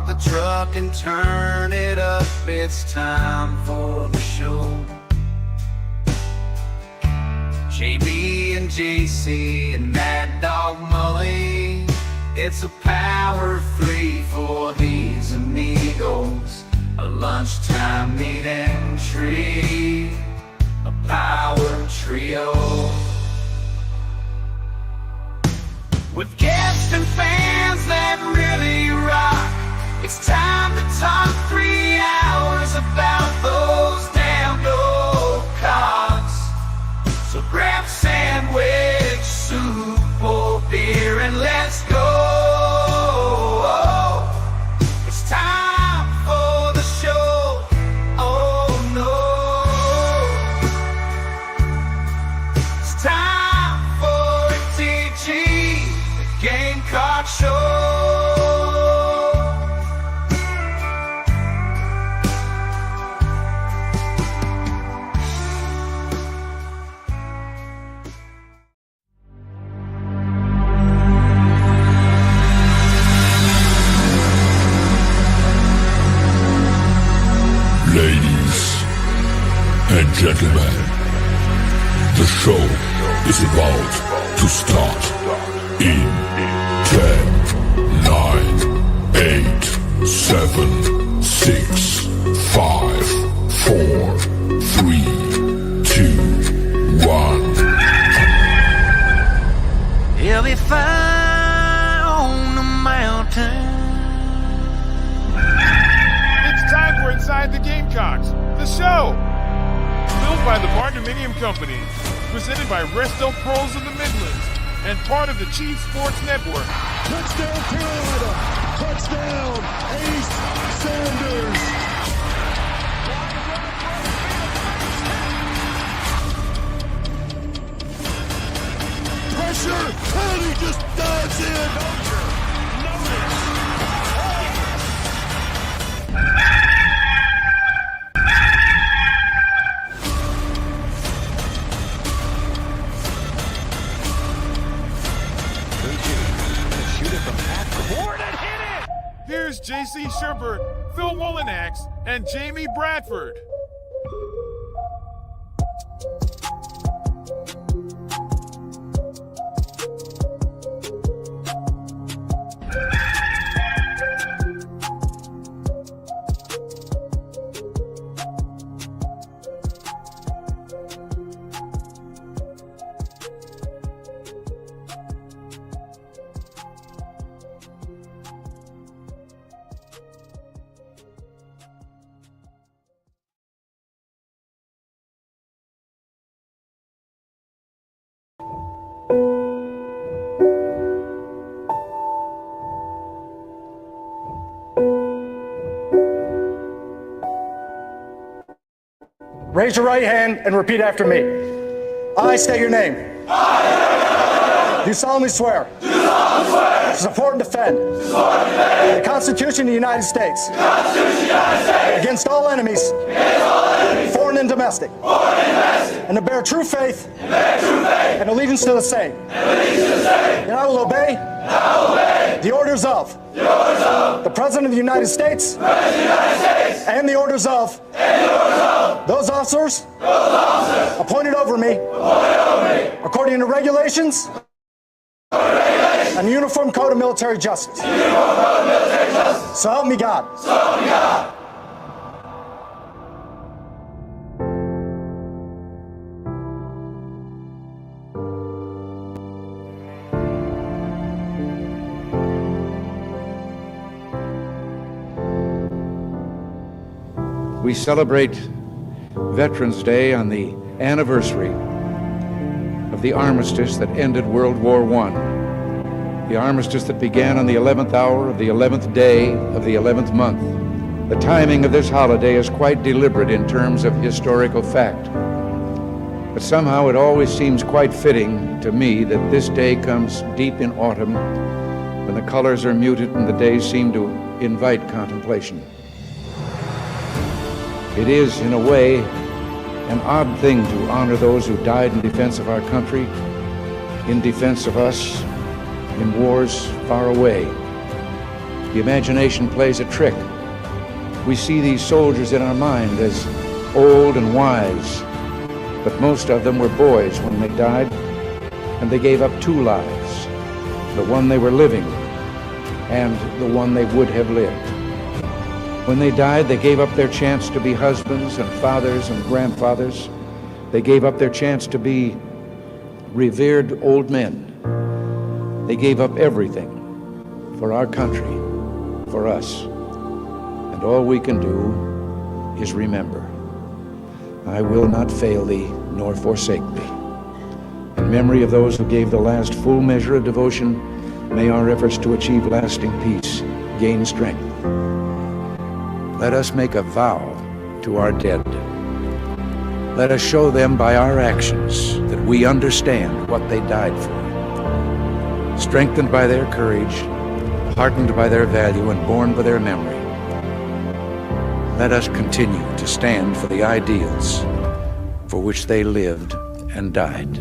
the truck and turn it up. It's time for the show. JB and JC and Mad Dog Mully. It's a power three for these amigos. A lunchtime meet and treat. A power trio. With guests and fans that really rock. It's time to talk 3 hours about those damn Gamecocks. So grab a sandwich, soup, or beer, and let's go. It's time for the show. Oh no. It's time for a TG, the Gamecock Show. Ladies and gentlemen, the show is about to start in 10, 9, 8, 7, 6, 5, 4, 3, 2, 1. He'll be fine on the mountain. It's time for Inside the Gamecocks, the show! Built by the Barndominium Company, presented by Resto Pros of the Midlands, and part of the Chief Sports Network. Touchdown Carolina! Touchdown Ace Sanders! Pressure! And he just dives in! Here's J.C. Sherbert, Phil Wollinax, and Jamie Bradford. Raise your right hand and repeat after me. I state your name. Do solemnly swear. To support and defend. The Constitution of the United States. Against all enemies. Foreign and domestic. And to bear true faith. And allegiance to the same. And I will obey. The orders of. The President of the United States. And the orders of. Those officers appointed over me according to regulations and the Uniform Code of Military Justice. So help me God. We celebrate Veterans Day on the anniversary of the armistice that ended World War I. The armistice that began on the 11th hour of the 11th day of the 11th month. The timing of this holiday is quite deliberate in terms of historical fact. But somehow it always seems quite fitting to me that this day comes deep in autumn when the colors are muted and the days seem to invite contemplation. It is, in a way, an odd thing to honor those who died in defense of our country, in defense of us, in wars far away. The imagination plays a trick. We see these soldiers in our mind as old and wise, but most of them were boys when they died, and they gave up two lives, the one they were living and the one they would have lived. When they died, they gave up their chance to be husbands and fathers and grandfathers. They gave up their chance to be revered old men. They gave up everything for our country, for us. And all we can do is remember. I will not fail thee, nor forsake thee. In memory of those who gave the last full measure of devotion, may our efforts to achieve lasting peace gain strength. Let us make a vow to our dead. Let us show them by our actions that we understand what they died for. Strengthened by their courage, heartened by their value, and borne by their memory, let us continue to stand for the ideals for which they lived and died.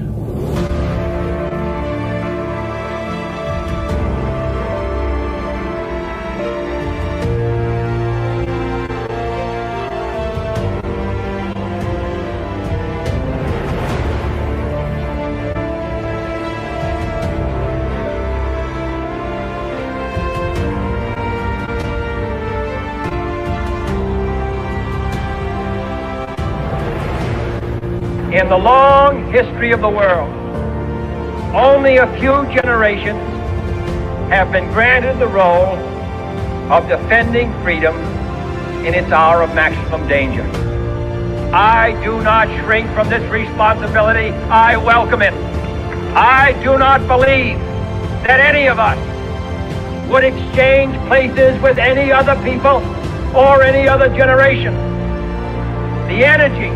In the long history of the world, only a few generations have been granted the role of defending freedom in its hour of maximum danger. I do not shrink from this responsibility. I welcome it. I do not believe that any of us would exchange places with any other people or any other generation. The energy,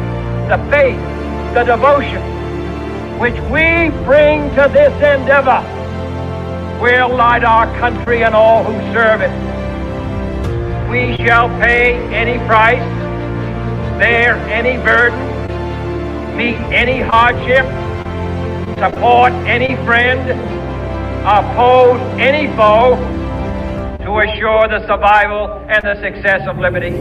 the faith, the devotion which we bring to this endeavor will light our country and all who serve it. We shall pay any price, bear any burden, meet any hardship, support any friend, oppose any foe to assure the survival and the success of liberty.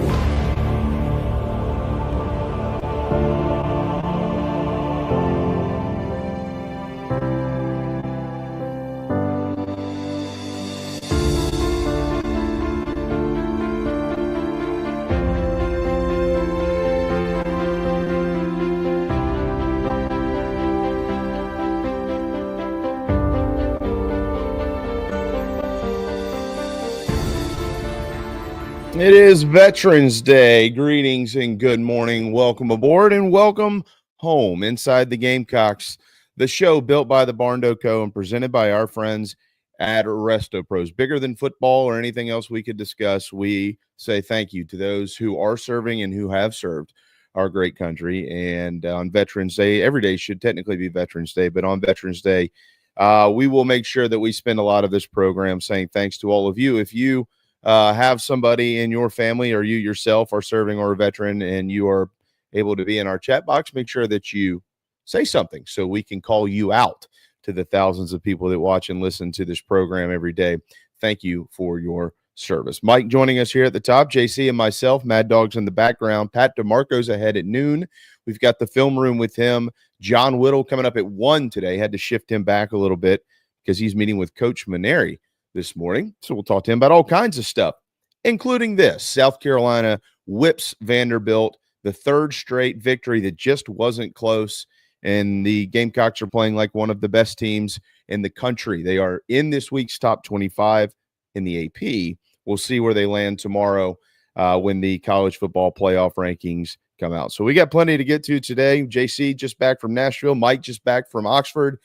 It is Veterans Day. Greetings and good morning. Welcome aboard and welcome home inside the Gamecocks, the show built by the Barndo Co. and presented by our friends at Resto Pros. Bigger than football or anything else we could discuss, we say thank you to those who are serving and who have served our great country. And on Veterans Day, every day should technically be Veterans Day, but on Veterans Day, we will make sure that we spend a lot of this program saying thanks to all of you. If you have somebody in your family or you yourself are serving or a veteran and you are able to be in our chat box, make sure that you say something so we can call you out to the thousands of people that watch and listen to this program every day. Thank you for your service. Mike joining us here at the top, JC and myself, Mad Dog's in the background. Pat DeMarco's ahead at noon. We've got the film room with him. John Whittle coming up at 1 today. Had to shift him back a little bit because he's meeting with Coach Maneri this morning. So we'll talk to him about all kinds of stuff, including this. South Carolina whips Vanderbilt, the third straight victory that just wasn't close. And the Gamecocks are playing like one of the best teams in the country. They are in this week's top 25 in the AP. We'll see where they land tomorrow when the college football playoff rankings come out. So we got plenty to get to today. JC just back from Nashville. Mike just back from Oxford.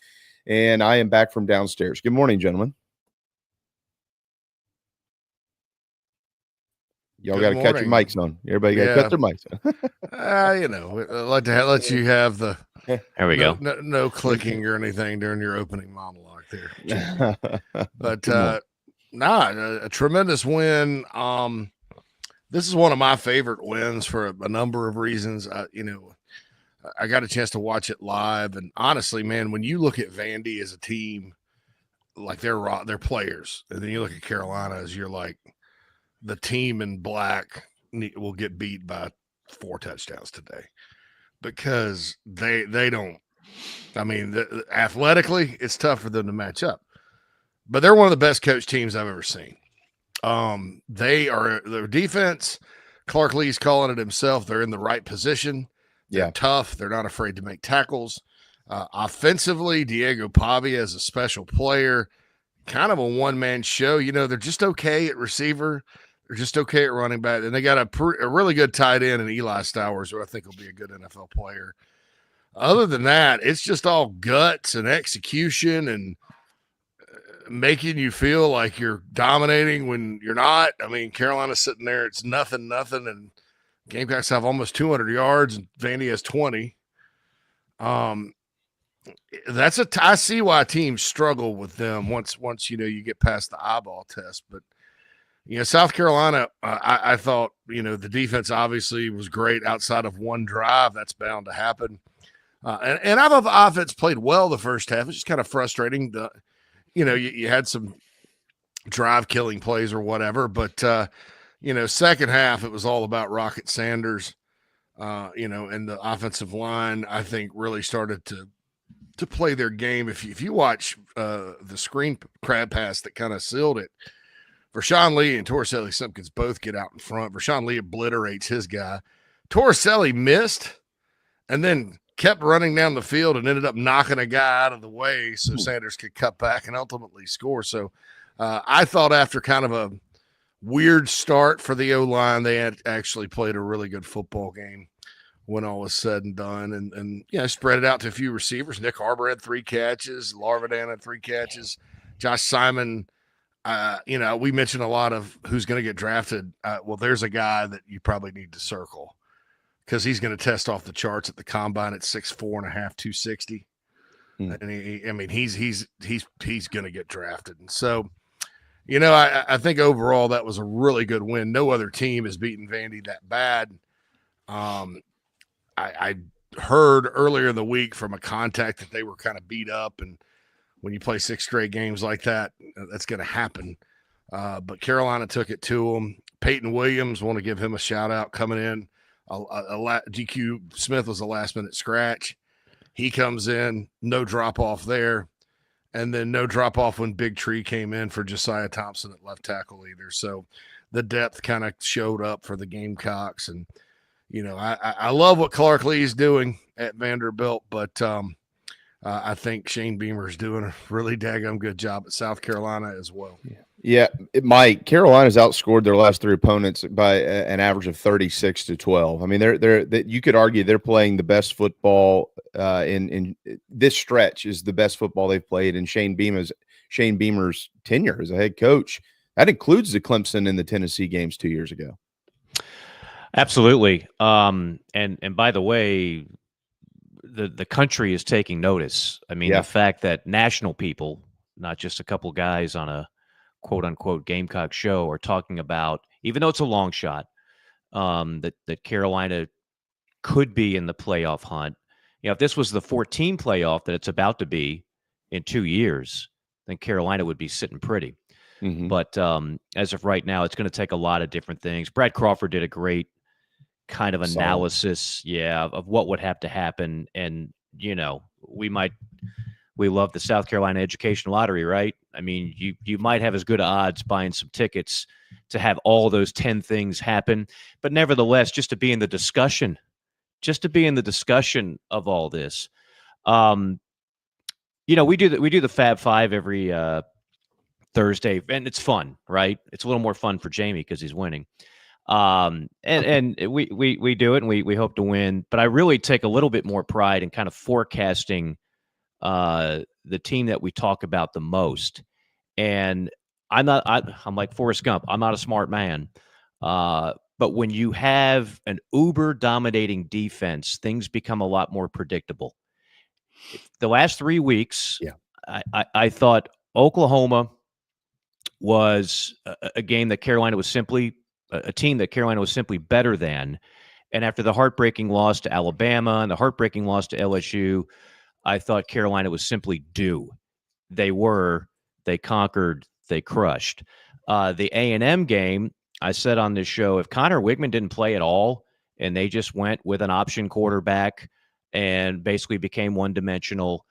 And I am back from downstairs. Good morning, gentlemen. Y'all got to cut your mics on. Everybody got to cut their mics on. I'd like to let you have the there we go. No clicking or anything during your opening monologue there. But a tremendous win. This is one of my favorite wins for a number of reasons. I got a chance to watch it live, and honestly, man, when you look at Vandy as a team, like they're players, and then you look at Carolina as you're like, the team in black will get beat by 4 touchdowns today because they don't. I mean, athletically, it's tough for them to match up, but they're one of the best coach teams I've ever seen. Their defense. Clark Lee's calling it himself. They're in the right position. They're tough. They're not afraid to make tackles. Offensively, Diego Pavia is a special player, kind of a one-man show. You know, they're just okay at receiver. They're just okay at running back. And they got a really good tight end in Eli Stowers, who I think will be a good NFL player. Other than that, it's just all guts and execution and making you feel like you're dominating when you're not. I mean, Carolina's sitting there. It's nothing. And Gamecocks have almost 200 yards and Vandy has 20. I see why teams struggle with them once you know you get past the eyeball test. But you know, South Carolina, I thought, you know, the defense obviously was great outside of one drive. That's bound to happen. And I thought the offense played well the first half. It's just kind of frustrating. You had some drive killing plays or whatever, but second half it was all about Rocket Sanders. And the offensive line, I think, really started to play their game. If you watch the screen crab pass that kind of sealed it, Vershawn Lee and Torricelli Simpkins both get out in front. Vershawn Lee obliterates his guy. Torricelli missed and then kept running down the field and ended up knocking a guy out of the way so Sanders could cut back and ultimately score. So I thought after kind of a weird start for the O-line, they had actually played a really good football game when all was said and done, and spread it out to a few receivers. Nick Harbor had 3 catches. Larvadan had 3 catches. Josh Simon, we mentioned a lot of who's going to get drafted. Well, there's a guy that you probably need to circle because he's going to test off the charts at the combine at 6'4.5", 260. And he's going to get drafted. And so, I think overall that was a really good win. No other team has beaten Vandy that bad. I heard earlier in the week from a contact that they were kind of beat up, and when you play 6 straight games like that, that's going to happen. But Carolina took it to them. Peyton Williams, want to give him a shout out coming in. GQ Smith was a last-minute scratch. He comes in, no drop-off there, and then no drop-off when Big Tree came in for Josiah Thompson at left tackle either. So the depth kind of showed up for the Gamecocks, and I love what Clark Lee's doing at Vanderbilt, but I think Shane Beamer's doing a really daggum good job at South Carolina as well. Yeah, Mike, Carolina's outscored their last 3 opponents by an average of 36-12. I mean, you could argue they're playing the best football in this stretch is the best football they've played in Shane Beamer's tenure as a head coach. That includes the Clemson and the Tennessee games 2 years ago. Absolutely. And by the way, the country is taking notice. I mean, the fact that national people, not just a couple guys on a quote unquote Gamecock show, are talking about, even though it's a long shot, that Carolina could be in the playoff hunt. If this was the 14 playoff that it's about to be in 2 years, then Carolina would be sitting pretty. Mm-hmm. But as of right now, it's going to take a lot of different things. Brad Crawford did a great kind of analysis, of what would have to happen. And, we love the South Carolina Education Lottery, right? I mean, you might have as good odds buying some tickets to have all those 10 things happen. But nevertheless, just to be in the discussion of all this. We do the Fab Five every Thursday, and it's fun, right? It's a little more fun for Jamie because he's winning. And we do it, and we hope to win. But I really take a little bit more pride in kind of forecasting the team that we talk about the most. And I'm like Forrest Gump. I'm not a smart man. But when you have an uber dominating defense, things become a lot more predictable. The last 3 weeks, I thought Oklahoma was a game that Carolina was simply a team that Carolina was simply better than. And after the heartbreaking loss to Alabama and the heartbreaking loss to LSU, I thought Carolina was simply due. They conquered, they crushed. The A&M game, I said on this show, if Connor Wigman didn't play at all and they just went with an option quarterback and basically became one-dimensional,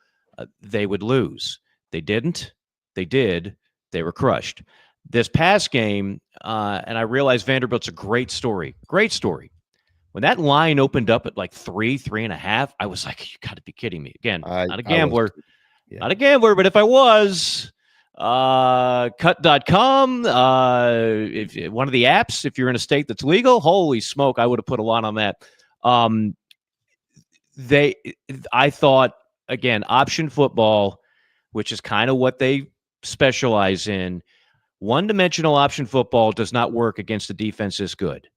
they would lose. They didn't. They did. They were crushed. This past game, and I realized Vanderbilt's a great story. Great story. When that line opened up at like 3.5, I was like, you got to be kidding me. Again, not a gambler. Not a gambler, but if I was, cut.com, if one of the apps, if you're in a state that's legal, holy smoke, I would have put a lot on that. I thought, again, option football, which is kind of what they specialize in, one-dimensional option football does not work against a defense this good.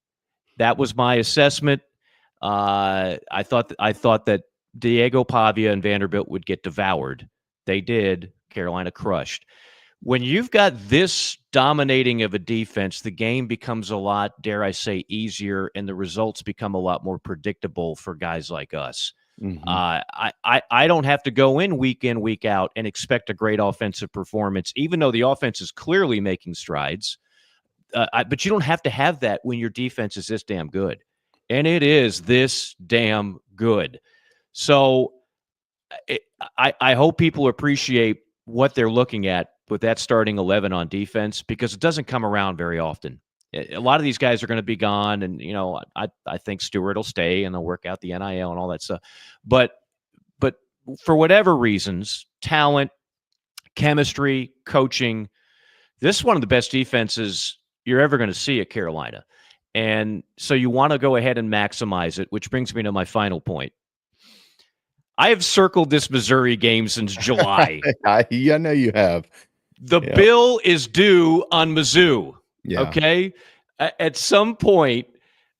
That was my assessment. I thought that Diego Pavia and Vanderbilt would get devoured. They did. Carolina crushed. When you've got this dominating of a defense, the game becomes a lot, dare I say, easier, and the results become a lot more predictable for guys like us. Mm-hmm. I don't have to go in, week out, and expect a great offensive performance, even though the offense is clearly making strides. But you don't have to have that when your defense is this damn good. And it is this damn good. So I hope people appreciate what they're looking at with that starting 11 on defense, because it doesn't come around very often. A lot of these guys are going to be gone, and I think Stewart will stay and they'll work out the NIL and all that stuff. But for whatever reasons, talent, chemistry, coaching, this is one of the best defenses you're ever going to see at Carolina. And so you want to go ahead and maximize it, which brings me to my final point. I have circled this Missouri game since July. I know you have. The bill is due on Mizzou. Yeah. Okay. At some point,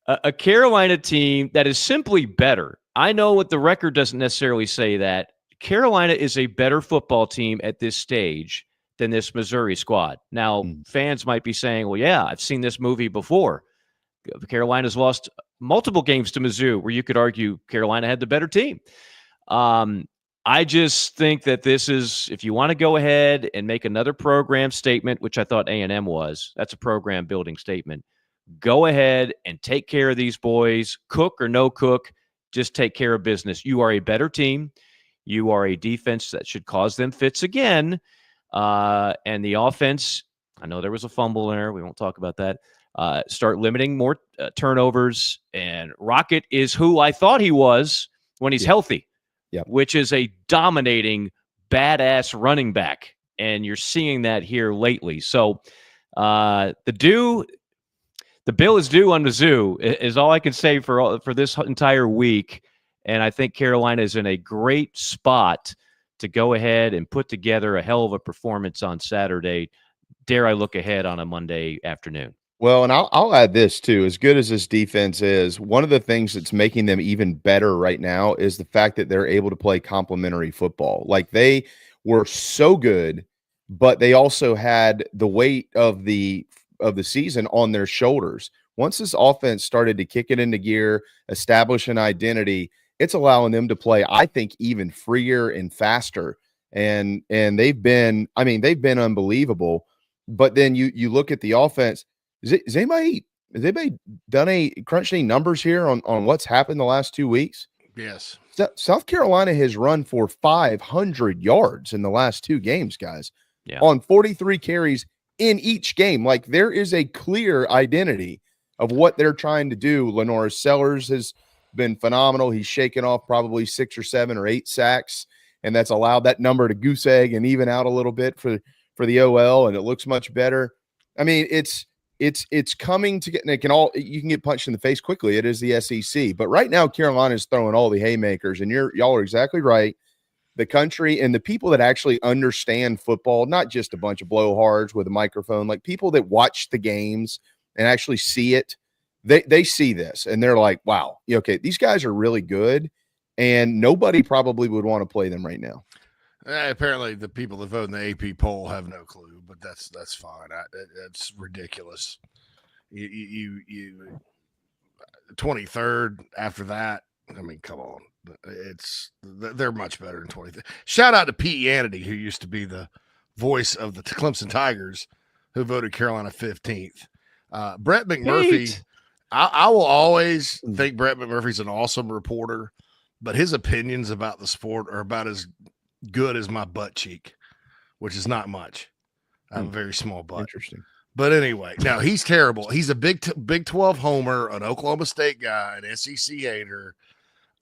a Carolina team that is simply better. I know what the record doesn't necessarily say that. Carolina is a better football team at this stage than this Missouri squad. Now, fans might be saying, well, yeah, I've seen this movie before. Carolina's lost multiple games to Mizzou where you could argue Carolina had the better team. I just think that this is, if you want to go ahead and make another program statement, which I thought A&M was, that's a program building statement. Go ahead and take care of these boys, cook or no cook, just take care of business. You are a better team. You are a defense that should cause them fits again. And the offense, I know there was a fumble there. We won't talk about that. Start limiting more turnovers. And Rocket is who I thought he was when he's healthy. Yep. Which is a dominating, badass running back. And you're seeing that here lately. So the bill is due on Mizzou is all I can say for this entire week. And I think Carolina is in a great spot to go ahead and put together a hell of a performance on Saturday. Dare I look ahead on a Monday afternoon? Well, and I'll add this too. As good as this defense is, one of the things that's making them even better right now is the fact that they're able to play complementary football. Like, they were so good, but they also had the weight of the season on their shoulders. Once this offense started to kick it into gear, establish an identity, it's allowing them to play, I think, even freer and faster. And they've been unbelievable. But then you look at the offense. Has anybody done crunched any numbers here on what's happened the last 2 weeks? Yes. South Carolina has run for 500 yards in the last 2 games, guys, on 43 carries in each game. Like, there is a clear identity of what they're trying to do. Lenora Sellers has been phenomenal. He's shaken off probably 6 or 7 or 8 sacks, and that's allowed that number to goose egg and even out a little bit for the OL, and it looks much better. I mean, it's coming to get, and you can get punched in the face quickly. It is the SEC, but right now Carolina is throwing all the haymakers, and y'all are exactly right. The country and the people that actually understand football, not just a bunch of blowhards with a microphone, like people that watch the games and actually see it, they see this and they're like, wow, okay, these guys are really good, and nobody probably would want to play them right now. Apparently the people that vote in the AP poll have no clue, but that's fine. It's ridiculous. You 23rd after that. I mean, come on. They're much better than 23rd. Shout out to Pete Yanity, who used to be the voice of the Clemson Tigers, who voted Carolina 15th. Brett McMurphy, Pete. I will always think Brett McMurphy's an awesome reporter, but his opinions about the sport are about as good as my butt cheek, which is not much. I have a very small butt. Interesting. But anyway, no, he's terrible. He's a Big 12 homer, an Oklahoma State guy, an SEC hater.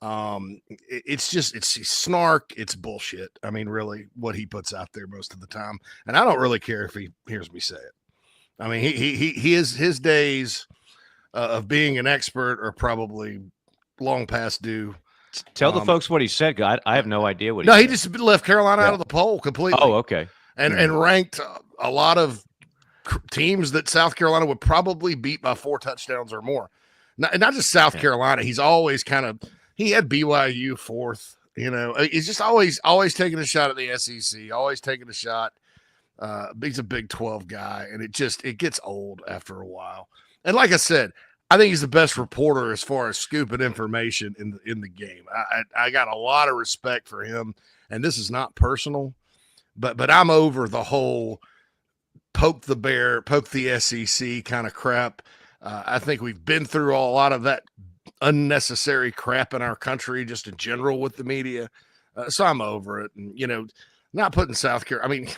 It's snark. It's bullshit. I mean, really, what he puts out there most of the time, and I don't really care if he hears me say it. I mean, his days of being an expert are probably long past due. Tell the folks what he said. I have no idea what. He just left Carolina out of the poll completely. Oh, okay. And ranked a lot of teams that South Carolina would probably beat by 4 touchdowns or more. Not just South Carolina. He's always he had BYU 4th. You know, he's just always taking a shot at the SEC, always taking a shot. He's a Big 12 guy, and it gets old after a while. And like I said, I think he's the best reporter as far as scooping information in the game. I got a lot of respect for him, and this is not personal, but I'm over the whole poke the bear, poke the SEC kind of crap. I think we've been through a lot of that unnecessary crap in our country just in general with the media. So I'm over it. And, you know, not putting South Carolina, I mean,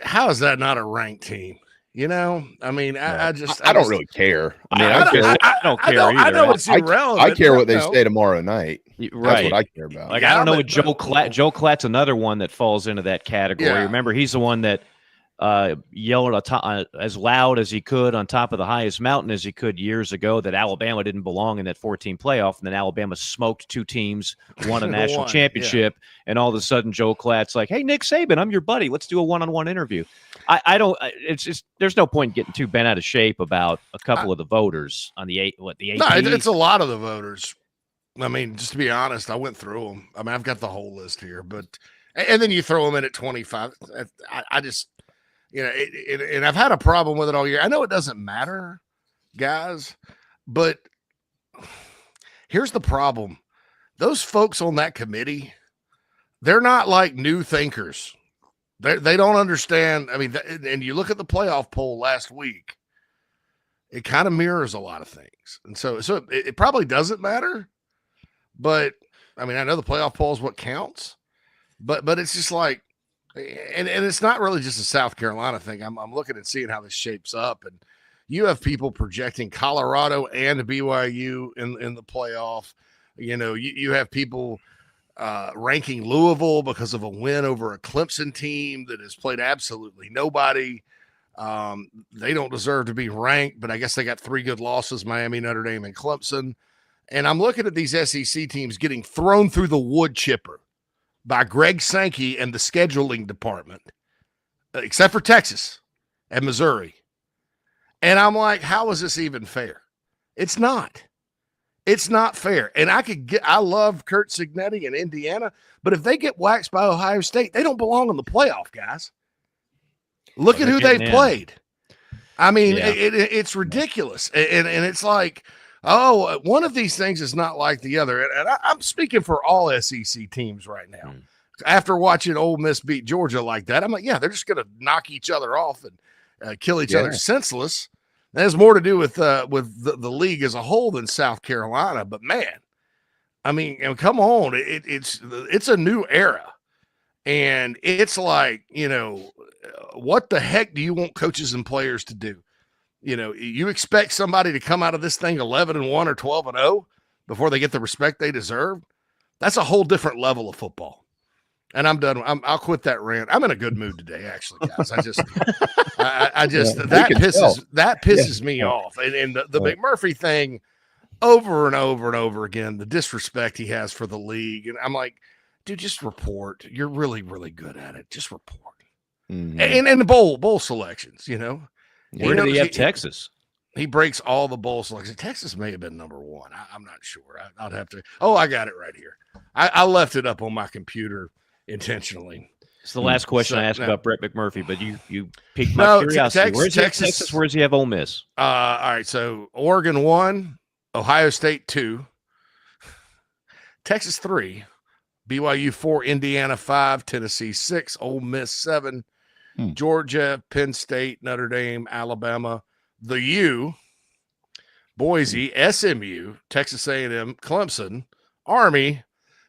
how is that not a ranked team? You know, I mean, I don't really care. I mean, I don't care either. I know it's irrelevant. I care what they say tomorrow night. Right. That's what I care about. Like, I don't know what Joe Klatt's another one that falls into that category. Yeah. Remember, he's the one that yelled as loud as he could on top of the highest mountain as he could years ago that Alabama didn't belong in that 14 playoff, and then Alabama smoked 2 teams, won a national championship, and all of a sudden Joe Klatt's like, "Hey, Nick Saban, I'm your buddy. Let's do a one-on-one interview." It's just there's no point in getting too bent out of shape about a couple of the voters on the AP. No, it's a lot of the voters. I mean, just to be honest, I went through them. I mean, I've got the whole list here, and then you throw them in at 25. I just. You know, and I've had a problem with it all year. I know it doesn't matter, guys, but here's the problem. Those folks on that committee, they're not like new thinkers. They don't understand. I mean, and you look at the playoff poll last week, it kind of mirrors a lot of things. And so it probably doesn't matter, but I mean, I know the playoff poll is what counts, but it's just like, and it's not really just a South Carolina thing. I'm looking at seeing how this shapes up, and you have people projecting Colorado and BYU in the playoff. You know, you have people ranking Louisville because of a win over a Clemson team that has played absolutely nobody. They don't deserve to be ranked, but I guess they got 3 good losses: Miami, Notre Dame, and Clemson. And I'm looking at these SEC teams getting thrown through the wood chipper by Greg Sankey and the scheduling department, except for Texas and Missouri. And I'm like, how is this even fair? It's not. It's not fair. And I love Kurt Cignetti in Indiana, but if they get waxed by Ohio State, they don't belong in the playoff, guys. Look at who they've played. I mean, it's ridiculous. And it's like, oh, one of these things is not like the other. And I'm speaking for all SEC teams right now. After watching Ole Miss beat Georgia like that, I'm like, yeah, they're just going to knock each other off and kill each other senseless. That has more to do with the league as a whole than South Carolina. But man, I mean, come on, it's a new era, and it's like, you know, what the heck do you want coaches and players to do? You know, you expect somebody to come out of this thing 11-1 or 12-0 before they get the respect they deserve? That's a whole different level of football. And I'm done. I'll quit that rant. I'm in a good mood today, actually, guys. That pisses me off. And the McMurphy thing, over and over and over again, the disrespect he has for the league. And I'm like, dude, just report. You're really, really good at it. Just report. And the bowl selections, you know. Where did he have Texas? He breaks all the bowl selections. Texas may have been number 1. I'm not sure. I'd have to. Oh, I got it right here. I left it up on my computer intentionally. It's the last question I asked about Brett McMurphy, but you piqued my curiosity. Where's Texas? Where's he have Ole Miss? All right. So Oregon 1, Ohio State 2, Texas 3, BYU 4, Indiana 5, Tennessee 6, Ole Miss 7, Georgia, Penn State, Notre Dame, Alabama, the U, Boise, SMU, Texas A&M, Clemson, Army,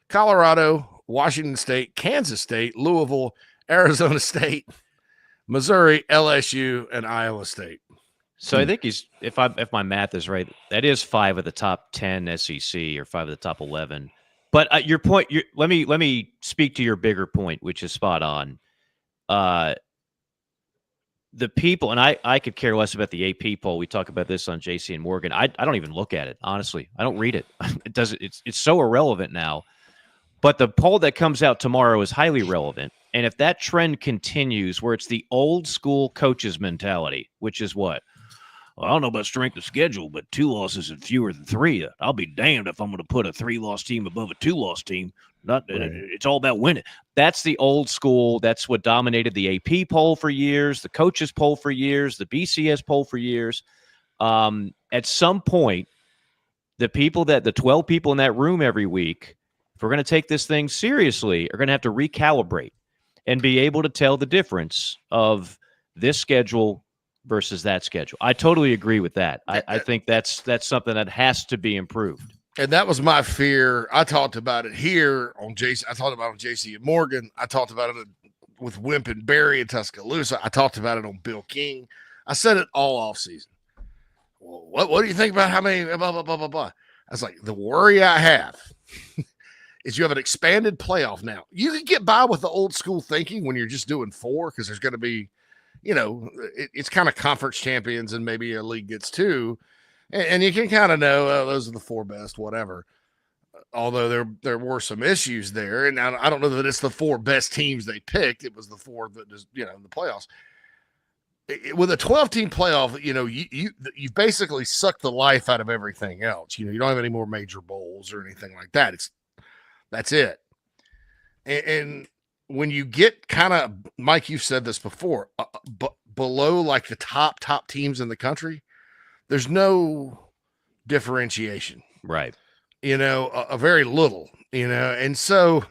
Colorado, Washington State, Kansas State, Louisville, Arizona State, Missouri, LSU, and Iowa State. So I think if my math is right, that is 5 of the top 10 SEC or 5 of the top 11. But your point, let me speak to your bigger point, which is spot on. The people, and I could care less about the AP poll. We talk about this on JC and Morgan. I don't even look at it, honestly. I don't read it. It's so irrelevant now. But the poll that comes out tomorrow is highly relevant. And if that trend continues, where it's the old school coaches mentality, which is what? Well, I don't know about strength of schedule, but 2 losses and fewer than 3. I'll be damned if I'm going to put a 3-loss team above a 2-loss team. It's all about winning. That's the old school. That's what dominated the AP poll for years, the coaches poll for years, the BCS poll for years. At some point, the 12 people in that room every week, if we're going to take this thing seriously, are going to have to recalibrate and be able to tell the difference of this schedule versus that schedule. I totally agree with that. I think that's something that has to be improved. And that was my fear. I talked about it here on JC. I talked about it on JC and Morgan. I talked about it with Wimp and Barry in Tuscaloosa. I talked about it on Bill King. I said it all off season. Well, what do you think about how many blah, blah, blah, blah, blah? I was like, the worry I have is you have an expanded playoff now. You can get by with the old school thinking when you're just doing 4 because there's going to be, it's kind of conference champions and maybe a league gets 2. And you can kind of know those are the 4 best, whatever. Although there were some issues there. And I don't know that it's the 4 best teams they picked. It was the 4 that just, in the playoffs. With a 12-team playoff, you've basically sucked the life out of everything else. You don't have any more major bowls or anything like that. That's it. And when you get kind of, Mike, you've said this before, below like the top teams in the country, there's no differentiation. Right. A very little, and so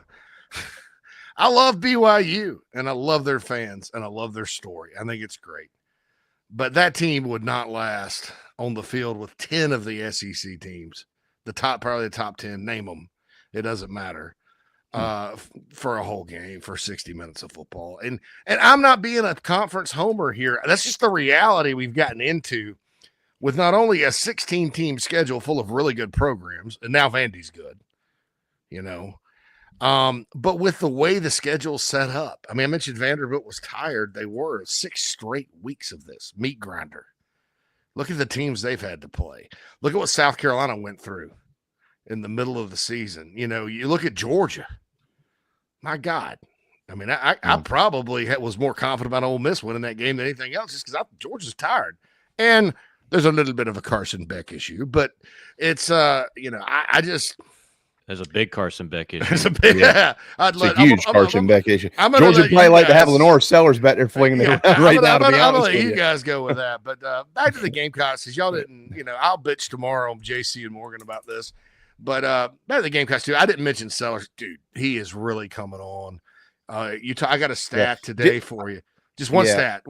I love BYU and I love their fans and I love their story. I think it's great. But that team would not last on the field with 10 of the SEC teams, probably the top 10, name them. It doesn't matter. For a whole game, for 60 minutes of football. And I'm not being a conference homer here. That's just the reality we've gotten into with not only a 16-team schedule full of really good programs, and now Vandy's good, but with the way the schedule's set up. I mean, I mentioned Vanderbilt was tired. They were 6 straight weeks of this meat grinder. Look at the teams they've had to play. Look at what South Carolina went through in the middle of the season. You look at Georgia. My God. I mean, I probably was more confident about Ole Miss winning that game than anything else just because Georgia's tired. And there's a little bit of a Carson Beck issue, but it's, I just. There's a big Carson Beck issue. There's a big, It's a huge Carson Beck issue. Georgia probably like to have Lenore Sellers back there flinging it around right now. I'm going to let you guys go with that. But back to the Gamecocks, because y'all didn't, I'll bitch tomorrow on JC and Morgan about this. But back to the Gamecocks too. I didn't mention Sellers, dude. He is really coming on. I got a stat today for you. Just one stat.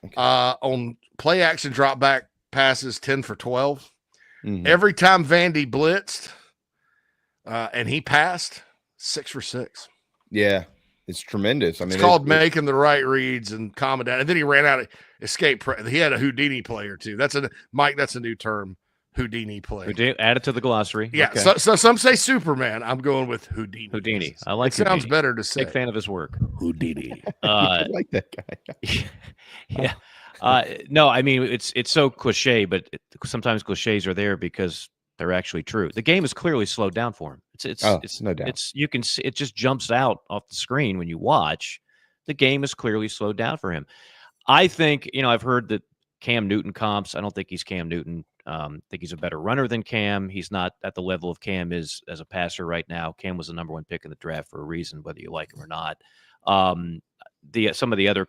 Okay. On play action drop back passes, 10 for 12. Mm-hmm. Every time Vandy blitzed and he passed, 6 for 6. Yeah, it's tremendous. I mean, it's called making the right reads and calming down. And then he ran out of escape. He had a Houdini player too. That's a new term. Houdini player. Add it to the glossary. Yeah. Okay. So some say Superman. I'm going with Houdini. Houdini. I like. It sounds better to say. Big fan of his work. Houdini. I like that guy. Yeah. No, I mean it's so cliche, but sometimes cliches are there because they're actually true. The game is clearly slowed down for him. It's no doubt. You can see it just jumps out off the screen when you watch. The game is clearly slowed down for him. I think I've heard that Cam Newton comps. I don't think he's Cam Newton. I think he's a better runner than Cam. He's not at the level of Cam is as a passer right now. Cam was the number 1 pick in the draft for a reason, whether you like him or not. Some of the other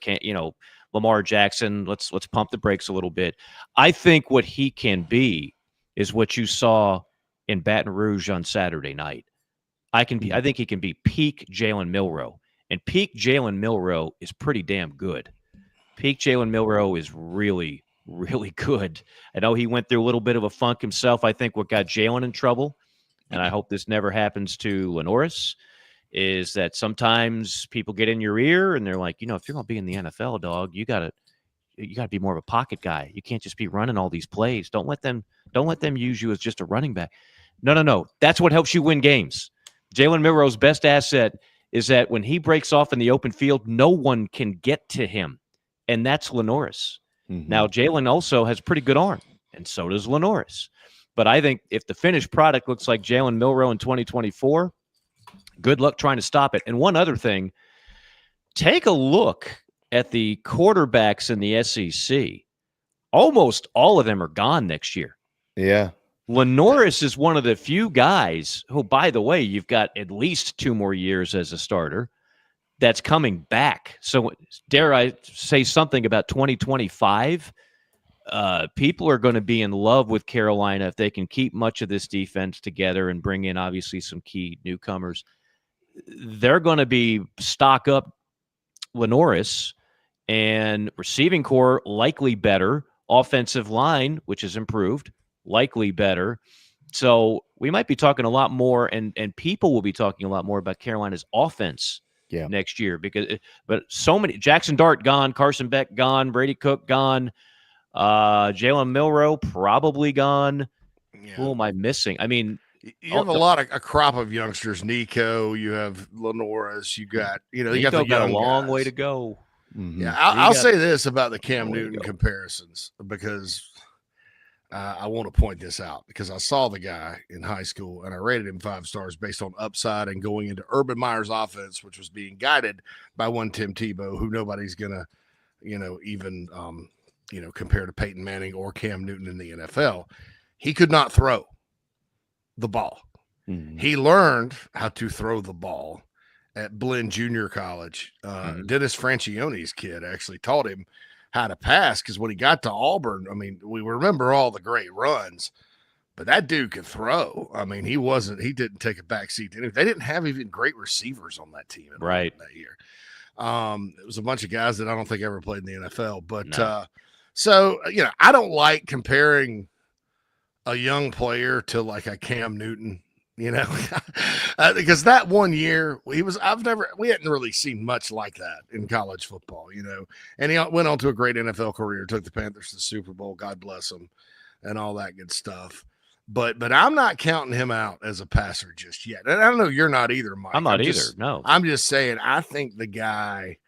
Lamar Jackson. Let's pump the brakes a little bit. I think what he can be is what you saw in Baton Rouge on Saturday night. I think he can be peak Jalen Milroe, and peak Jalen Milroe is pretty damn good. Peak Jalen Milroe is really, really good. I know he went through a little bit of a funk himself. I think what got Jalen in trouble, and I hope this never happens to Lenoris, is that sometimes people get in your ear and they're like, if you're going to be in the NFL, dog, you got to be more of a pocket guy. You can't just be running all these plays. Don't let them use you as just a running back. No. That's what helps you win games. Jalen Milroe's best asset is that when he breaks off in the open field, no one can get to him, and that's Lenoris. Mm-hmm. Now, Jalen also has pretty good arm, and so does Lenoris. But I think if the finished product looks like Jalen Milroe in 2024, good luck trying to stop it. And one other thing, take a look at the quarterbacks in the SEC. Almost all of them are gone next year. Yeah. Lenoris is one of the few guys who, by the way, you've got at least 2 more years as a starter that's coming back. So dare I say something about 2025? People are going to be in love with Carolina if they can keep much of this defense together and bring in, obviously, some key newcomers. They're going to be stock up Lenoris, and receiving core likely better. Offensive line, which is improved, likely better. So we might be talking a lot more, and people will be talking a lot more about Carolina's offense next year but so many. Jackson Dart gone, Carson Beck gone, Brady Cook gone, Jalen Milroe probably gone. Yeah. Who am I missing? I mean, you have a crop of youngsters. Nico, you have Lenoris, you got you got a long guys. Way to go. Mm-hmm. Yeah, I'll say this about the Cam Newton comparisons, because I want to point this out, because I saw the guy in high school and I rated him 5 stars based on upside and going into Urban Meyer's offense, which was being guided by one Tim Tebow, who nobody's gonna, even compare to Peyton Manning or Cam Newton in the NFL. He could not throw the ball. Mm-hmm. He learned how to throw the ball at Blinn Junior College. Dennis Franchione's kid actually taught him how to pass, because when he got to Auburn, I mean, we remember all the great runs, but that dude could throw. I mean, he didn't take a backseat. They didn't have even great receivers on that team that year. It was a bunch of guys that I don't think ever played in the NFL. But so, I don't like comparing a young player to like a Cam Newton. Because that one year we hadn't really seen much like that in college football, and he went on to a great NFL career, took the Panthers to the Super Bowl, God bless him, and all that good stuff. But I'm not counting him out as a passer just yet. And I don't know, you're not either, Mike. I'm not either. No, I'm just saying, I think the guy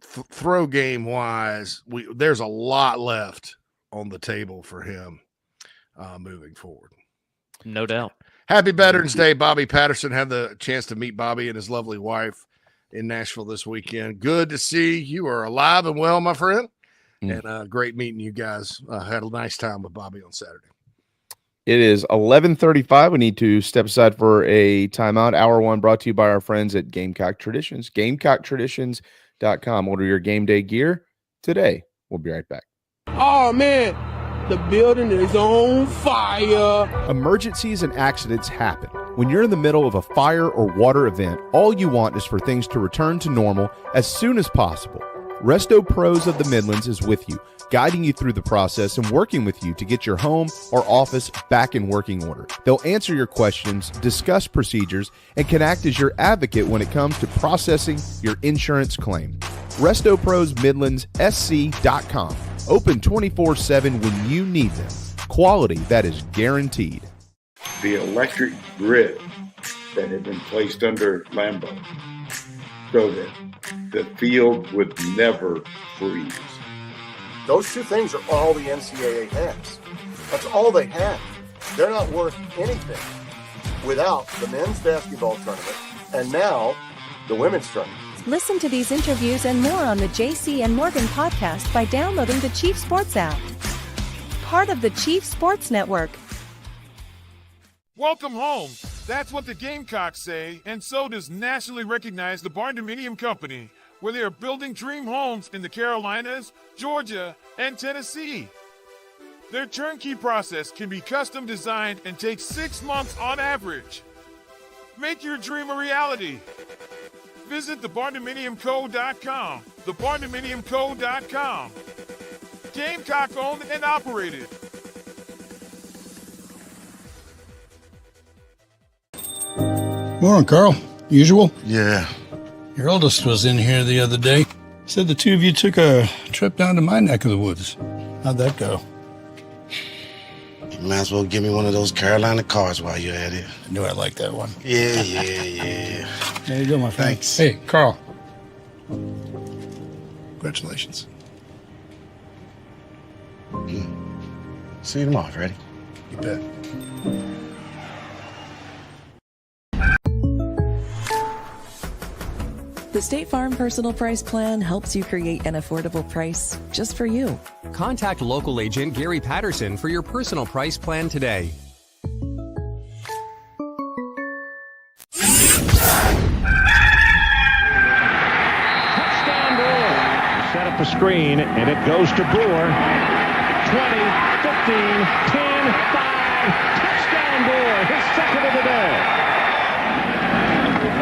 throw game wise, there's a lot left on the table for him moving forward. No doubt. Happy Veterans Day. Bobby Patterson had the chance to meet Bobby and his lovely wife in Nashville this weekend. Good to see you are alive and well, my friend. And great meeting you guys. Had a nice time with Bobby on Saturday. It is 11:35. We need to step aside for a timeout. Hour 1 brought to you by our friends at Gamecock Traditions. GamecockTraditions.com. Order your game day gear today. We'll be right back. Oh, man. The building is on fire. Emergencies and accidents happen. When you're in the middle of a fire or water event, all you want is for things to return to normal as soon as possible. Resto Pros of the Midlands is with you, guiding you through the process and working with you to get your home or office back in working order. They'll answer your questions, discuss procedures, and can act as your advocate when it comes to processing your insurance claim. Resto Pros Midlands SC.com. Open 24/7 when you need them. Quality that is guaranteed. The electric grid that had been placed under Lambeau so that the field would never freeze. Those two things are all the NCAA has. That's all they have. They're not worth anything without the men's basketball tournament and now the women's tournament. Listen to these interviews and more on the JC and Morgan podcast by downloading the Chief Sports app. Part of the Chief Sports Network. Welcome home. That's what the Gamecocks say, and so does nationally recognized the Barndominium Company, where they are building dream homes in the Carolinas, Georgia, and Tennessee. Their turnkey process can be custom designed and takes 6 months on average. Make your dream a reality. Visit thebarndominiumco.com. Thebarndominiumco.com. Gamecock owned and operated. Morning, Carl. Usual? Yeah. Your oldest was in here the other day. Said the two of you took a trip down to my neck of the woods. How'd that go? You might as well give me one of those Carolina cars while you're at it. I knew I liked that one. Yeah. There you go, my friend. Thanks. Hey, Carl. Congratulations. See you tomorrow, Freddie. You bet. The State Farm Personal Price Plan helps you create an affordable price just for you. Contact local agent Gary Patterson for your personal price plan today. Touchdown Brewer. Set up the screen, and it goes to Brewer. 20, 15, 10, 5. Touchdown Brewer, his second of the day.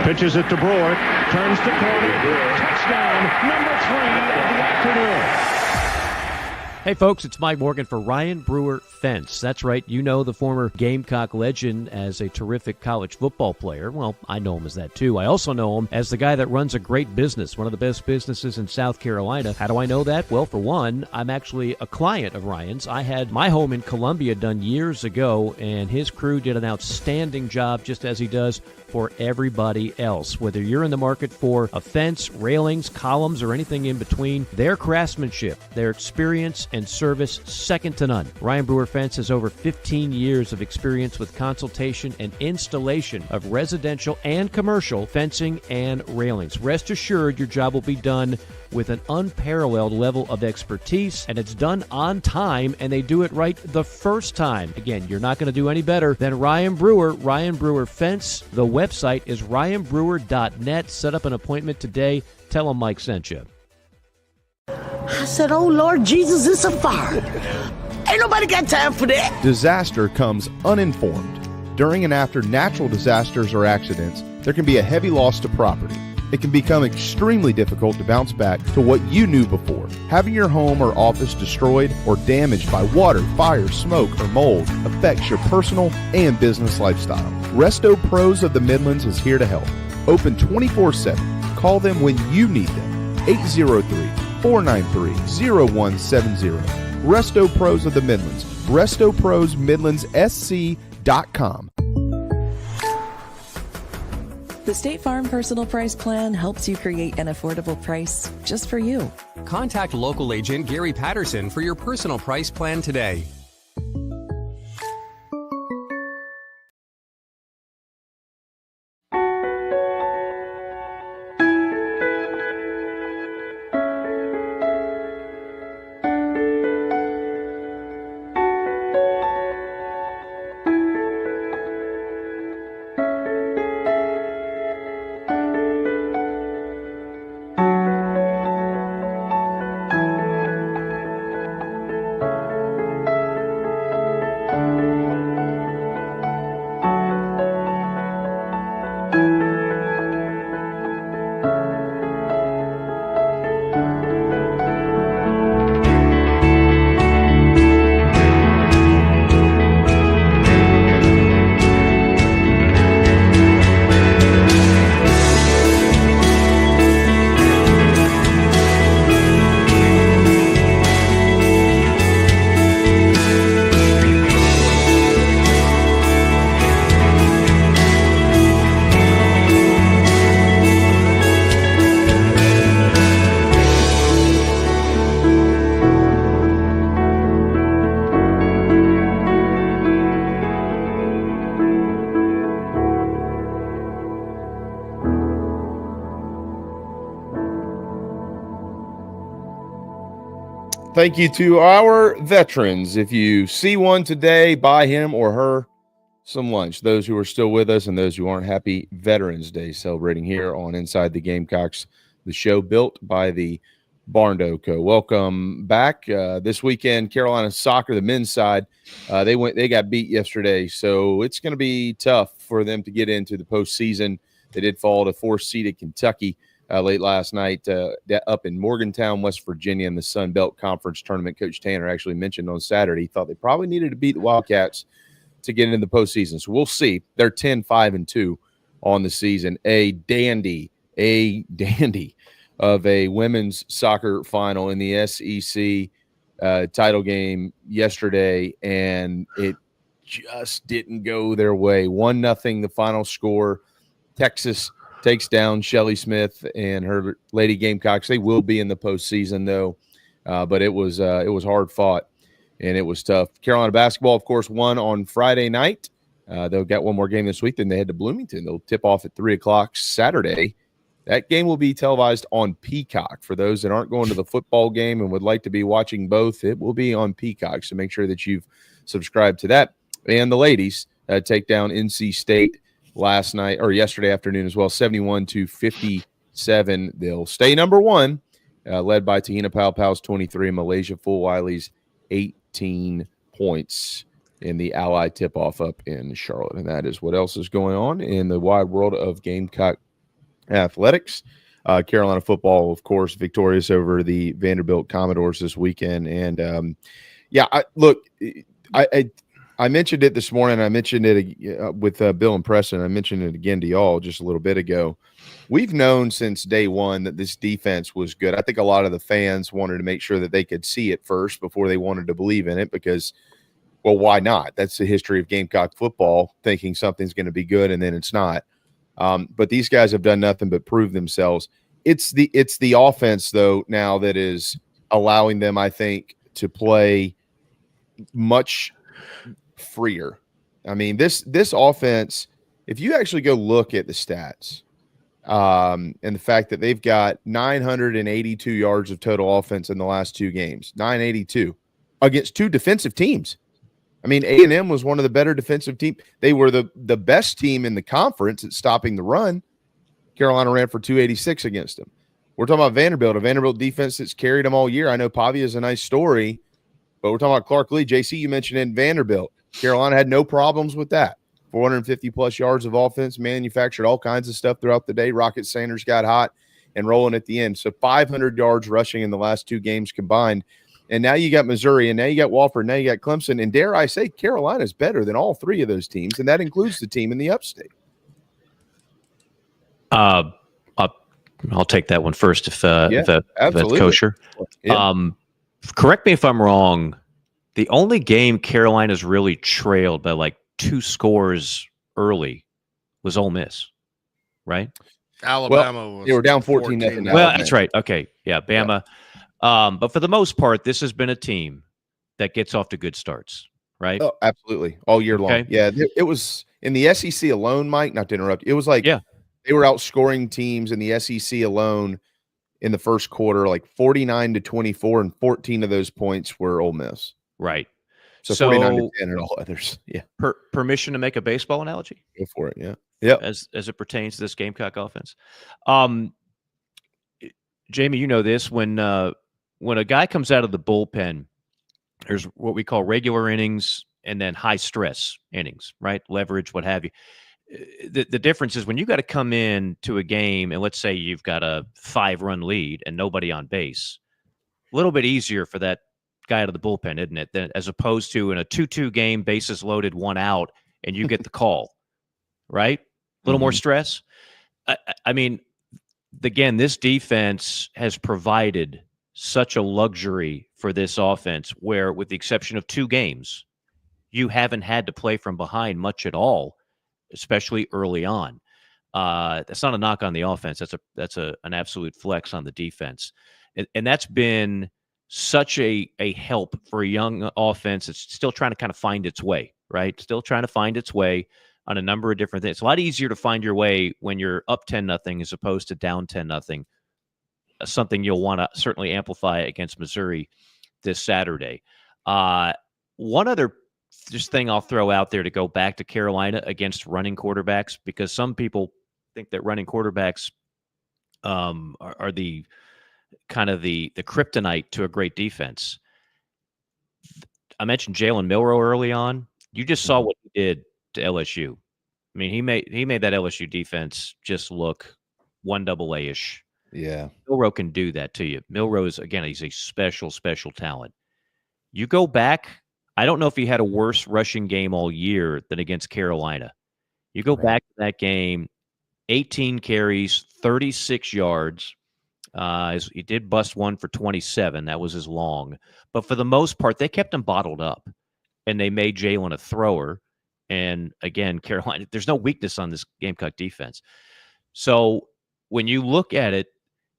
Pitches it to Brewer, turns the corner, touchdown, number 3 of the afternoon. Hey folks, it's Mike Morgan for Ryan Brewer Fence. That's right, you know the former Gamecock legend as a terrific college football player. Well, I know him as that too. I also know him as the guy that runs a great business, one of the best businesses in South Carolina. How do I know that? Well, for one, I'm actually a client of Ryan's. I had my home in Columbia done years ago, and his crew did an outstanding job, just as he does for everybody else. Whether you're in the market for a fence, railings, columns, or anything in between, their craftsmanship, their experience, and service second to none. Ryan Brewer Fence has over 15 years of experience with consultation and installation of residential and commercial fencing and railings. Rest assured your job will be done with an unparalleled level of expertise, and it's done on time, and they do it right the first time. Again, you're not going to do any better than Ryan Brewer Fence. The website is ryanbrewer.net. Set up an appointment today. Tell him Mike sent you. I said, oh, Lord Jesus, it's a fire. Ain't nobody got time for that. Disaster comes uninformed. During and after natural disasters or accidents, there can be a heavy loss to property. It can become extremely difficult to bounce back to what you knew before. Having your home or office destroyed or damaged by water, fire, smoke, or mold affects your personal and business lifestyle. Resto Pros of the Midlands is here to help. Open 24/7. Call them when you need them. 803-493-0170. Resto Pros of the Midlands. RestoProsMidlandsSC.com. The State Farm Personal Price Plan helps you create an affordable price just for you. Contact local agent Gary Patterson for your personal price plan today. Thank you to our veterans. If you see one today, buy him or her some lunch. Those who are still with us and those who aren't, happy Veterans Day celebrating here on Inside the Gamecocks, the show built by the Barndo Co. Welcome back. This weekend, Carolina soccer, the men's side, they got beat yesterday, so it's going to be tough for them to get into the postseason. They did fall to 4th-seeded Kentucky. late last night up in Morgantown, West Virginia, in the Sun Belt Conference tournament. Coach Tanner actually mentioned on Saturday he thought they probably needed to beat the Wildcats to get into the postseason. So we'll see. They're 10-5-2 on the season. A dandy of a women's soccer final in the SEC title game yesterday, and it just didn't go their way. 1-0 the final score. Texas takes down Shelley Smith and her Lady Gamecocks. They will be in the postseason though, but it was hard fought and it was tough. Carolina basketball, of course, won on Friday night. They'll get one more game this week. Then they head to Bloomington. They'll tip off at 3:00 Saturday. That game will be televised on Peacock. For those that aren't going to the football game and would like to be watching both, it will be on Peacock. So make sure that you've subscribed to that. And the ladies take down NC State last night or yesterday afternoon as well, 71-57. They'll stay number one, led by Tahina Palpau's 23 and Malaysia Fulwiley's 18 points in the Ally tip-off up in Charlotte. And that is what else is going on in the wide world of Gamecock athletics. Carolina football, of course, victorious over the Vanderbilt Commodores this weekend. And I mentioned it this morning. I mentioned it with Bill and Preston. I mentioned it again to y'all just a little bit ago. We've known since day one that this defense was good. I think a lot of the fans wanted to make sure that they could see it first before they wanted to believe in it because, well, why not? That's the history of Gamecock football, thinking something's going to be good and then it's not. But these guys have done nothing but prove themselves. It's the offense, though, now that is allowing them, I think, to play much freer. I mean, this offense, if you actually go look at the stats and the fact that they've got 982 yards of total offense in the last two games, 982 against two defensive teams. I mean, A&M was one of the better defensive teams. They were the best team in the conference at stopping the run. Carolina ran for 286 against them. We're talking about Vanderbilt, a Vanderbilt defense that's carried them all year. I know Pavia is a nice story, but we're talking about Clark Lee. JC, you mentioned in Vanderbilt. Carolina had no problems with that. 450-plus yards of offense, manufactured all kinds of stuff throughout the day. Rocket Sanders got hot and rolling at the end. So 500 yards rushing in the last two games combined. And now you got Missouri, and now you got Wofford, now you got Clemson. And dare I say, Carolina's better than all three of those teams, and that includes the team in the upstate. I'll take that one first if that's kosher. Yeah. Correct me if I'm wrong. The only game Carolina's really trailed by like 2 scores early was Ole Miss, right? Alabama they were down 14-0. Well, that's right. Okay. Yeah, Bama. Yeah. But for the most part, this has been a team that gets off to good starts, right? Oh, absolutely. All year long. Okay. Yeah, it was in the SEC alone, Mike, not to interrupt. It was like they were outscoring teams in the SEC alone in the first quarter, like 49-24, and 14 of those points were Ole Miss. Right. So 49-10 and all others. Yeah. Permission to make a baseball analogy? Go for it. Yeah. Yep. As it pertains to this Gamecock offense. Jamie, you know this. When a guy comes out of the bullpen, there's what we call regular innings and then high stress innings, right? Leverage, what have you. The difference is when you got to come in to a game and let's say you've got a 5-run lead and nobody on base, a little bit easier for that guy out of the bullpen, isn't it? As opposed to in a 2-2 game, bases loaded, 1 out, and you get the call, right? A little more stress. I mean, again, this defense has provided such a luxury for this offense where, with the exception of 2 games, you haven't had to play from behind much at all, especially early on. That's not a knock on the offense. That's an absolute flex on the defense. And that's been such a help for a young offense that's still trying to kind of find its way, right? Still trying to find its way on a number of different things. It's a lot easier to find your way when you're up 10-0 as opposed to down 10-0. Something you'll want to certainly amplify against Missouri this Saturday. One other just thing I'll throw out there to go back to Carolina against running quarterbacks, because some people think that running quarterbacks are the kind of the kryptonite to a great defense. I mentioned Jalen Milroe early on. You just saw what he did to LSU. I mean, he made that LSU defense just look 1AA-ish Yeah. Milroe can do that to you. Milroe's, again, he's a special, special talent. You go back, I don't know if he had a worse rushing game all year than against Carolina. You go back to that game, 18 carries, 36 yards. He did bust one for 27. That was his long. But for the most part, they kept him bottled up, and they made Jalen a thrower. And again, Carolina, there's no weakness on this Gamecock defense. So when you look at it,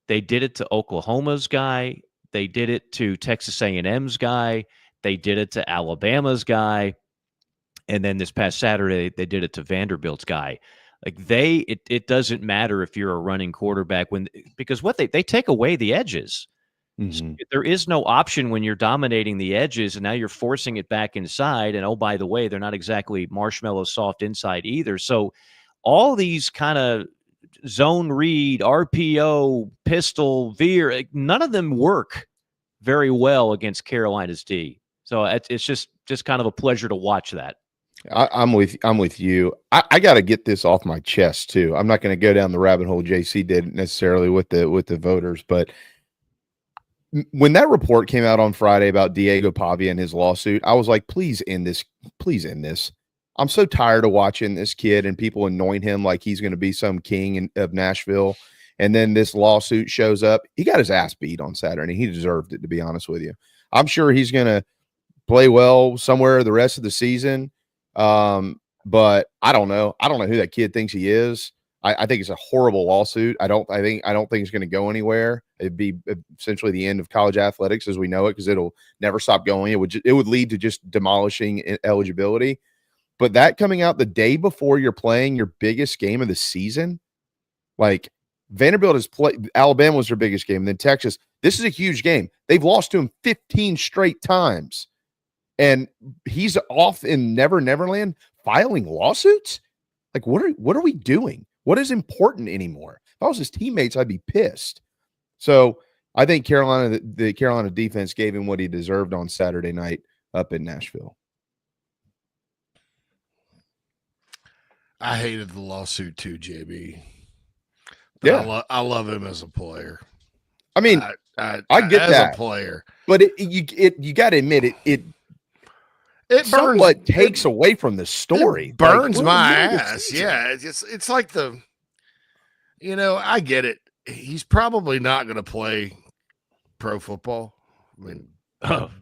they did it to Oklahoma's guy. They did it to Texas A&M's guy. They did it to Alabama's guy. And then this past Saturday, they did it to Vanderbilt's guy. Like it doesn't matter if you're a running quarterback because what they take away the edges. So there is no option when you're dominating the edges, and now you're forcing it back inside. And oh, by the way, they're not exactly marshmallow soft inside either. So all these kind of zone read, RPO, pistol, veer, none of them work very well against Carolina's D. So it's just kind of a pleasure to watch that. I'm with you. I got to get this off my chest too. I'm not going to go down the rabbit hole JC did necessarily with the voters, but when that report came out on Friday about Diego Pavia and his lawsuit, I was like, please end this. Please end this. I'm so tired of watching this kid and people anoint him like he's going to be some king of Nashville. And then this lawsuit shows up. He got his ass beat on Saturday. He deserved it, to be honest with you. I'm sure he's going to play well somewhere the rest of the season. But I don't know. I don't know who that kid thinks he is. I think it's a horrible lawsuit. I don't think it's going to go anywhere. It'd be essentially the end of college athletics as we know it, because it'll never stop going. It would lead to just demolishing eligibility. But that coming out the day before you're playing your biggest game of the season, like Vanderbilt has played, Alabama was their biggest game, and then Texas. This is a huge game. They've lost to him 15 straight times, and he's off in Neverland filing lawsuits. Like, what are we doing? What is important anymore? If I was his teammates, I'd be pissed. So I think the Carolina defense gave him what he deserved on Saturday night up in Nashville. I hated the lawsuit too, JB. But Yeah, I love him as a player. I mean, I get as that a player, but you got to admit it somewhat takes away from the story. It burns like, my ass. Yeah, it's like I get it. He's probably not going to play pro football. I mean,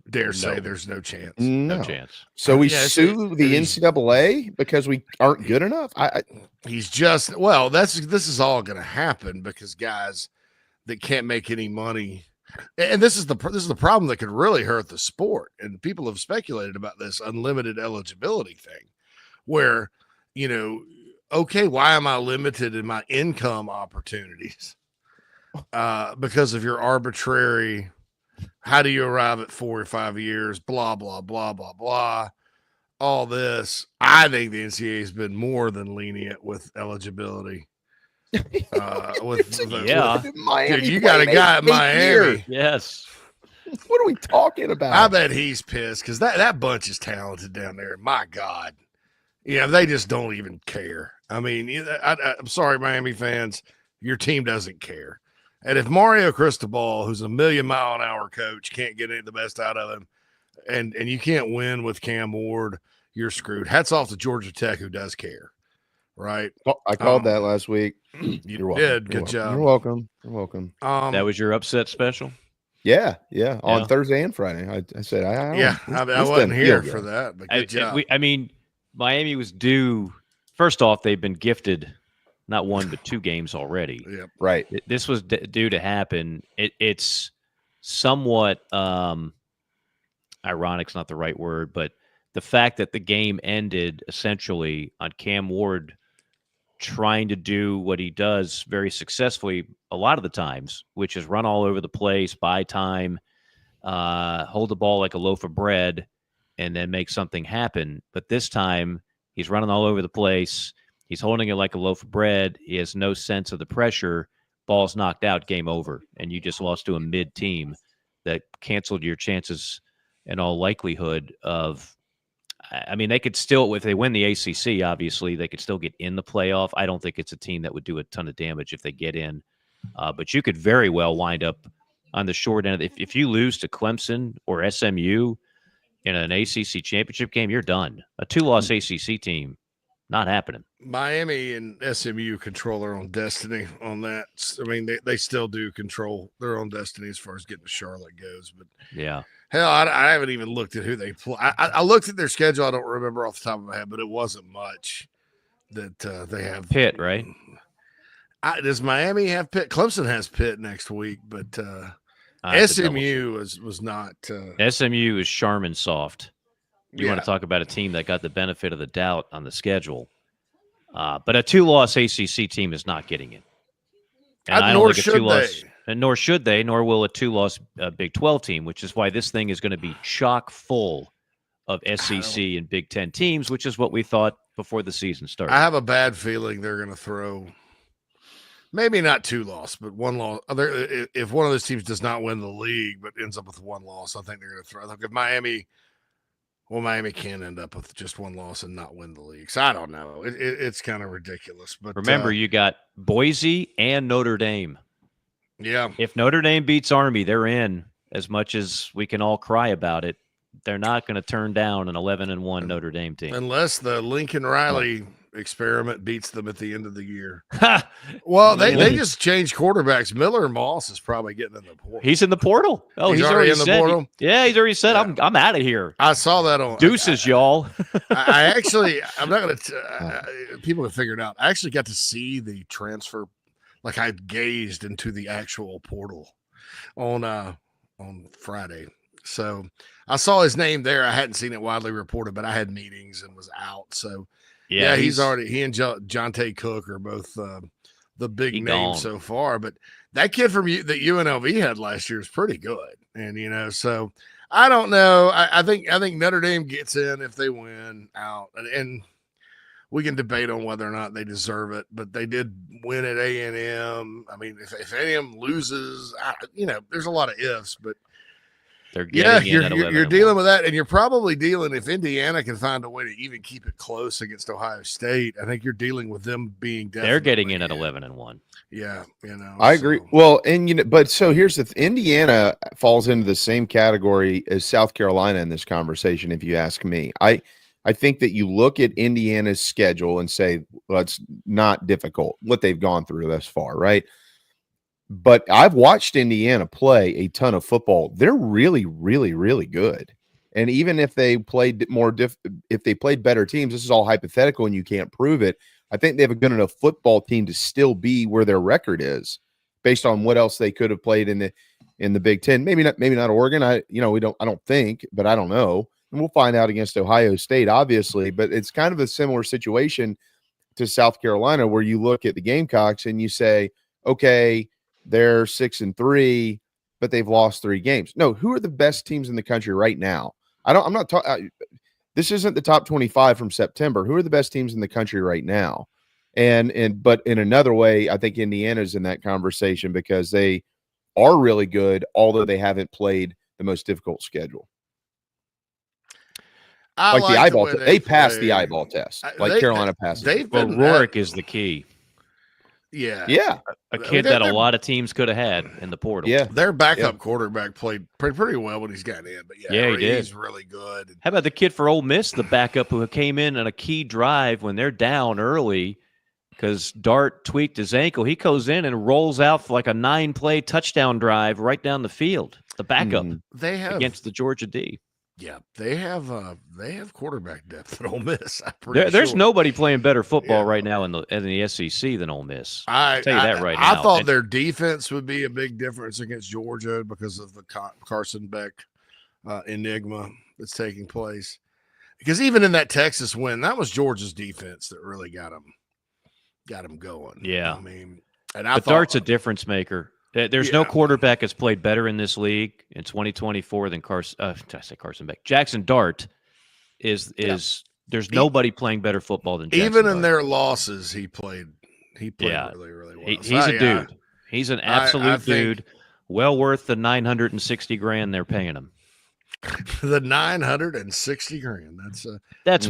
dare say there's no chance. No chance. So we sue the NCAA because we aren't good enough. He's just this is all going to happen because guys that can't make any money, and this is the problem that could really hurt the sport. And people have speculated about this unlimited eligibility thing, where okay, why am I limited in my income opportunities? Because of your arbitrary. How do you arrive at 4 or 5 years? Blah, blah, blah, blah, blah. All this. I think the NCAA has been more than lenient with eligibility. Dude, you got a guy at Miami. Yes. What are we talking about? I bet he's pissed because that bunch is talented down there. My God. Yeah, they just don't even care. I mean, I'm sorry, Miami fans. Your team doesn't care. And if Mario Cristobal, who's a 1,000,000-mile-an-hour coach, can't get any of the best out of him, and you can't win with Cam Ward, you're screwed. Hats off to Georgia Tech, who does care, right? I called that last week. You're welcome. Did. Good job. You're welcome. You're welcome. That was your upset special? Yeah. On Thursday and Friday. I said, I wasn't here for that, but good job. I mean, Miami was due. First off, they've been gifted not 1 but 2 games already. Yep. Right. This was due to happen. It's somewhat ironic's not the right word, but the fact that the game ended essentially on Cam Ward trying to do what he does very successfully a lot of the times, which is run all over the place, buy time, hold the ball like a loaf of bread, and then make something happen. But this time, he's running all over the place. He's holding it like a loaf of bread. He has no sense of the pressure. Ball's knocked out, game over. And you just lost to a mid-team that canceled your chances in all likelihood of – I mean, they could still – if they win the ACC, obviously, they could still get in the playoff. I don't think it's a team that would do a ton of damage if they get in. But you could very well wind up on the short end. If you lose to Clemson or SMU in an ACC championship game, you're done. A 2-loss ACC team, not happening. Miami and SMU control their own destiny on that. I mean, they still do control their own destiny as far as getting to Charlotte goes. But yeah, hell, I haven't even looked at who they play. I looked at their schedule. I don't remember off the top of my head, but it wasn't much that they have. Pitt, right? Does Miami have Pitt? Clemson has Pitt next week, but SMU was not. SMU is Charmin soft. You want Yeah. to talk about a team that got the benefit of the doubt on the schedule. But a 2-loss ACC team is not getting it. And I don't nor think a should 2-loss, they. and nor should they, nor will a 2-loss Big 12 team, which is why this thing is going to be chock full of SEC and Big 10 teams, which is what we thought before the season started. I have a bad feeling they're going to throw maybe not 2 loss, but 1 loss. If one of those teams does not win the league but ends up with 1 loss, I think they're going to throw. Like if Miami can end up with just 1 loss and not win the league. So I don't know. It's kind of ridiculous. But Remember, you got Boise and Notre Dame. Yeah. If Notre Dame beats Army, they're in. As much as we can all cry about it, they're not going to turn down an 11-1 Notre Dame team. Unless the Lincoln Riley experiment beats them at the end of the year. Well, they just changed quarterbacks. Miller Moss is probably getting in the portal. He's in the portal. Oh, he's already in the portal. Yeah, he's already said, I'm out of here. I saw that on Deuces, y'all. I'm not going to, people have figured out. I actually got to see the transfer. Like I gazed into the actual portal on Friday. So I saw his name there. I hadn't seen it widely reported, but I had meetings and was out. So yeah, he and John Tay Cook are both the big names gone so far. But that kid from that UNLV had last year is pretty good. And, so I don't know. I think Notre Dame gets in if they win out. And we can debate on whether or not they deserve it, but they did win at A&M. I mean, if A&M loses, there's a lot of ifs, but they're getting you're dealing with that, and you're probably dealing if Indiana can find a way to even keep it close against Ohio State. I think you're dealing with them being they're getting in at 11-1. Yeah, I agree. Well, and but so here's the Indiana falls into the same category as South Carolina in this conversation. If you ask me, I think that you look at Indiana's schedule and say, well, it's not difficult what they've gone through thus far, right? But I've watched Indiana play a ton of football. They're really, really, really good. And even if they played if they played better teams, this is all hypothetical and you can't prove it. I think they have a good enough football team to still be where their record is, based on what else they could have played in the Big Ten. Maybe not Oregon. I don't think, but I don't know. And we'll find out against Ohio State, obviously. But it's kind of a similar situation to South Carolina, where you look at the Gamecocks and you say, okay, they're 6-3, but they've lost 3 games. No, who are the best teams in the country right now? I'm not talking. This isn't the top 25 from September. Who are the best teams in the country right now? But in another way, I think Indiana's in that conversation because they are really good, although they haven't played the most difficult schedule. Like the eyeball test. They passed the eyeball test. Carolina passed it. Well, Rourke is the key. Yeah. Yeah. A kid that a lot of teams could have had in the portal. Yeah. Their backup quarterback played pretty well when he's gotten in. But yeah, he did. He's really good. How about the kid for Ole Miss, the backup who came in on a key drive when they're down early because Dart tweaked his ankle? He goes in and rolls out for like a 9-play touchdown drive right down the field. The backup They have against the Georgia D. Yeah, they have quarterback depth at Ole Miss. There's nobody playing better football right now in the SEC than Ole Miss. I'll tell you that right now. I thought their defense would be a big difference against Georgia because of the Carson Beck enigma that's taking place. Because even in that Texas win, that was Georgia's defense that really got them going. Yeah, I mean, but Dart's a difference maker. There's no quarterback that's played better in this league in 2024 than Carson Beck. Jackson Dart is there's nobody playing better football than Jackson even in Dart. their losses. He played really, really well. He's a dude. He's an absolute dude. Well worth the $960,000 they're paying him. The $960,000. That's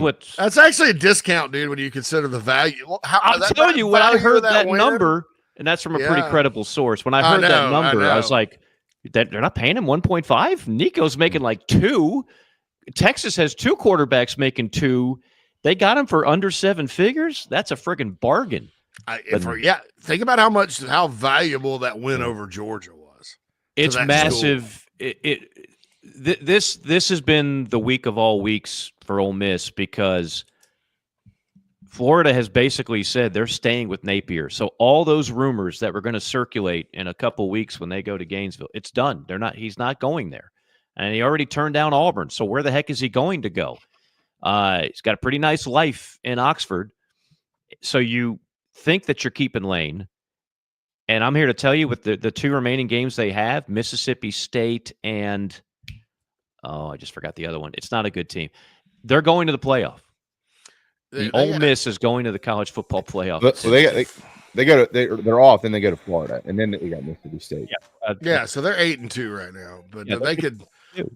actually a discount, dude. When you consider the value, I'm telling you, when I heard that number. And that's from a pretty credible source. When I heard that number, I was like, they're not paying him 1.5? Nico's making like 2. Texas has 2 quarterbacks making 2. They got him for under 7 figures. That's a friggin' bargain. Think about how valuable that win over Georgia was. It's massive. This has been the week of all weeks for Ole Miss because Florida has basically said they're staying with Napier. So all those rumors that were going to circulate in a couple weeks when they go to Gainesville, it's done. He's not going there. And he already turned down Auburn. So where the heck is he going to go? He's got a pretty nice life in Oxford. So you think that you're keeping Lane. And I'm here to tell you with the 2 remaining games they have, Mississippi State and I just forgot the other one. It's not a good team. They're going to the playoff. Ole Miss is going to the college football playoff. So they're off, then they go to Florida, and then they got Mississippi State. So they're 8-2 right now, but they could.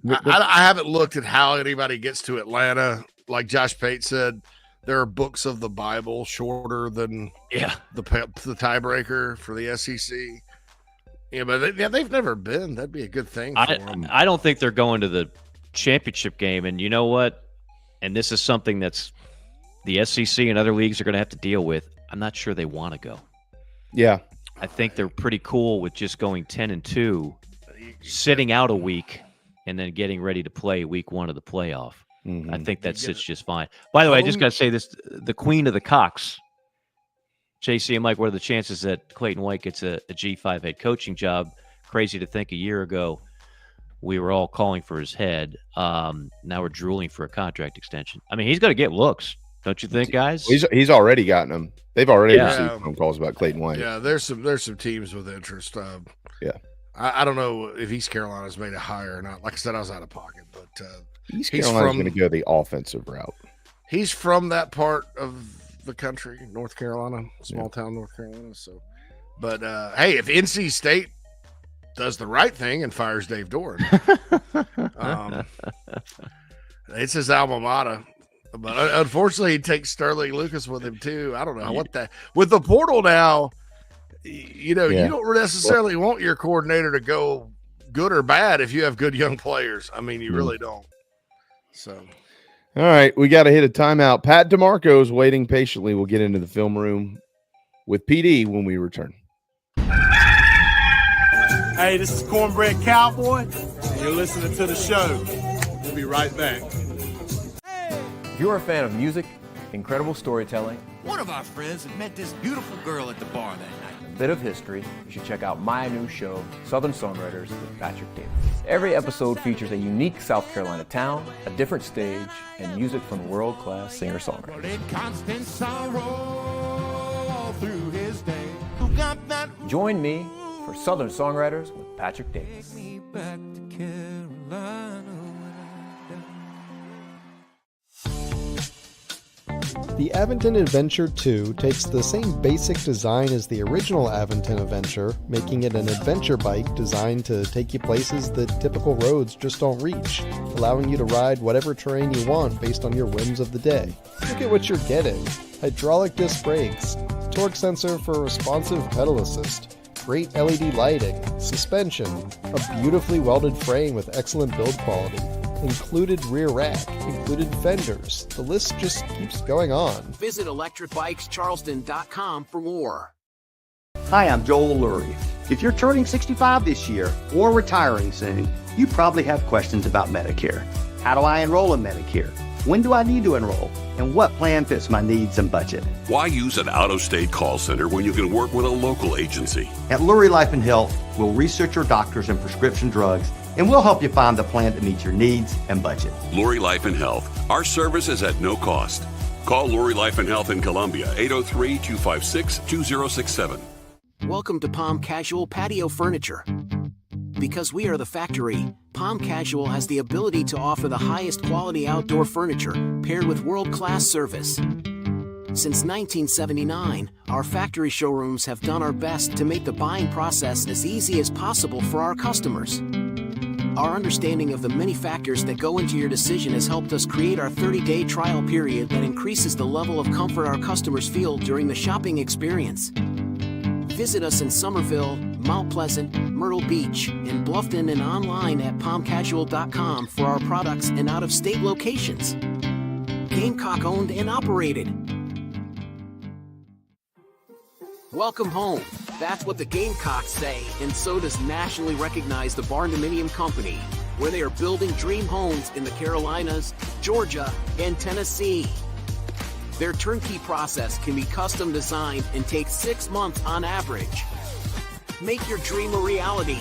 I haven't looked at how anybody gets to Atlanta. Like Josh Pate said, there are books of the Bible shorter than the tiebreaker for the SEC. Yeah, but they've never been. That'd be a good thing for them. I don't think they're going to the championship game. And you know what? And this is something that's the SEC and other leagues are going to have to deal with. I'm not sure they want to go. Yeah. I think they're pretty cool with just going 10-2, sitting out a week, and then getting ready to play week 1 of the playoff. I think that sits just fine. By the way, I just got to say this, the queen of the Cocks, JC and Mike, what are the chances that Clayton White gets a G5 head coaching job? Crazy to think a year ago we were all calling for his head. Now we're drooling for a contract extension. I mean, he's going to get looks, don't you think, guys? He's already gotten them. They've already received phone calls about Clayton White. Yeah, there's some teams with interest. I don't know if East Carolina's made a hire or not. Like I said, I was out of pocket, but East Carolina's going to go the offensive route. He's from that part of the country, North Carolina, small town North Carolina. So, but hey, if NC State does the right thing and fires Dave Doran, it's his alma mater. But unfortunately, he takes Sterling Lucas with him too. I don't know what that with the portal now. You don't necessarily want your coordinator to go good or bad if you have good young players. I mean, you really don't. So, all right, we got to hit a timeout. Pat DeMarco is waiting patiently. We'll get into the film room with PD when we return. Hey, this is Cornbread Cowboy, and you're listening to the show. We'll be right back. If you're a fan of music, incredible storytelling, one of our friends had met this beautiful girl at the bar that night. a bit of history, you should check out my new show, Southern Songwriters with Patrick Davis. Every episode features a unique South Carolina town, a different stage, and music from world-class singer-songwriters. Join me for Southern Songwriters with Patrick Davis. The Aventon Adventure 2 takes the same basic design as the original Aventon Adventure, making it an adventure bike designed to take you places that typical roads just don't reach, allowing you to ride whatever terrain you want based on your whims of the day. Look at what you're getting. Hydraulic disc brakes, torque sensor for responsive pedal assist, great LED lighting, suspension, a beautifully welded frame with excellent build quality, included rear rack, included fenders. The list just keeps going on. Visit electricbikescharleston.com for more. Hi, I'm Joel Lurie. If you're turning 65 this year or retiring soon, you probably have questions about Medicare. How do I enroll in Medicare? When do I need to enroll? And what plan fits my needs and budget? Why use an out-of-state call center when you can work with a local agency? At Lurie Life and Health, we'll research your doctors and prescription drugs, and we'll help you find the plan that meets your needs and budget. Lurie Life and Health. Our service is at no cost. Call Lurie Life and Health in Columbia, 803-256-2067. Welcome to Palm Casual Patio Furniture. Because we are the factory, Palm Casual has the ability to offer the highest quality outdoor furniture paired with world-class service. Since 1979, our factory showrooms have done our best to make the buying process as easy as possible for our customers. Our understanding of the many factors that go into your decision has helped us create our 30-day trial period that increases the level of comfort our customers feel during the shopping experience. Visit us in Somerville, Mount Pleasant, Myrtle Beach, in Bluffton, and online at palmcasual.com for our products in out-of-state locations. Gamecock owned and operated. Welcome home. That's what the Gamecocks say, and so does nationally recognized the Barndominium Company, where they are building dream homes in the Carolinas, Georgia, and Tennessee. Their turnkey process can be custom designed and takes 6 months on average. Make your dream a reality.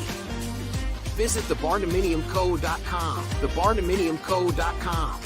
Visit thebarndominiumco.com. Thebarndominiumco.com.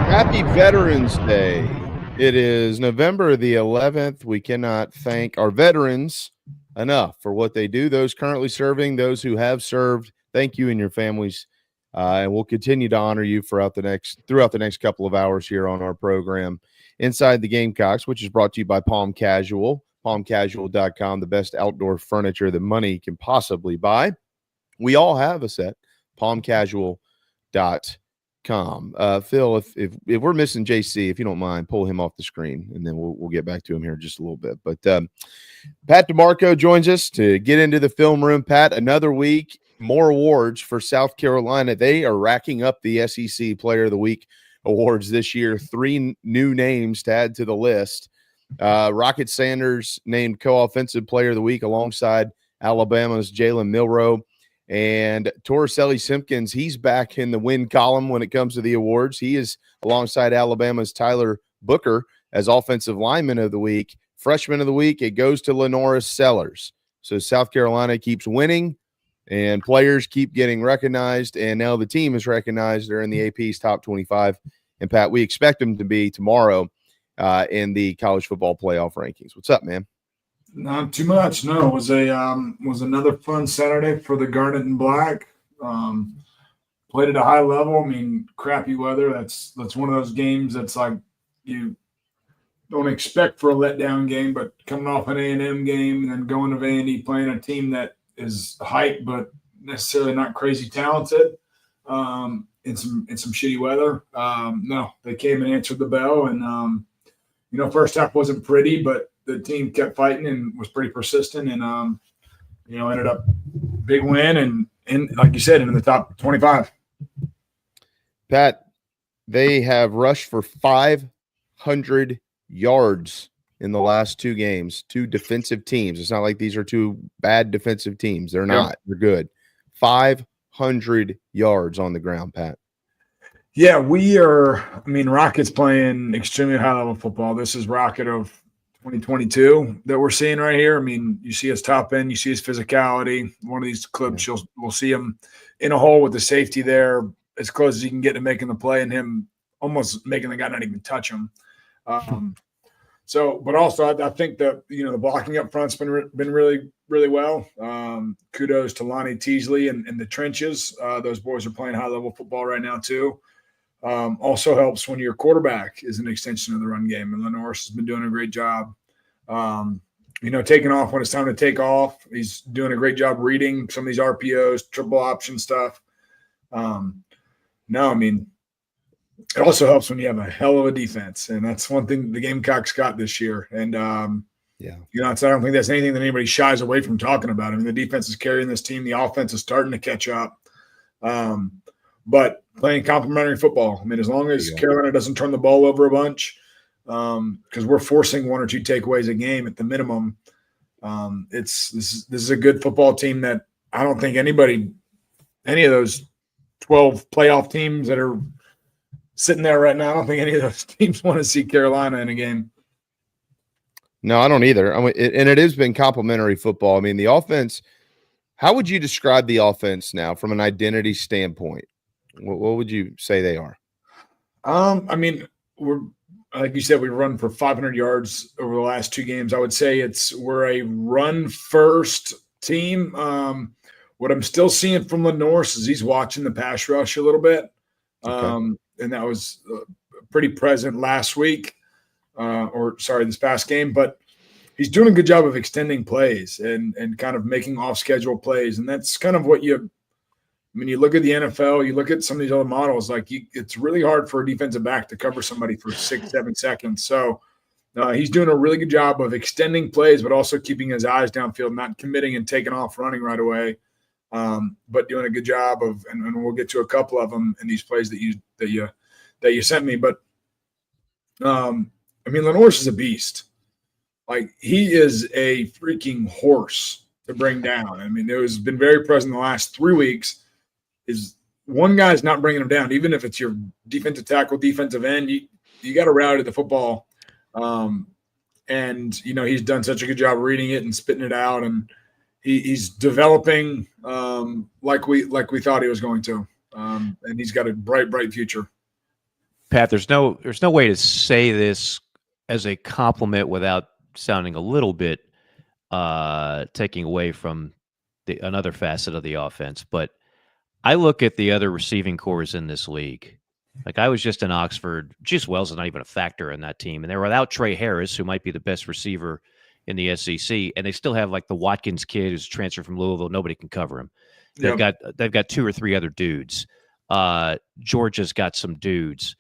Happy Veterans Day. It is November the 11th. We cannot thank our veterans enough for what they do. Those currently serving, those who have served, thank you and your families. And we'll continue to honor you throughout the next couple of hours here on our program, Inside the Gamecocks, which is brought to you by Palm Casual, palmcasual.com, the best outdoor furniture that money can possibly buy. We all have a set, palmcasual.com. Phil, if we're missing JC, if you don't mind, pull him off the screen, and then we'll get back to him here in just a little bit. But Pat DeMarco joins us to get into the film room. Pat, another week, more awards for South Carolina. They are racking up the SEC Player of the Week awards this year. 3 new names to add to the list. Rocket Sanders named Co-Offensive Player of the Week alongside Alabama's Jalen Milroe. And Torricelli Simpkins, he's back in the win column when it comes to the awards. He is alongside Alabama's Tyler Booker as Offensive Lineman of the Week. Freshman of the Week, it goes to Lenoris Sellers. So South Carolina keeps winning, and players keep getting recognized, and now the team is recognized. They're in the AP's top 25. And, Pat, we expect them to be tomorrow in the college football playoff rankings. What's up, man? Not too much. No, it was another fun Saturday for the Garnet and Black. Played at a high level. I mean, crappy weather. That's one of those games that's like you don't expect for a letdown game, but coming off an A&M game and then going to Vandy, playing a team that is hyped but necessarily not crazy talented in some shitty weather. No, they came and answered the bell, and first half wasn't pretty, but the team kept fighting and was pretty persistent, and ended up big win and like you said, in the top 25. Pat, they have rushed for 500 yards in the last 2 games. 2 defensive teams. It's not like these are 2 bad defensive teams. They're not. Yeah. They're good. 500 yards on the ground, Pat. Yeah, we are. I mean, Rocket's playing extremely high-level football. This is Rocket of 2022 that we're seeing right here. I mean, you see his top end, you see his physicality. One of these clips, we'll see him in a hole with the safety there as close as he can get to making the play, and him almost making the guy not even touch him. So, but also I think that, the blocking up front's been really, really well. Kudos to Lonnie Teasley and the trenches. Those boys are playing high level football right now too. Also helps when your quarterback is an extension of the run game, and Lenoris has been doing a great job. Taking off when it's time to take off. He's doing a great job reading some of these RPOs, triple option stuff. It also helps when you have a hell of a defense, and that's one thing the Gamecocks got this year. And I don't think that's anything that anybody shies away from talking about. I mean, the defense is carrying this team. The offense is starting to catch up. But playing complementary football. I mean, as long as Carolina doesn't turn the ball over a bunch, because we're forcing 1 or 2 takeaways a game at the minimum. This is a good football team that I don't think any of those 12 playoff teams that are sitting there right now, I don't think any of those teams want to see Carolina in a game. No, I don't either. And it has been complimentary football. I mean, the offense, how would you describe the offense now from an identity standpoint? What would you say they are? We're, like you said, we run for 500 yards over the last 2 games. I would say we're a run-first team. What I'm still seeing from Lenoris is he's watching the pass rush a little bit. Okay. And that was pretty present last week, this past game. But he's doing a good job of extending plays and kind of making off-schedule plays. And that's kind of what you look at the NFL, you look at some of these other models, it's really hard for a defensive back to cover somebody for 6-7 seconds. So he's doing a really good job of extending plays, but also keeping his eyes downfield, not committing and taking off running right away. But doing a good job of, and we'll get to a couple of them in these plays that you sent me. But Lenoris is a beast. He is a freaking horse to bring down. It has been very present the last 3 weeks. Is one guy's not bringing him down, even if it's your defensive tackle, defensive end. You got to rally the football, and he's done such a good job reading it and spitting it out, and he's developing like we thought he was going to, and he's got a bright future. Pat, there's no way to say this as a compliment without sounding a little bit taking away from another facet of the offense, but I look at the other receiving cores in this league. I was just in Oxford. Juice Wells is not even a factor in that team. And they're without Trey Harris, who might be the best receiver in the SEC. And they still have the Watkins kid who's transferred from Louisville. Nobody can cover him. They've got 2 or 3 other dudes. Georgia's got some dudes.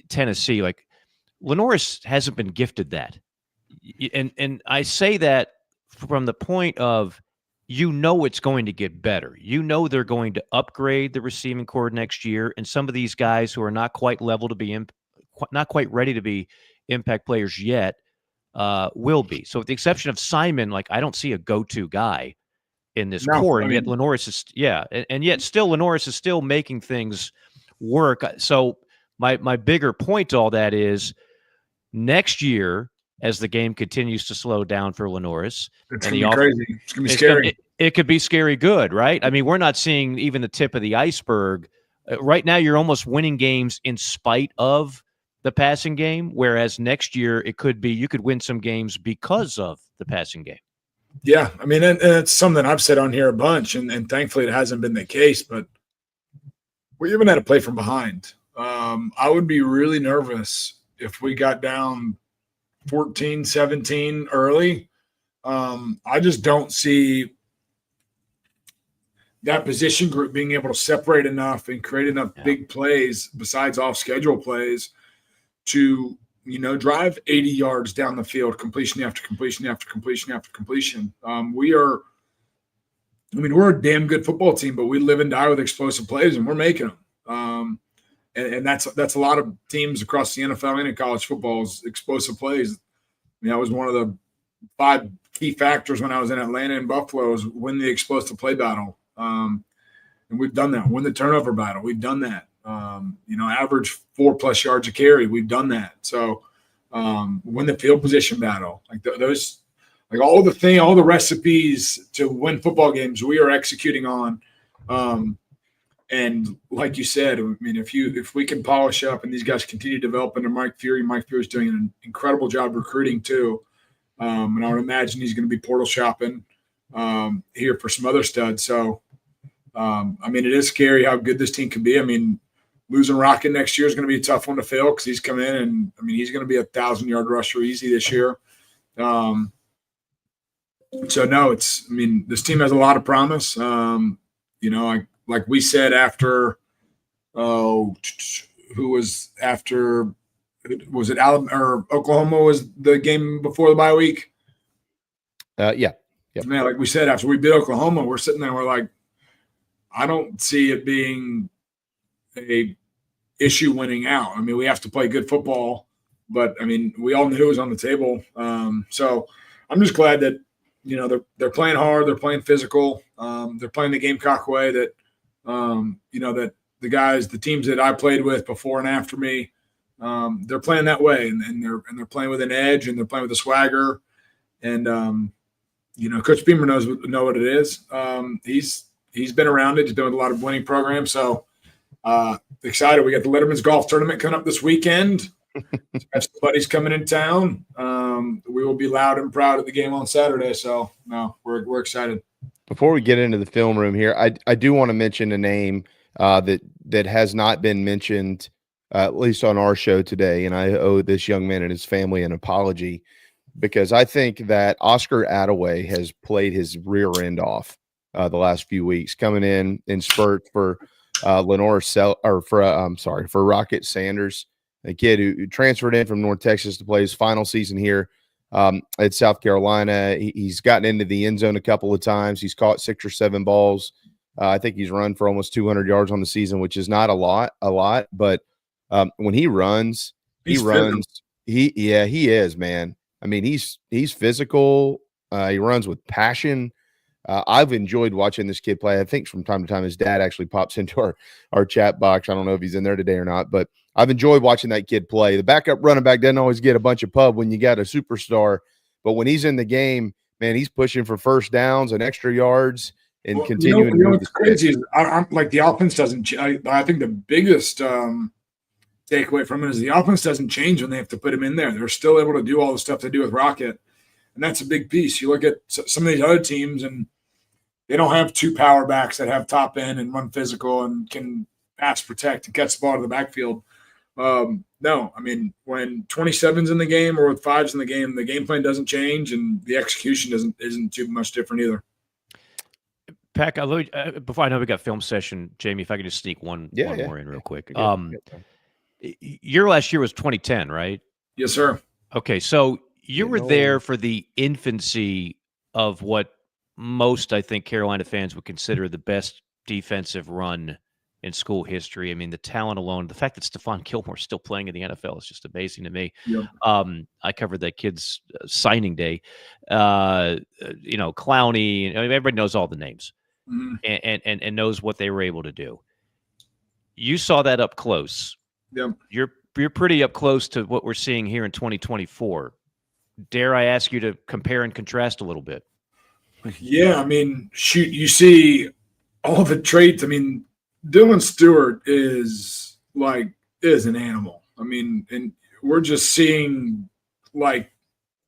Tennessee, Lenoris hasn't been gifted that. And I say that from the point of, it's going to get better. They're going to upgrade the receiving core next year, and some of these guys who are not quite level to be not quite ready to be impact players yet will be. So with the exception of Simon, I don't see a go-to guy in this core, and yet Lenoris is and yet still Lenoris is still making things work. So my bigger point to all that is next year, as the game continues to slow down for Lenoris. It's going to be crazy. It's going to be scary. It could be scary good, right? We're not seeing even the tip of the iceberg. Right now, you're almost winning games in spite of the passing game, whereas next year it could be you could win some games because of the passing game. Yeah, and it's something I've said on here a bunch, and thankfully it hasn't been the case, but we haven't had to play from behind. I would be really nervous if we got down 14-17 early. I just don't see that position group being able to separate enough and create enough big plays besides off-schedule plays to, drive 80 yards down the field, completion after completion after completion after completion. We're a damn good football team, but we live and die with explosive plays, and we're making them. And that's a lot of teams across the NFL and in college football's explosive plays. That was one of the 5 key factors when I was in Atlanta and Buffalo is win the explosive play battle. And we've done that. Win the turnover battle. We've done that. Average 4+ yards a carry. We've done that. So win the field position battle. Those, all the recipes to win football games we are executing on. And like you said, I mean, if we can polish up and these guys continue to develop under Mike Fury's doing an incredible job recruiting too. And I would imagine he's going to be portal shopping here for some other studs. So, I mean, it is scary how good this team can be. I mean, losing Rocket next year is going to be a tough one to fill because he's come in and, I mean, he's going to be a 1,000-yard rusher easy this year. So, no, I mean, this team has a lot of promise. You know, like we said after, was it Alabama or Oklahoma was the game before the bye week? Yeah. Yep. Man, like we said, after we beat Oklahoma, we're sitting there, we're like, I don't see it being a issue winning out. I mean, we have to play good football, but I mean, we all knew it was on the table. So I'm just glad that, you know, they're playing hard, they're playing physical, they're playing the Gamecock way that, you know, that the teams that I played with before and after me, they're playing that way, and they're playing with an edge, and they're playing with a swagger, and you know, Coach Beamer know what it is. He's been around it. He's doing a lot of winning programs, so excited. We got the Letterman's Golf Tournament coming up this weekend. Have some buddies coming in town. We will be loud and proud at the game on Saturday. So no, we're excited. Before we get into the film room here, I do want to mention a name that has not been mentioned, at least on our show today, and I owe this young man and his family an apology, because I think that Oscar Attaway has played his rear end off the last few weeks, coming in spurts for for Rocket Sanders, a kid who transferred in from North Texas to play his final season here at South Carolina. He's gotten into the end zone a couple of times. He's caught 6 or 7 balls. I think he's run for almost 200 yards on the season, which is not a lot, but when he runs, he is, man. I mean, he's physical. He runs with passion. I've enjoyed watching this kid play. I think from time to time his dad actually pops into our chat box. I don't know if he's in there today or not, but I've enjoyed watching that kid play. The backup running back doesn't always get a bunch of pub when you got a superstar, but when he's in the game, man, he's pushing for first downs and extra yards and continuing. You know what's crazy is I'm like, the offense doesn't. I think the biggest takeaway from it is the offense doesn't change when they have to put him in there. They're still able to do all the stuff they do with Rocket, and that's a big piece. You look at some of these other teams, and they don't have 2 power backs that have top end and run physical and can pass protect and catch the ball to the backfield. No, I mean, when 27's in the game or with 5's in the game plan doesn't change, and the execution isn't too much different either. Pack, before I know we got film session, Jamie, if I could just sneak one more in real quick. Your last year was 2010, right? Yes, sir. Okay, so you were there for the infancy of what most, I think, Carolina fans would consider the best defensive run in school history. I mean, the talent alone, the fact that Stephon Gilmore's still playing in the NFL is just amazing to me. Yep. I covered that kid's signing day. You know, Clowney, everybody knows all the names. And knows what they were able to do. You saw that up close. Yeah. You're pretty up close to what we're seeing here in 2024. Dare I ask you to compare and contrast a little bit? Yeah, I mean, shoot, you see all the traits. I mean, Dylan Stewart is an animal. I mean, and we're just seeing like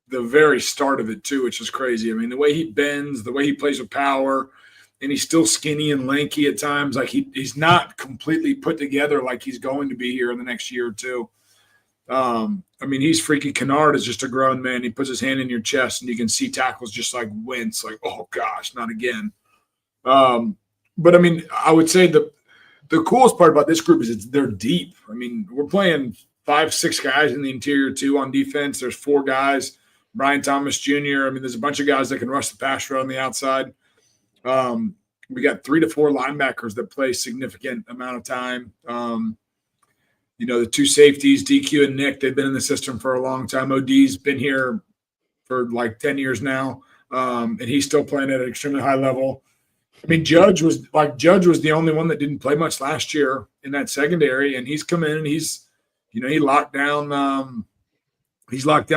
the very start of it too, which is crazy. I mean, the way he bends, the way he plays with power, and he's still skinny and lanky at times. Like he's not completely put together like he's going to be here in the next year or two. I mean, he's freaky. Kennard is just a grown man. He puts his hand in your chest, and you can see tackles just like wince, like, oh gosh, not again. But I mean, I would say the coolest part about this group is they're deep. I mean, we're playing 5-6 guys in the interior too on defense. There's 4 guys, Brian Thomas Jr. I mean, there's a bunch of guys that can rush the pass rush on the outside. We got 3 to 4 linebackers that play significant amount of time. You know, the 2 safeties, DQ and Nick, they've been in the system for a long time. OD's been here for like 10 years now, and he's still playing at an extremely high level. I mean, Judge was the only one that didn't play much last year in that secondary, and he's come in and he locked down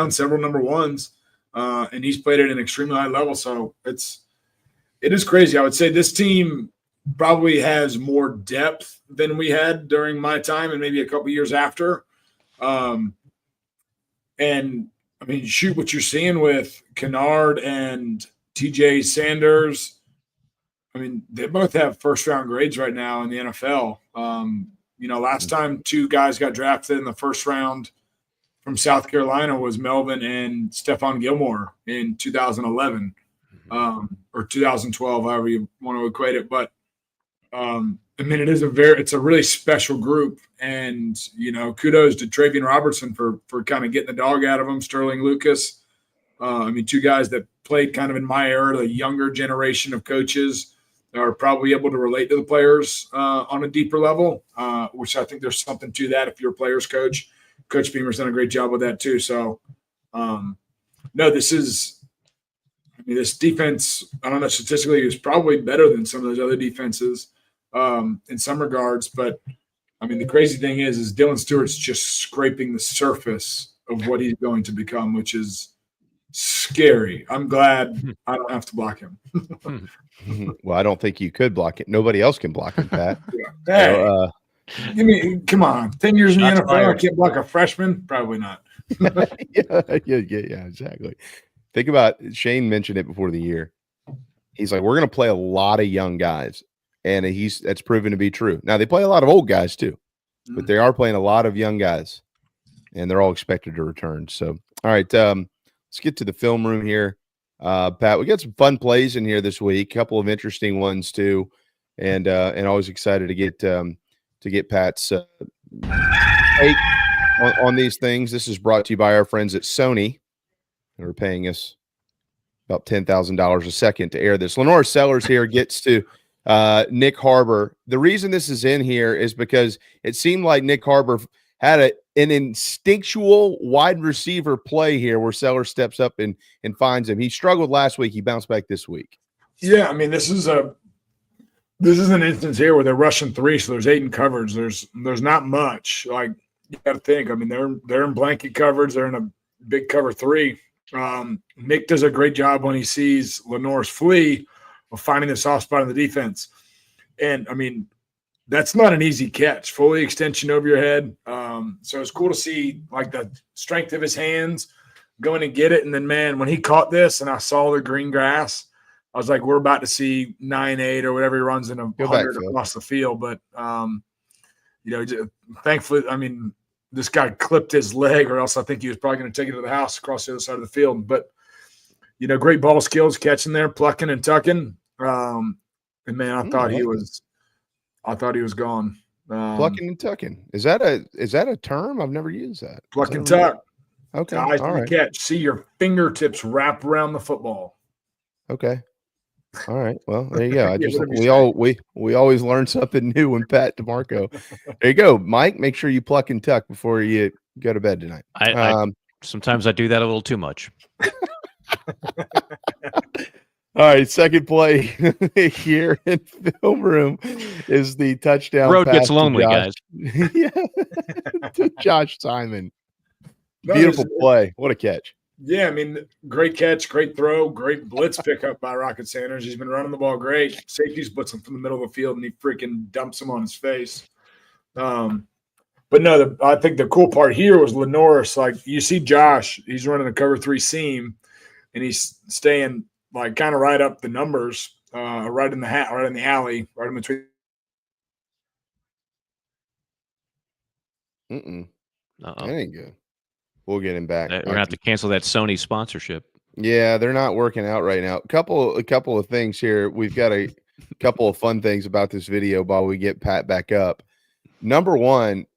several number ones, and he's played at an extremely high level. So it is crazy. I would say this team, probably has more depth than we had during my time and maybe a couple years after. And I mean, shoot, what you're seeing with Kennard and TJ Sanders. I mean, they both have first round grades right now in the NFL. Last time 2 guys got drafted in the first round from South Carolina was Melvin and Stephon Gilmore in 2011 or 2012, however you want to equate it. But I mean, it's a really special group, and kudos to Travian Robertson for kind of getting the dog out of them. Sterling Lucas, 2 guys that played kind of in my era, the younger generation of coaches are probably able to relate to the players on a deeper level, which I think there's something to that. If you're a players coach, Coach Beamer's done a great job with that too. So, this defense, I don't know, statistically is probably better than some of those other defenses in some regards. But, I mean, the crazy thing is Dylan Stewart's just scraping the surface of what he's going to become, which is scary. I'm glad I don't have to block him. Well, I don't think you could block it. Nobody else can block him, Pat. Hey, come on. 10 years in the NFL, I can't block a freshman? Probably not. yeah, exactly. Think about, Shane mentioned it before the year. He's like, we're going to play a lot of young guys, and that's proven to be true. Now, they play a lot of old guys too, but they are playing a lot of young guys, and they're all expected to return. So, all right, let's get to the film room here. Pat, we got some fun plays in here this week, a couple of interesting ones too, and always excited to get Pat's take on these things. This is brought to you by our friends at Sony, who are paying us about $10,000 a second to air this. Lenore Sellers here gets to Nick Harbor. The reason this is in here is because it seemed like Nick Harbor had an instinctual wide receiver play here where Sellers steps up and finds him. He struggled last week. He bounced back this week. Yeah, I mean, this is an instance here where they're rushing 3, so there's 8 in coverage. There's not much. Like, you got to think. I mean, they're in blanket coverage. They're in a big cover 3. Nick does a great job when he sees Lenore's flee of finding the soft spot in the defense. And, I mean, that's not an easy catch. Fully extension over your head. So it's cool to see, like, the strength of his hands going to get it. And then, man, when he caught this and I saw the green grass, I was like, we're about to see 9-8 or whatever he runs in 100 across the field. But, thankfully, I mean, this guy clipped his leg, or else I think he was probably going to take it to the house across the other side of the field. But, great ball skills, catching there, plucking and tucking. And, man, I thought he was gone. Plucking and tucking. Is that a term? I've never used that. Pluck and tuck. Okay. Eyes all on right. the catch. See your fingertips wrap around the football. Okay. All right. Well, there you go. We always learn something new when Pat DeMarco. There you go, Mike. Make sure you pluck and tuck before you go to bed tonight. Sometimes I do that a little too much. All right, second play here in film room is the touchdown. Road gets lonely, guys. Yeah, to Josh Simon. Beautiful play. What a catch. Yeah, I mean, great catch, great throw, great blitz pickup by Rocket Sanders. He's been running the ball great. Safety's blitzing from the middle of the field, and he freaking dumps him on his face. But no, I think the cool part here was Lenore's. Like, you see Josh, he's running a cover 3 seam, and he's staying like kind of right up the numbers, right in the alley, right in between. That ain't good. We'll get him back. We're gonna have to cancel that Sony sponsorship. Yeah, they're not working out right now. A couple of things here. We've got a couple of fun things about this video while we get Pat back up. Number one,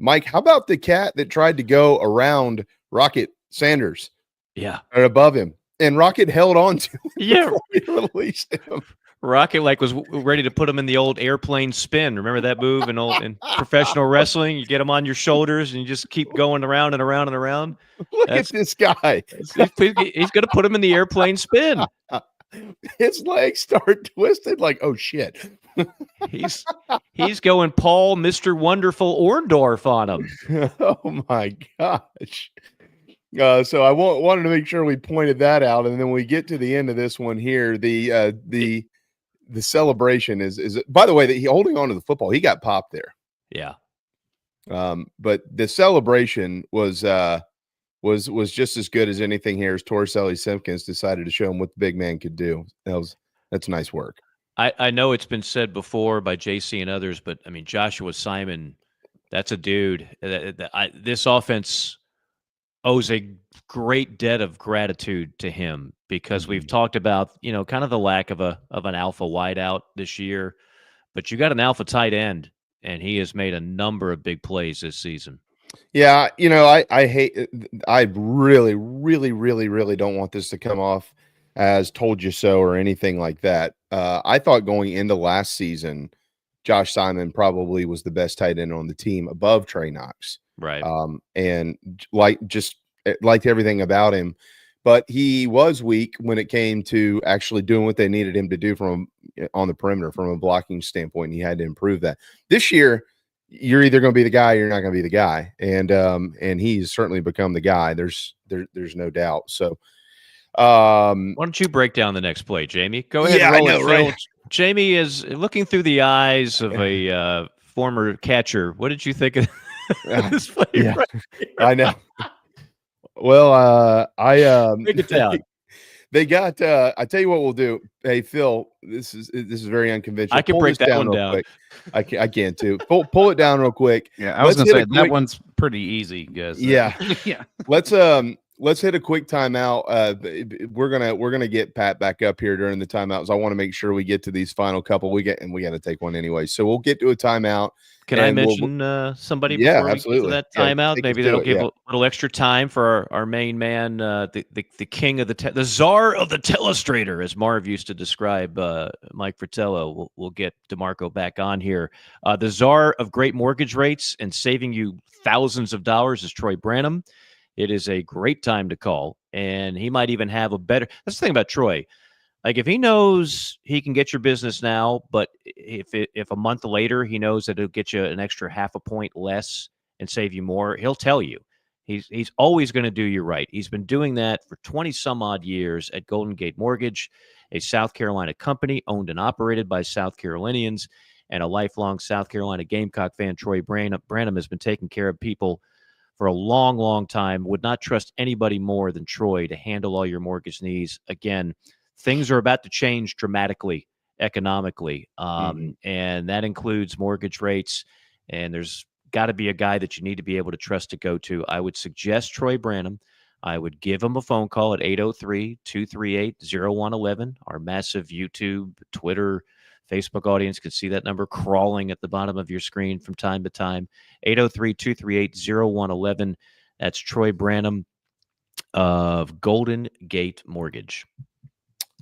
Mike, how about the cat that tried to go around Rocket Sanders? Yeah, or above him, and Rocket held on to him. Yeah, before he released him. Rocket was ready to put him in the old airplane spin. Remember that move in professional wrestling? You get him on your shoulders and you just keep going around and around and around. Look at this guy. He's going to put him in the airplane spin. His legs start twisted like, oh shit. He's going Paul, Mr. Wonderful Orndorff on him. Oh my gosh. So I wanted to make sure we pointed that out, and then we get to the end of this one here. The the celebration is by the way, that he holding on to the football, he got popped there. Yeah. But the celebration was just as good as anything here as Torricelli Simpkins decided to show him what the big man could do. That's nice work. I know it's been said before by JC and others, but I mean, Joshua Simon, that's a dude. This offense owes a great debt of gratitude to him because we've talked about, kind of the lack of an alpha wideout this year, but you got an alpha tight end, and he has made a number of big plays this season. Yeah, I really, really, really, really don't want this to come off as told you so or anything like that. I thought going into last season, Josh Simon probably was the best tight end on the team above Trey Knox. Right. And liked everything about him, but he was weak when it came to actually doing what they needed him to do on the perimeter from a blocking standpoint. And he had to improve that. This year, you're either going to be the guy or you're not going to be the guy. And he's certainly become the guy. There's no doubt. So, why don't you break down the next play, Jamie? Go ahead. Yeah, and roll I know, it, right? Phil. Jamie is looking through the eyes of a former catcher. What did you think of this play? Yeah, I know. Well, break it down. They got. I tell you what we'll do. Hey, Phil, this is very unconventional. I can break that one down. Quick. I can too. Pull it down real quick. Yeah, I was going to say that one's pretty easy, guys. Yeah, yeah. Let's hit a quick timeout. We're gonna get Pat back up here during the timeouts. I want to make sure we get to these final couple. We got to take one anyway. So we'll get to a timeout. Can I mention somebody before we get to that timeout? Maybe that'll give a little extra time for our main man, the king of the czar of the telestrator, as Marv used to describe Mike Fratello. We'll get DiMarco back on here. The czar of great mortgage rates and saving you thousands of dollars is Troy Branham. It is a great time to call, and he might even have a better – that's the thing about Troy. Like, if he knows he can get your business now, but if a month later he knows that it'll get you an extra half a point less and save you more, he'll tell you. He's always going to do you right. He's been doing that for 20-some-odd years at Golden Gate Mortgage, a South Carolina company owned and operated by South Carolinians, and a lifelong South Carolina Gamecock fan. Troy Branham has been taking care of people for a long, long time. Would not trust anybody more than Troy to handle all your mortgage needs. Again, things are about to change dramatically economically, and that includes mortgage rates, and there's got to be a guy that you need to be able to trust to go to. I would suggest Troy Branham. I would give him a phone call at 803-238-0111. Our massive YouTube, Twitter, Facebook audience can see that number crawling at the bottom of your screen from time to time. 803-238-0111. That's Troy Branham of Golden Gate Mortgage.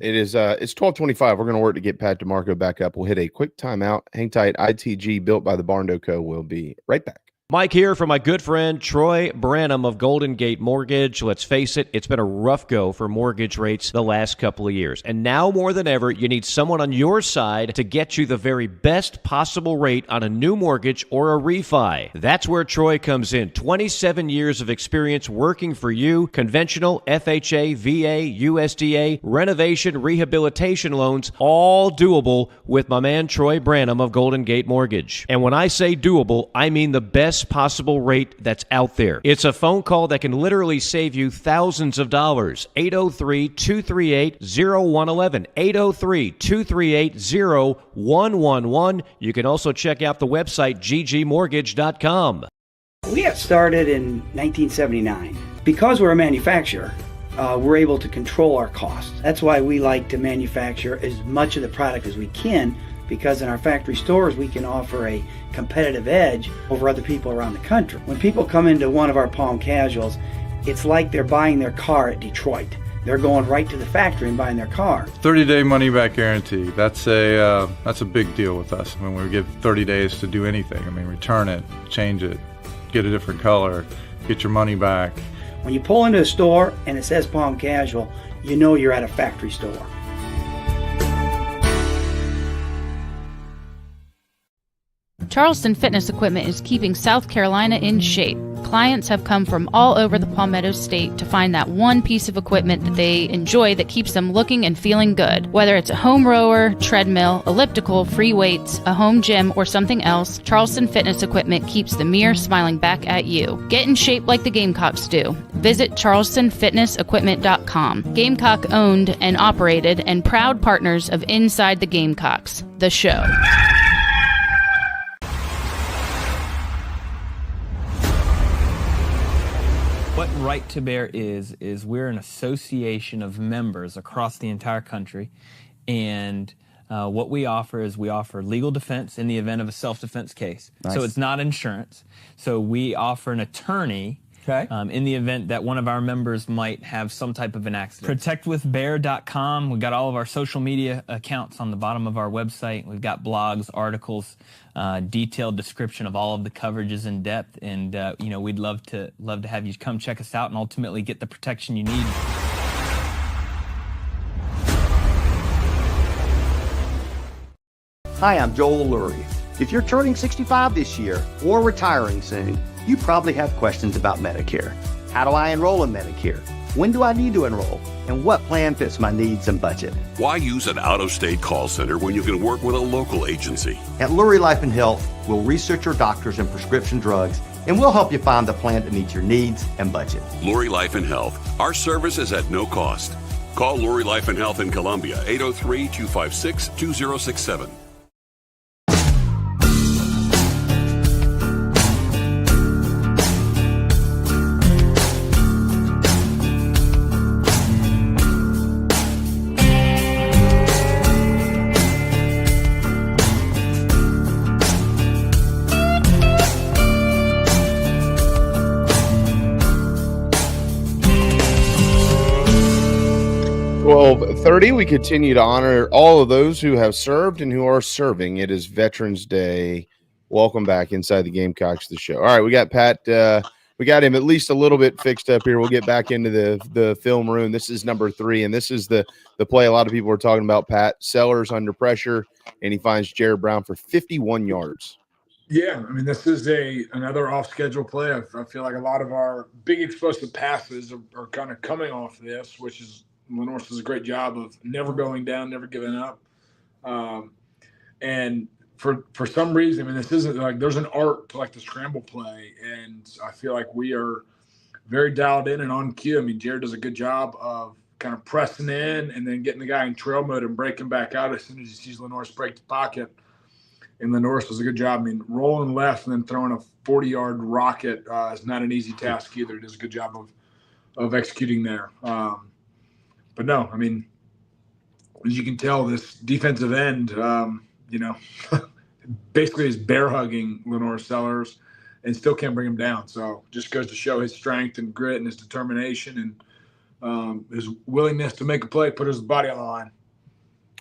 It is it's 12:25. We're going to work to get Pat DeMarco back up. We'll hit a quick timeout. Hang tight. ITG, built by the Barndo Co. We'll be right back. Mike here for my good friend Troy Branham of Golden Gate Mortgage. Let's face it, it's been a rough go for mortgage rates the last couple of years. And now more than ever, you need someone on your side to get you the very best possible rate on a new mortgage or a refi. That's where Troy comes in. 27 years of experience working for you. Conventional, FHA, VA, USDA, renovation, rehabilitation loans, all doable with my man Troy Branham of Golden Gate Mortgage. And when I say doable, I mean the best possible rate that's out there. It's a phone call that can literally save you thousands of dollars. 803-238-0111. 803-238-0111. You can also check out the website ggmortgage.com. We got started in 1979. Because we're a manufacturer, we're able to control our costs. That's why we like to manufacture as much of the product as we can, because in our factory stores we can offer a competitive edge over other people around the country. When people come into one of our Palm Casuals, it's like they're buying their car at Detroit. They're going right to the factory and buying their car. 30-day money-back guarantee. That's a big deal with us. I mean, we give 30 days to do anything. I mean, return it, change it, get a different color, get your money back. When you pull into a store and it says Palm Casual, you know you're at a factory store. Charleston Fitness Equipment is keeping South Carolina in shape. clients have come from all over the Palmetto State to find that one piece of equipment that they enjoy that keeps them looking and feeling good. Whether it's a home rower, treadmill, elliptical, free weights, a home gym, or something else, Charleston Fitness Equipment keeps the mirror smiling back at you. Get in shape like the Gamecocks do. Visit charlestonfitnessequipment.com. Gamecock owned and operated and proud partners of Inside the Gamecocks, the show. What Right to Bear is we're an association of members across the entire country, and what we offer is we offer legal defense in the event of a self-defense case. Nice. So it's not insurance. So we offer an attorney in the event that one of our members might have some type of an accident. ProtectWithBear.com. We've got all of our social media accounts on the bottom of our website. We've got blogs, articles, detailed description of all of the coverages in depth, and we'd love to have you come check us out and ultimately get the protection you need. Hi, I'm Joel Lurie. If you're turning 65 this year or retiring soon, you probably have questions about Medicare. How do I enroll in Medicare? When do I need to enroll? And what plan fits my needs and budget? Why use an out-of-state call center when you can work with a local agency? At Lurie Life and Health, we'll research your doctors and prescription drugs, and we'll help you find the plan to meet your needs and budget. Lurie Life and Health. Our service is at no cost. Call Lurie Life and Health in Columbia, 803-256-2067. We continue to honor all of those who have served and who are serving. It is Veterans Day. Welcome back inside the Gamecocks, the show. All right, we got Pat. We got him at least a little bit fixed up here. We'll get back into the film room. This is number 3, and this is the play a lot of people are talking about. Pat Sellers under pressure, and he finds Jared Brown for 51 yards. Yeah, I mean, this is another off-schedule play. I feel like a lot of our big explosive passes are kind of coming off this, which is Lenore does a great job of never going down, never giving up. And for some reason, I mean, this isn't like there's an art to like the scramble play, and I feel like we are very dialed in and on cue. I mean, Jared does a good job of kind of pressing in and then getting the guy in trail mode and breaking back out as soon as he sees Lenore break the pocket. And Lenore does a good job. I mean, rolling left and then throwing a 40-yard rocket is not an easy task either. He does a good job of executing there. But no, I mean, as you can tell, this defensive end, basically is bear hugging Lenore Sellers and still can't bring him down. So just goes to show his strength and grit and his determination and his willingness to make a play, put his body on the line.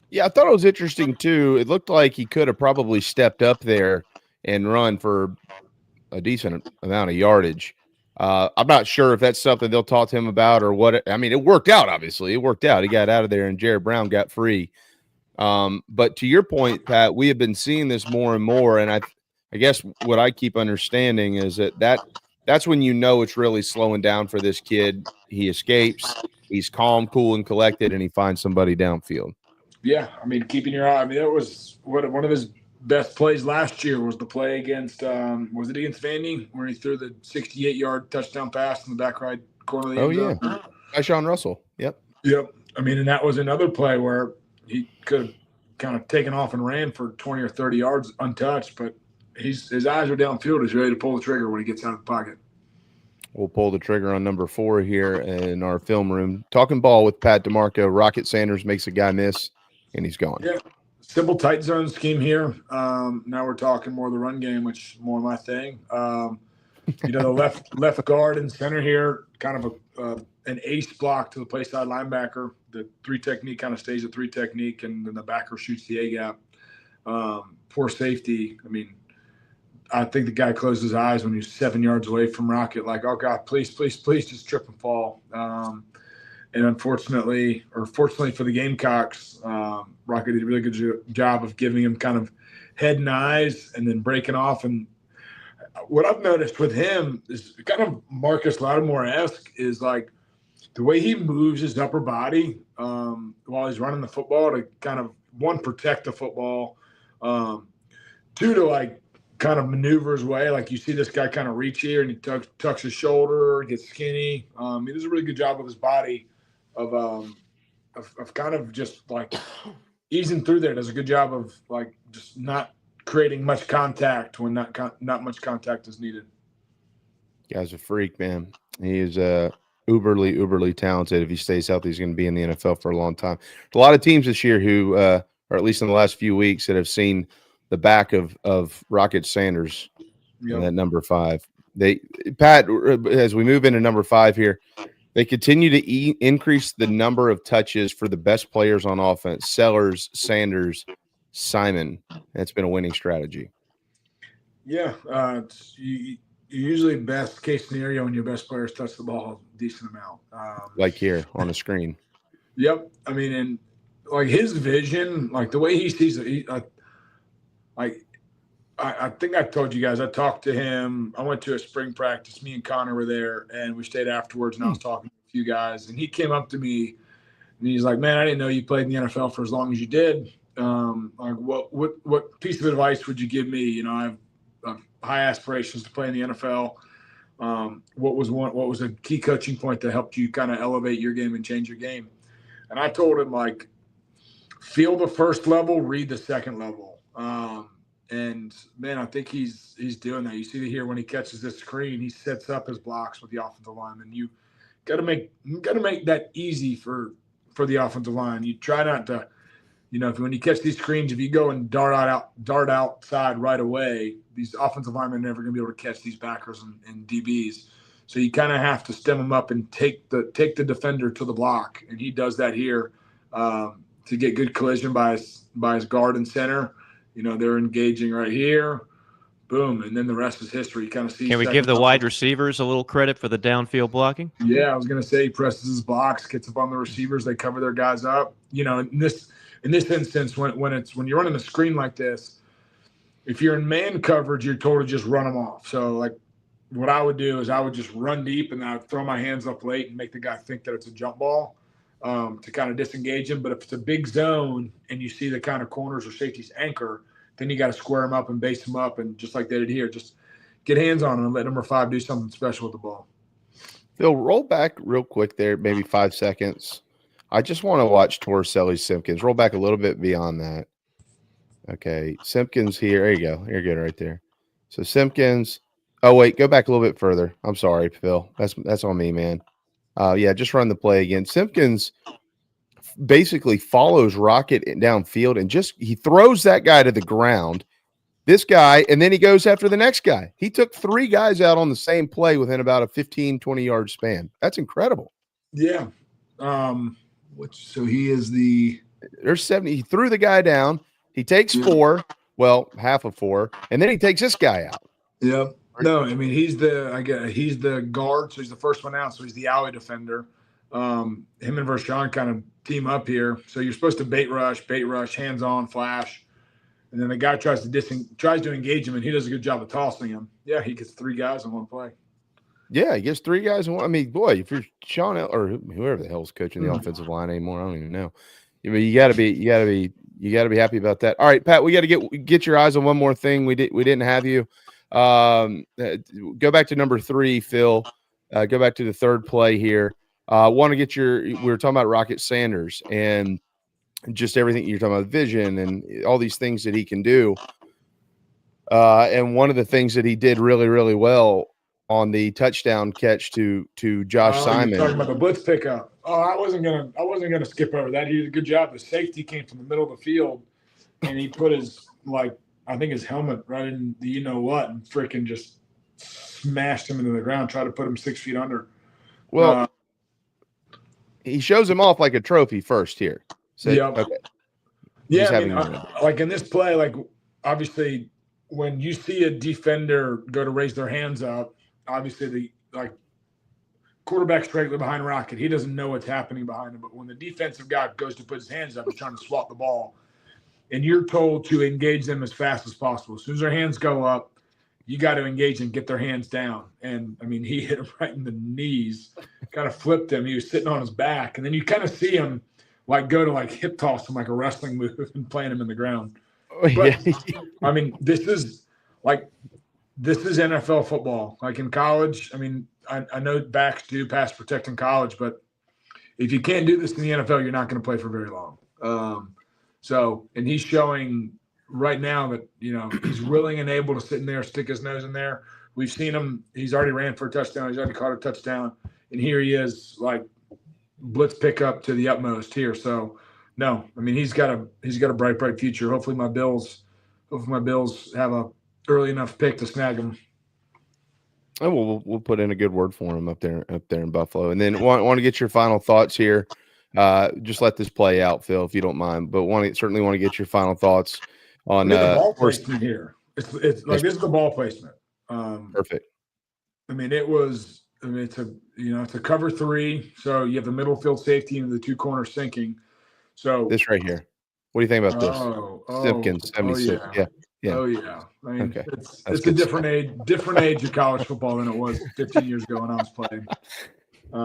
Yeah, I thought it was interesting too. It looked like he could have probably stepped up there and run for a decent amount of yardage. I'm not sure if that's something they'll talk to him about or what. I mean, it worked out, obviously. It worked out. He got out of there, and Jared Brown got free. But to your point, Pat, we have been seeing this more and more, and I guess what I keep understanding is that's when you know it's really slowing down for this kid. He escapes. He's calm, cool, and collected, and he finds somebody downfield. Yeah, I mean, keeping your eye. I mean, that was one of his best plays last year was the play against was it against Vandy where he threw the 68-yard touchdown pass in the back right corner of the end zone? Yeah, by Sean Russell. Yep. I mean, and that was another play where he could have kind of taken off and ran for 20 or 30 yards untouched, but his eyes are downfield. He's ready to pull the trigger when he gets out of the pocket. We'll pull the trigger on number 4 here in our film room. Talking ball with Pat DeMarco. Rocket Sanders makes a guy miss, and he's gone. Yeah. Simple tight zone scheme here. Now we're talking more of the run game, which is more my thing. The left guard and center here, kind of an ace block to the play side linebacker. The 3 technique kind of stays a 3 technique, and then the backer shoots the A gap. Poor safety. I mean, I think the guy closed his eyes when he was 7 yards away from Rocket, like, oh God, please, just trip and fall. And unfortunately, or fortunately for the Gamecocks, Rocket did a really good job of giving him kind of head and eyes and then breaking off. And what I've noticed with him is kind of Marcus Lattimore-esque is like the way he moves his upper body while he's running the football to kind of, one, protect the football, two, to like kind of maneuver his way. Like you see this guy kind of reach here and he tucks his shoulder, gets skinny. He does a really good job with his body of kind of just like easing through there. Does a good job of like just not creating much contact when not much contact is needed. Guy's a freak, man. He is uberly talented. If he stays healthy, he's going to be in the NFL for a long time. A lot of teams this year who, or at least in the last few weeks, that have seen the back of Rocket Sanders in that number 5. Pat, as we move into number 5 here, they continue to increase the number of touches for the best players on offense: Sellers, Sanders, Simon. That's been a winning strategy. Yeah, usually best case scenario when your best players touch the ball a decent amount. Like here on the screen. Yep. I mean, and like his vision, like the way he sees it, I think I told you guys, I talked to him. I went to a spring practice. Me and Connor were there, and we stayed afterwards, and I was talking to a few guys, and he came up to me, and he's like, man, I didn't know you played in the NFL for as long as you did. Like, what piece of advice would you give me? You know, I have high aspirations to play in the NFL. What was a key coaching point that helped you kind of elevate your game and change your game? And I told him, like, feel the first level, read the second level. And man, I think he's doing that. You see here when he catches this screen, he sets up his blocks with the offensive lineman. You got to make that easy for the offensive line. You try not to, you know, when you catch these screens, if you go and dart outside right away, these offensive linemen are never going to be able to catch these backers and DBs. So you kind of have to stem them up and take the defender to the block, and he does that here to get good collision by his guard and center. You know, they're engaging right here. Boom. And then the rest is history. You kind of see. Can we give the wide receivers a little credit for the downfield blocking? Yeah, I was going to say he presses his blocks, gets up on the receivers. They cover their guys up. You know, in this instance, when you're running a screen like this, if you're in man coverage, you're told to just run them off. So, like, what I would do is I would just run deep and I would throw my hands up late and make the guy think that it's a jump ball to kind of disengage him. But if it's a big zone and you see the kind of corners or safeties anchor, then you got to square them up and base them up. And just like they did here, just get hands on them and let number 5 do something special with the ball. Phil, roll back real quick there, maybe 5 seconds. I just want to watch Torricelli Simpkins. Roll back a little bit beyond that. Okay, Simpkins here. There you go. You're good right there. So Simpkins. Oh, wait, go back a little bit further. I'm sorry, Phil. That's on me, man. Yeah, just run the play again. Simpkins basically follows Rocket downfield and he throws that guy to the ground, this guy, and then he goes after the next guy. He took 3 guys out on the same play within about a 15, 20-yard span. That's incredible. Yeah. So he is there's 70. He threw the guy down. He takes 4, well, half of 4, and then he takes this guy out. Yeah. No, I mean, he's the guard, so he's the first one out, so he's the alley defender. Him and Vershawn kind of team up here. So you're supposed to bait rush, hands on, flash, and then the guy tries to engage him, and he does a good job of tossing him. Yeah, he gets 3 guys in one play. Yeah, he gets 3 guys in one. I mean, boy, if you're Sean or whoever the hell's coaching the offensive line anymore, I don't even know. I mean, you got to be happy about that. All right, Pat, we got to get your eyes on one more thing. We didn't have you. Go back to number 3, Phil. Go back to the third play here. Want to get we were talking about Rocket Sanders and just everything you're talking about, vision and all these things that he can do. And one of the things that he did really, really well on the touchdown catch to Josh Simon. You're talking about the blitz pickup. Oh, I wasn't gonna skip over that. He did a good job. The safety came from the middle of the field, and he put his I think his helmet right in the you-know-what and freaking just smashed him into the ground, tried to put him 6 feet under. Well, he shows him off like a trophy first here. So, yeah. Okay. Yeah, I mean, like in this play, like obviously when you see a defender go to raise their hands up, obviously the quarterback's directly behind Rocket. He doesn't know what's happening behind him. But when the defensive guy goes to put his hands up, he's trying to swat the ball. And you're told to engage them as fast as possible. As soon as their hands go up, you got to engage and get their hands down. And I mean, he hit him right in the knees, kind of flipped him. He was sitting on his back, and then you kind of see him like go to like hip toss him like a wrestling move and plant him in the ground. But I mean, this is NFL football. Like in college, I mean, I know backs do pass protect in college, but if you can't do this in the NFL, you're not going to play for very long. And he's showing right now that, you know, he's willing and able to sit in there, stick his nose in there. We've seen him. He's already ran for a touchdown. He's already caught a touchdown. And here he is, like, blitz pickup to the utmost here. So, no, I mean, he's got a bright future. Hopefully my Bills have a early enough pick to snag him. Oh, we'll put in a good word for him up there in Buffalo. And then want to get your final thoughts here. Just let this play out, Phil, if you don't mind. But certainly want to get your final thoughts on the ball placement here. It's like this is the ball placement. Perfect. I mean, it's a cover 3. So you have the middle field safety and the 2 corners sinking. So this right here. What do you think about this? Simpkins, 76. Yeah. Oh yeah. I mean, okay. It's a different age of college football than it was 15 years ago when I was playing.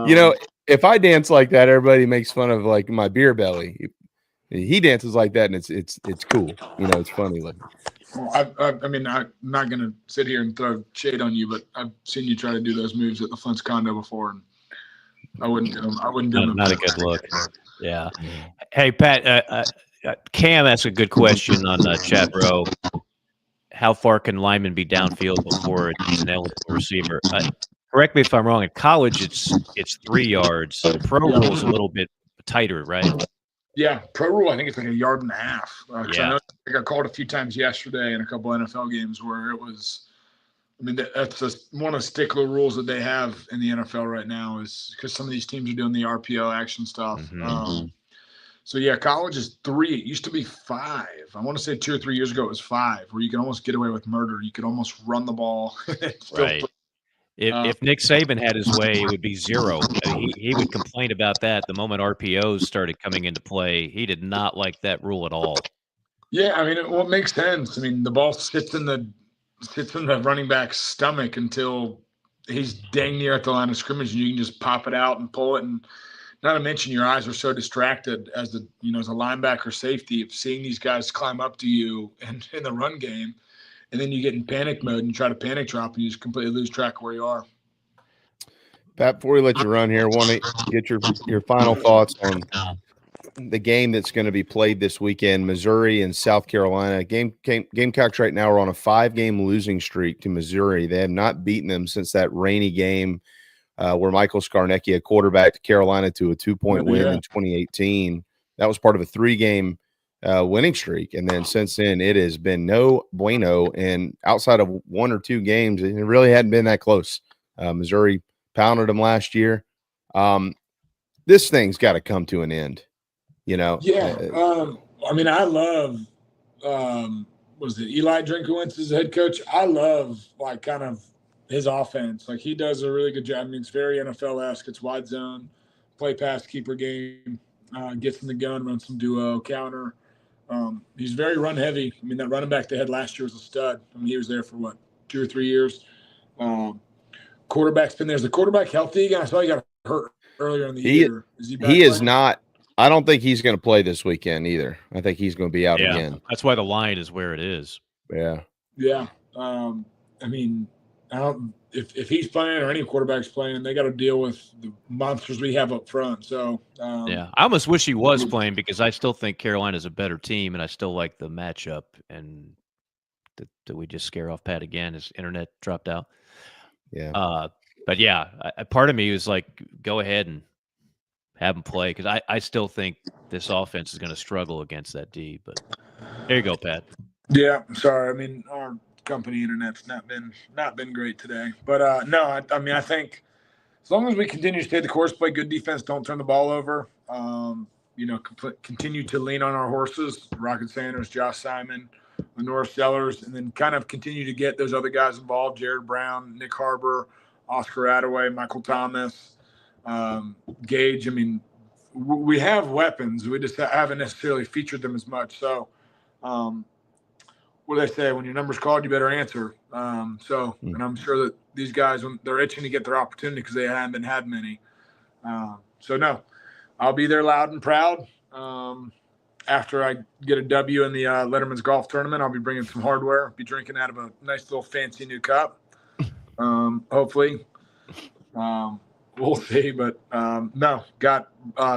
You know, if I dance like that, everybody makes fun of like my beer belly. He dances like that, and it's cool. You know, it's funny. Like, well, I mean, I'm not gonna sit here and throw shade on you, but I've seen you try to do those moves at the Flint's condo before, and I wouldn't do them. Not a good look. Yeah. Hey, Pat. Cam asked a good question on chat, bro. How far can linemen be downfield before it's an eligible receiver? Correct me if I'm wrong. In college, it's 3 yards. Pro rule is a little bit tighter, right? Yeah, pro rule, I think it's like 1.5 yards. Yeah. I got called a few times yesterday in a couple NFL games where it was. I mean, that's one of the stickler rules that they have in the NFL right now is because some of these teams are doing the RPO action stuff. Mm-hmm. So yeah, college is 3. It used to be 5. I want to say 2 or 3 years ago it was 5, where you could almost get away with murder. You could almost run the ball. Right. If Nick Saban had his way, it would be 0. He would complain about that the moment RPOs started coming into play. He did not like that rule at all. Yeah, I mean, it makes sense. I mean, the ball sits in the running back's stomach until he's dang near at the line of scrimmage, and you can just pop it out and pull it. And not to mention, your eyes are so distracted as a linebacker safety of seeing these guys climb up to you and in the run game. And then you get in panic mode and you try to panic drop and you just completely lose track of where you are. Pat, before we let you run here, I want to get your final thoughts on the game that's going to be played this weekend, Missouri and South Carolina. Gamecocks right now are on a 5-game losing streak to Missouri. They have not beaten them since that rainy game where Michael Scarnecchia quarterbacked Carolina to a 2-point win in 2018. That was part of a 3-game winning streak. And then since then, it has been no bueno. And outside of 1 or 2 games, it really hadn't been that close. Missouri pounded them last year. This thing's got to come to an end, you know? Yeah. I mean, I love, was it Eli Drinkowitz as head coach? I love, like, kind of his offense. Like, he does a really good job. I mean, it's very NFL-esque. It's wide zone, play pass, keeper game, gets in the gun, runs some duo, counter. He's very run heavy. I mean, that running back they had last year was a stud. I mean, he was there for 2 or 3 years. Quarterback's been there. Is the quarterback healthy again? I saw he got hurt earlier in the year. Is he back? He is not. I don't think he's going to play this weekend either. I think he's going to be out again. That's why the line is where it is. Yeah. Yeah. I mean, I don't. If he's playing or any quarterback's playing, they got to deal with the monsters we have up front. So yeah, I almost wish he was playing because I still think Carolina's a better team, and I still like the matchup. And did we just scare off Pat again? His internet dropped out. Yeah. But yeah, part of me was like, go ahead and have him play because I still think this offense is going to struggle against that D. But there you go, Pat. Yeah, sorry. I mean, our company internet's not been great today. But no, I mean, I think as long as we continue to stay the course, play good defense, don't turn the ball over, continue to lean on our horses, Rocket Sanders, Josh Simon, Lenore Sellers, and then kind of continue to get those other guys involved, Jared Brown, Nick Harbor, Oscar Attaway, Michael Thomas, Gage. I mean, we have weapons. We just haven't necessarily featured them as much. So what do they say? When your number's called, you better answer. And I'm sure that these guys, when they're itching to get their opportunity because they haven't had many. No, I'll be there loud and proud. After I get a W in the Letterman's Golf Tournament, I'll be bringing some hardware, be drinking out of a nice little fancy new cup. Hopefully. We'll see. But no, got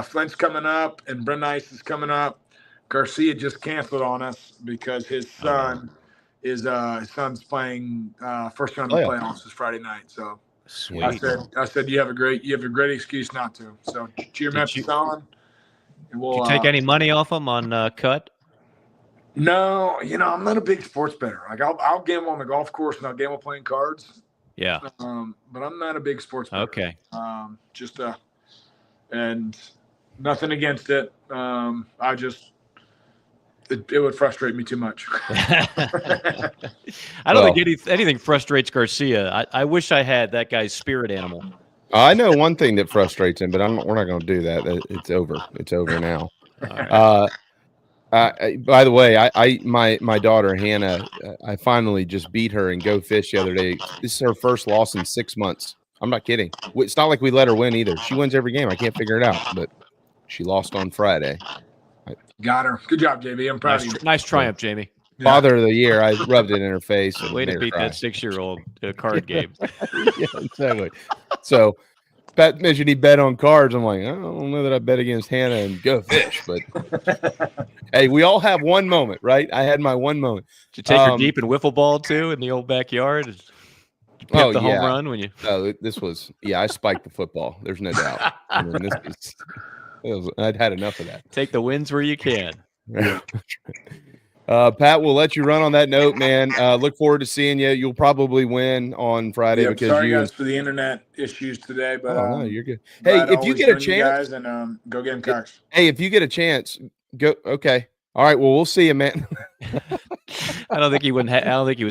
Flint's coming up and Brent Ice is coming up. Garcia just canceled on us because his son his son's playing first round of the playoffs this Friday night. So sweet. I said you have a great excuse not to. So cheer Memphis on. And we'll, did you take any money off them on cut? No, I'm not a big sports better. Like I'll gamble on the golf course and I'll gamble playing cards. Yeah. But I'm not a big sports bettor. Okay. And nothing against it. It would frustrate me too much. I don't think anything frustrates Garcia. I wish I had that guy's spirit animal. I know one thing that frustrates him, but we're not going to do that. It's over. It's over now. By the way, my daughter Hannah, I finally just beat her in Go Fish the other day. This is her first loss in 6 months. I'm not kidding. It's not like we let her win either. She wins every game. I can't figure it out, but she lost on Friday. Got her. Good job, JB. I'm proud of you. Nice triumph, Jamie. Father of the year. I rubbed it in her face. Way to beat that 6-year-old card game. Yeah, exactly. So Pat mentioned he bet on cards. I'm like, I don't know that I bet against Hannah and Go Fish, but hey, we all have one moment, right? I had my one moment. Did you take her deep in wiffle ball too in the old backyard? The home run when you? Oh, I spiked the football. There's no doubt. I mean, I'd had enough of that. Take the wins where you can. Pat, we'll let you run on that note, man. Look forward to seeing you. You'll probably win on Friday because sorry guys for the internet issues today, but no, you're good. Hey, if you get a chance, guys, and go Gamecocks. Hey, if you get a chance, go. Okay, all right. Well, we'll see you, man. I don't think he was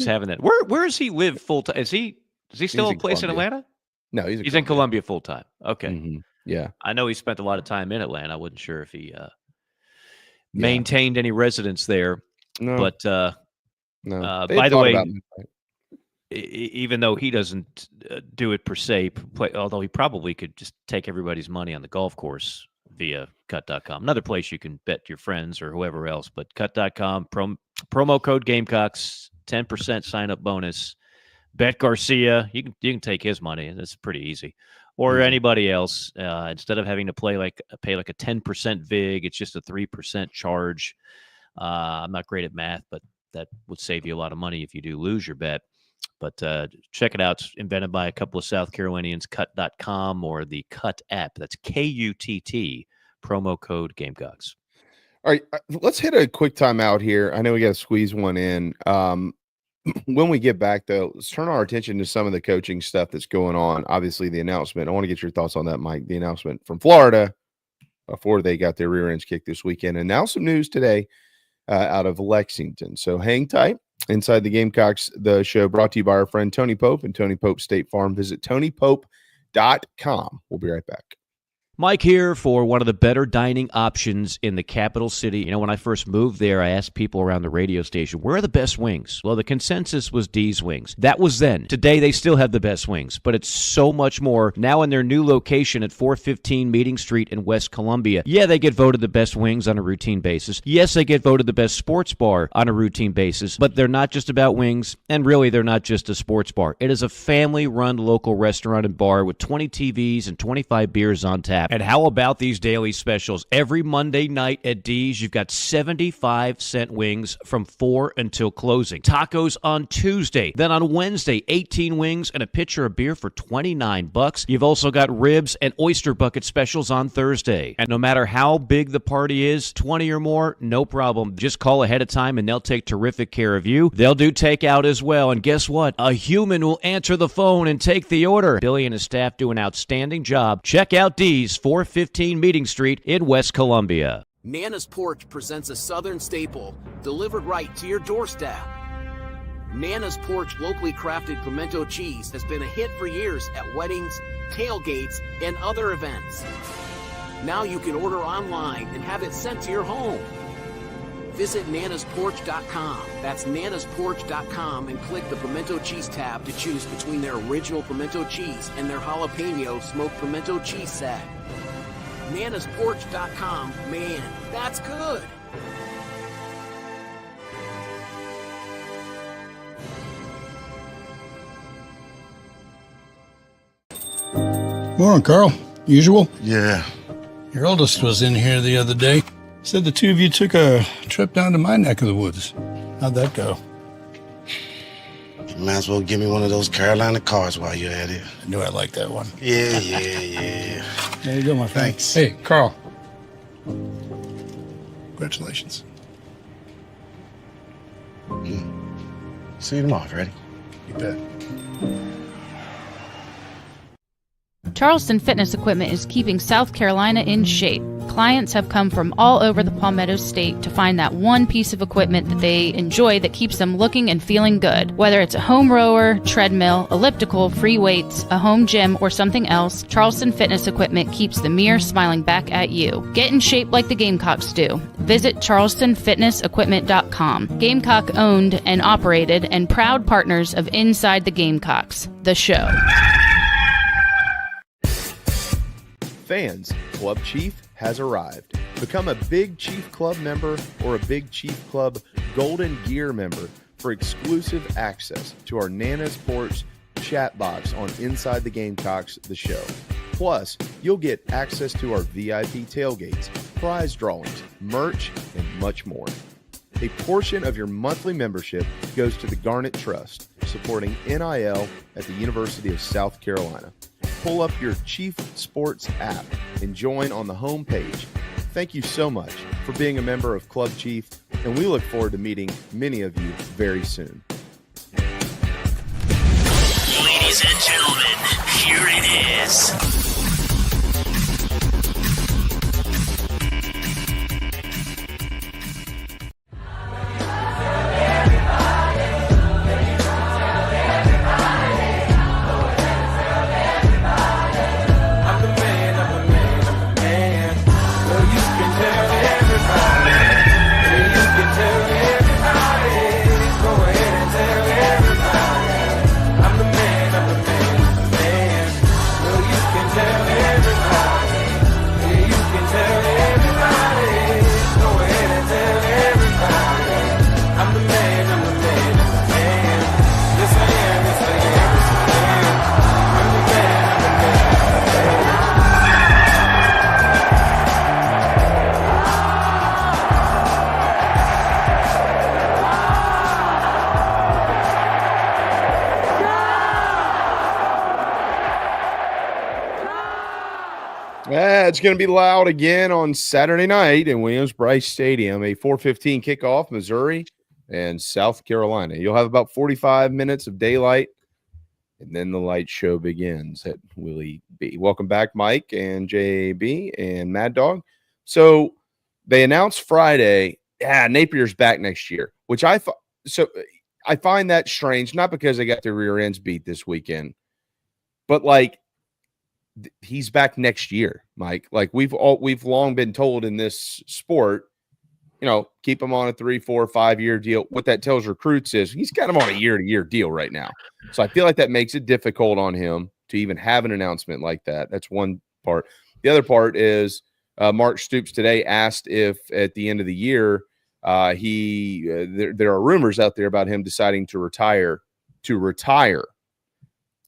having that. Where does he live full time? Is he still in place in Atlanta? No, he's in Columbia full time. Okay. Mm-hmm. Yeah, I know he spent a lot of time in Atlanta. I wasn't sure if he maintained any residence there. No, but no. By the way, even though he doesn't do it per se, although he probably could just take everybody's money on the golf course via cut.com. Another place you can bet your friends or whoever else, but cut.com, promo code Gamecocks, 10% sign up bonus. Bet Garcia, you can take his money. That's pretty easy. Or anybody else, instead of having to pay like a 10% VIG, it's just a 3% charge. I'm not great at math, but that would save you a lot of money if you do lose your bet. But check it out. It's invented by a couple of South Carolinians, cut.com or the Cut app. That's KUTT, promo code Gamecocks. All right, let's hit a quick timeout here. I know we got to squeeze one in. When we get back, though, let's turn our attention to some of the coaching stuff that's going on. Obviously, the announcement. I want to get your thoughts on that, Mike. The announcement from Florida before they got their rear ends kicked this weekend. And now some news today out of Lexington. So hang tight. Inside the Gamecocks, the show brought to you by our friend Tony Pope and Tony Pope State Farm. Visit TonyPope.com. We'll be right back. Mike here for one of the better dining options in the capital city. You know, when I first moved there, I asked people around the radio station, where are the best wings? Well, the consensus was D's Wings. That was then. Today, they still have the best wings, but it's so much more now in their new location at 415 Meeting Street in West Columbia. Yeah, they get voted the best wings on a routine basis. Yes, they get voted the best sports bar on a routine basis, but they're not just about wings, and really, they're not just a sports bar. It is a family-run local restaurant and bar with 20 TVs and 25 beers on tap. And how about these daily specials? Every Monday night at D's, you've got 75-cent wings from 4 until closing. Tacos on Tuesday. Then on Wednesday, 18 wings and a pitcher of beer for $29. You've also got ribs and oyster bucket specials on Thursday. And no matter how big the party is, 20 or more, no problem. Just call ahead of time and they'll take terrific care of you. They'll do takeout as well. And guess what? A human will answer the phone and take the order. Billy and his staff do an outstanding job. Check out D's 415 Meeting Street in West Columbia. Nana's Porch presents a Southern staple delivered right to your doorstep. Nana's Porch locally crafted pimento cheese has been a hit for years at weddings, tailgates, and other events. Now you can order online and have it sent to your home. visit nanasporch.com. That's nanasporch.com and click the pimento cheese tab to choose between their original pimento cheese and their jalapeno smoked pimento cheese sack. nanasporch.com, man, that's good. Morning, Carl. Usual? Yeah. Your oldest was in here the other day. Said the two of you took a trip down to my neck of the woods. How'd that go? You might as well give me one of those Carolina cars while you're at it. I knew I liked that one. Yeah. There you go, my friend. Thanks. Hey, Carl. Congratulations. See you tomorrow, ready? You bet. Charleston Fitness Equipment is keeping South Carolina in shape. Clients have come from all over the Palmetto State to find that one piece of equipment that they enjoy that keeps them looking and feeling good. Whether it's a home rower, treadmill, elliptical, free weights, a home gym, or something else, Charleston Fitness Equipment keeps the mirror smiling back at you. Get in shape like the Gamecocks do. Visit charlestonfitnessequipment.com. Gamecock owned and operated and proud partners of Inside the Gamecocks, the show. Fans, Club Chief has arrived. Become a Big Chief Club member or a Big Chief Club Golden Gear member for exclusive access to our Nana's Porch chat box on Inside the Gamecocks, the show. Plus, you'll get access to our VIP tailgates, prize drawings, merch, and much more. A portion of your monthly membership goes to the Garnet Trust, supporting NIL at the University of South Carolina. Pull up your Chief Sports app and join on the home page. Thank you so much for being a member of Club Chief, and we look forward to meeting many of you very soon. Ladies and gentlemen, here it is. It's going to be loud again on Saturday night in Williams-Brice Stadium, a 4:15 kickoff, Missouri and South Carolina. You'll have about 45 minutes of daylight, and then the light show begins at Willie B. Welcome back, Mike and JB and Mad Dog. So they announced Friday, Napier's back next year, which I find that strange, not because they got their rear ends beat this weekend, but like, he's back next year, Mike. Like we've long been told in this sport, keep him on a 3, 4, 5 year deal. What that tells recruits is he's got him on a year-to-year deal right now. So I feel like that makes it difficult on him to even have an announcement like that. That's one part. The other part is Mark Stoops today asked if at the end of the year there are rumors out there about him deciding to retire.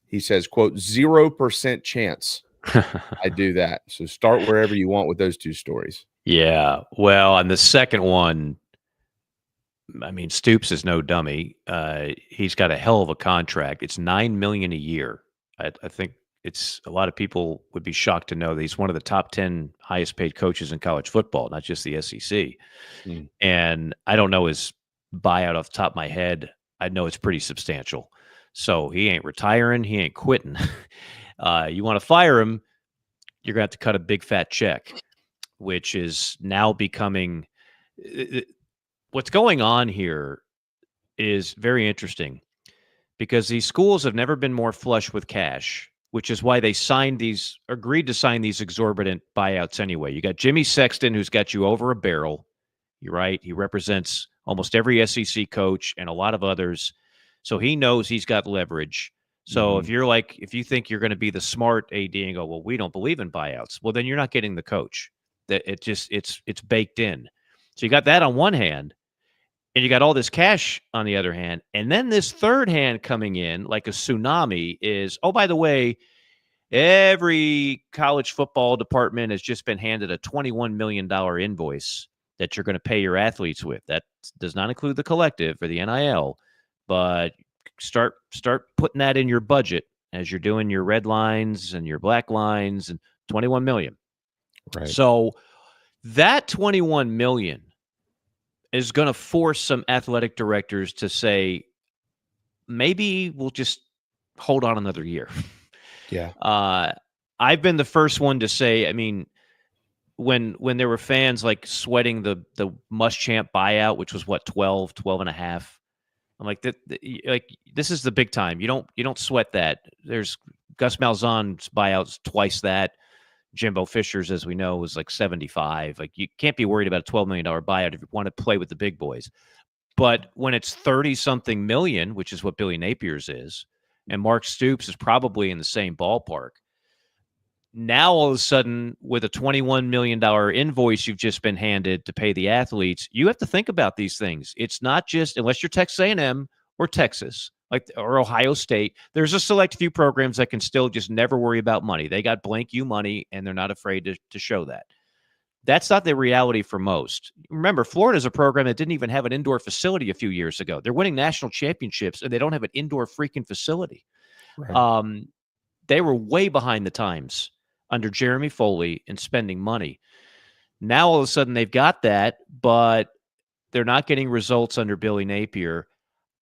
He says, quote, 0% chance I do that. So start wherever you want with those two stories. Yeah. Well, on the second one, I mean, Stoops is no dummy. He's got a hell of a contract. It's $9 million a year. I think it's a lot of people would be shocked to know that he's one of the top 10 highest paid coaches in college football, not just the SEC. And I don't know his buyout off the top of my head. I know it's pretty substantial. So he ain't retiring. He ain't quitting. You want to fire him, you're going to have to cut a big fat check, which is now becoming what's going on here is very interesting because these schools have never been more flush with cash, which is why they agreed to sign these exorbitant buyouts anyway. You got Jimmy Sexton, who's got you over a barrel. You're right. He represents almost every SEC coach and a lot of others. So he knows he's got leverage. So if you think you're going to be the smart AD and go, well, we don't believe in buyouts, well, then you're not getting the coach. That it's baked in. So you got that on one hand, and you got all this cash on the other hand. And then this third hand coming in like a tsunami is, oh, by the way, every college football department has just been handed a $21 million invoice that you're going to pay your athletes with. That does not include the collective or the NIL, but start putting that in your budget as you're doing your red lines and your black lines, and 21 million. Right. So that 21 million is going to force some athletic directors to say, maybe we'll just hold on another year. Yeah. I've been the first one to say, I mean, when there were fans like sweating the Muschamp buyout, which was what, 12 and a half. I'm like, this is the big time. You don't sweat that. There's Gus Malzahn's buyouts twice that. Jimbo Fisher's, as we know, was like 75. Like, you can't be worried about a $12 million buyout if you want to play with the big boys. But when it's 30-something million, which is what Billy Napier's is, and Mark Stoops is probably in the same ballpark, now all of a sudden, with a $21 million invoice you've just been handed to pay the athletes, you have to think about these things. It's not just, unless you're Texas A&M or Texas, or Ohio State, there's a select few programs that can still just never worry about money. They got blank you money, and they're not afraid to show that. That's not the reality for most. Remember, Florida's a program that didn't even have an indoor facility a few years ago. They're winning national championships, and they don't have an indoor freaking facility. Right. They were way behind the times under Jeremy Foley in spending money. Now, all of a sudden, they've got that, but they're not getting results under Billy Napier.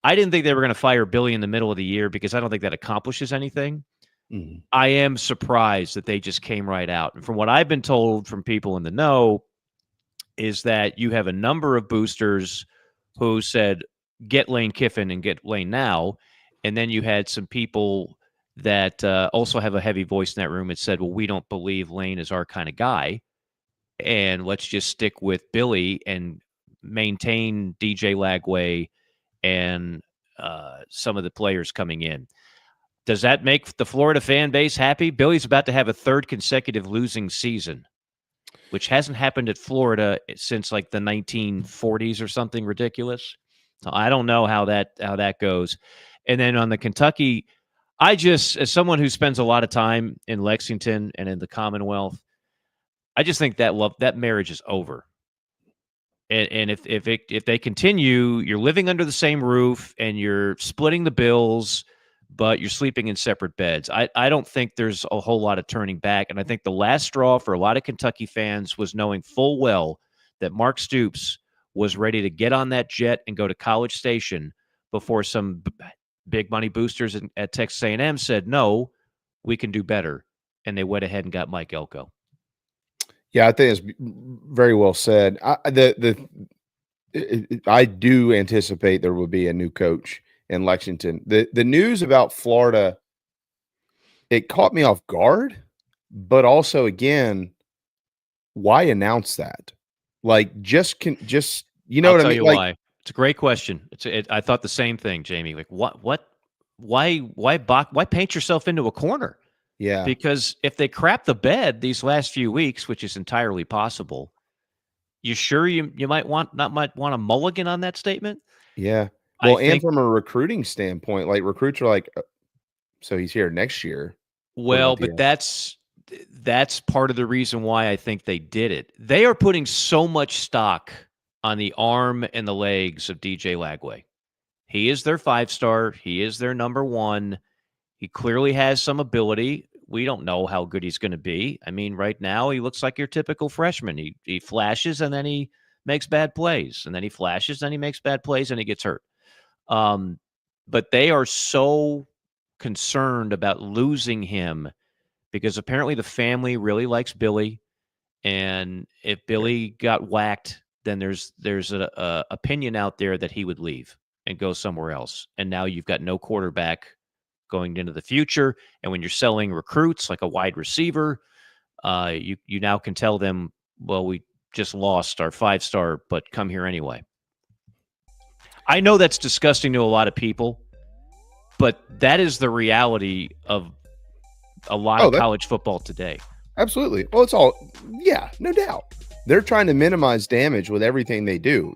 I didn't think they were going to fire Billy in the middle of the year because I don't think that accomplishes anything. Mm-hmm. I am surprised that they just came right out. And from what I've been told from people in the know is that you have a number of boosters who said, get Lane Kiffin and get Lane now. And then you had some people that also have a heavy voice in that room and said, well, we don't believe Lane is our kind of guy. And let's just stick with Billy and maintain DJ Lagway and some of the players coming in. Does that make the Florida fan base happy? Billy's about to have a third consecutive losing season, which hasn't happened at Florida since like the 1940s or something ridiculous. So I don't know how that goes. And then on the Kentucky, I just, as someone who spends a lot of time in Lexington and in the Commonwealth, I just think that marriage is over. And if they continue, you're living under the same roof and you're splitting the bills, but you're sleeping in separate beds. I don't think there's a whole lot of turning back. And I think the last straw for a lot of Kentucky fans was knowing full well that Mark Stoops was ready to get on that jet and go to College Station before some big money boosters at Texas A&M said, no, we can do better. And they went ahead and got Mike Elko. Yeah, I think it's very well said. I do anticipate there will be a new coach in Lexington. The news about Florida, it caught me off guard, but also, again, why announce that? Like, you know I'll what I tell mean? You like, why. It's a great question. I thought the same thing, Jamie. Like, why paint yourself into a corner? Yeah. Because if they crap the bed these last few weeks, which is entirely possible, you sure you might want a mulligan on that statement? Yeah. Well, and from a recruiting standpoint, like, recruits are like, so he's here next year. Well, but that's part of the reason why I think they did it. They are putting so much stock on the arm and the legs of DJ Lagway. He is their 5-star. He is their number one. He clearly has some ability. We don't know how good he's going to be. I mean, right now he looks like your typical freshman. He flashes and then he makes bad plays, and then he flashes, then he makes bad plays, and he gets hurt. But they are so concerned about losing him because apparently the family really likes Billy, and if Billy got whacked, then there's a opinion out there that he would leave and go somewhere else. And now you've got no quarterback going into the future. And when you're selling recruits like a wide receiver, you now can tell them, well, we just lost our 5-star, but come here anyway. I know that's disgusting to a lot of people, but that is the reality of a lot of college football today. Absolutely. Well, it's all, yeah, no doubt. They're trying to minimize damage with everything they do.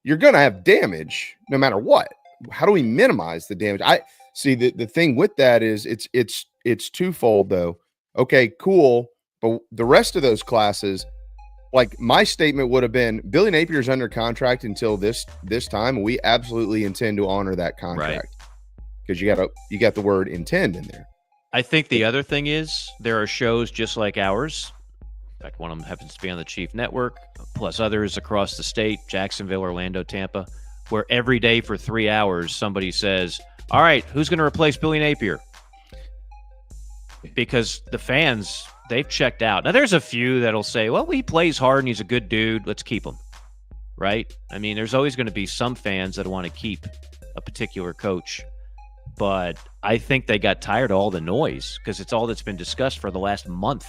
You're going to have damage no matter what. How do we minimize the damage? I see the thing with that is it's twofold though. Okay, cool. But the rest of those classes, like my statement would have been, Billy Napier's under contract until this time. And we absolutely intend to honor that contract because you got the word intend in there. I think the other thing is there are shows just like ours. In fact, one of them happens to be on the Chief Network, plus others across the state, Jacksonville, Orlando, Tampa, where every day for 3 hours somebody says, all right, who's going to replace Billy Napier? Because the fans, they've checked out. Now, there's a few that'll say, well, he plays hard and he's a good dude. Let's keep him, right? I mean, there's always going to be some fans that want to keep a particular coach. But I think they got tired of all the noise because it's all that's been discussed for the last month.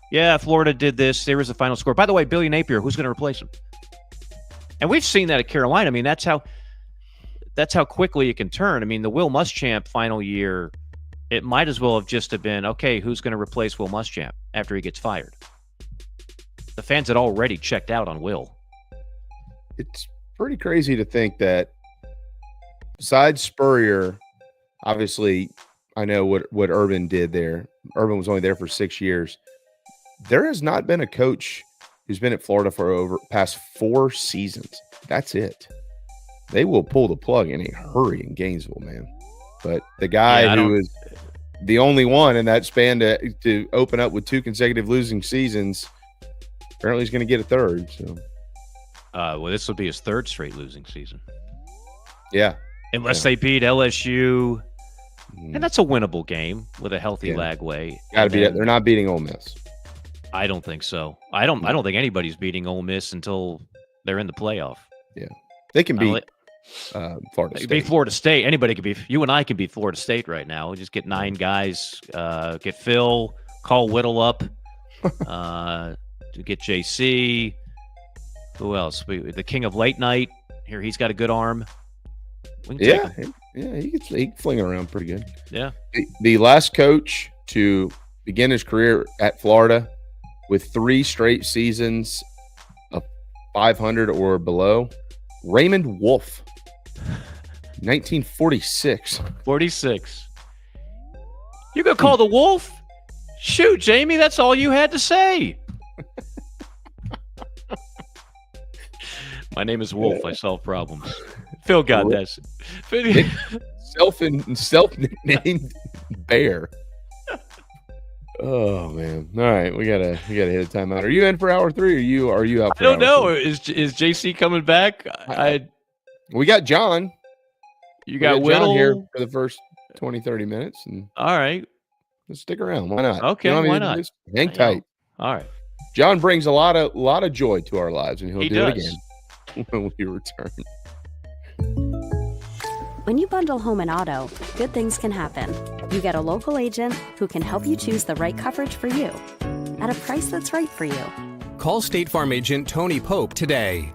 Yeah, Florida did this. There was the final score. By the way, Billy Napier, who's going to replace him? And we've seen that at Carolina. I mean, that's how quickly it can turn. I mean, the Will Muschamp final year, it might as well have just have been, okay, who's going to replace Will Muschamp after he gets fired? The fans had already checked out on Will. It's pretty crazy to think that besides Spurrier, obviously, I know what Urban did there. Urban was only there for 6 years. There has not been a coach who's been at Florida for past 4 seasons. That's it. They will pull the plug in a hurry in Gainesville, man. But the guy who is the only one in that span to open up with 2 consecutive losing seasons, apparently he's going to get a third. So, well, this will be his 3rd straight losing season. Yeah. Unless they beat LSU, and that's a winnable game with a healthy Lagway. Got to be it. They're not beating Ole Miss. I don't think so. I don't think anybody's beating Ole Miss until they're in the playoff. Yeah, they can beat Florida State. Beat Florida State. Anybody can beat. You and I can beat Florida State right now. We just get 9 guys. Get Phil. Call Whittle up. To get JC. Who else? The king of late night. Here, he's got a good arm. Yeah, he can fling it around pretty good. Yeah. The last coach to begin his career at Florida with 3 straight seasons of 500 or below, Raymond Wolf, 1946. 46. You gonna call the Wolf? Shoot, Jamie, that's all you had to say. My name is Wolf. I solve problems. Phil got that. Self-nicknamed Bear. Oh man! All right, we gotta hit a timeout. Are you in for hour 3? Or are you out? I don't know. Is JC coming back? We got John. You got Whittle John here for the first 20-30 minutes. And all right, let's stick around. Why not? Okay, why not? Hang tight. All right. John brings a lot of joy to our lives, and he'll do does. it again when we return. When you bundle home and auto, good things can happen. You get a local agent who can help you choose the right coverage for you at a price that's right for you. Call State Farm agent Tony Pope today.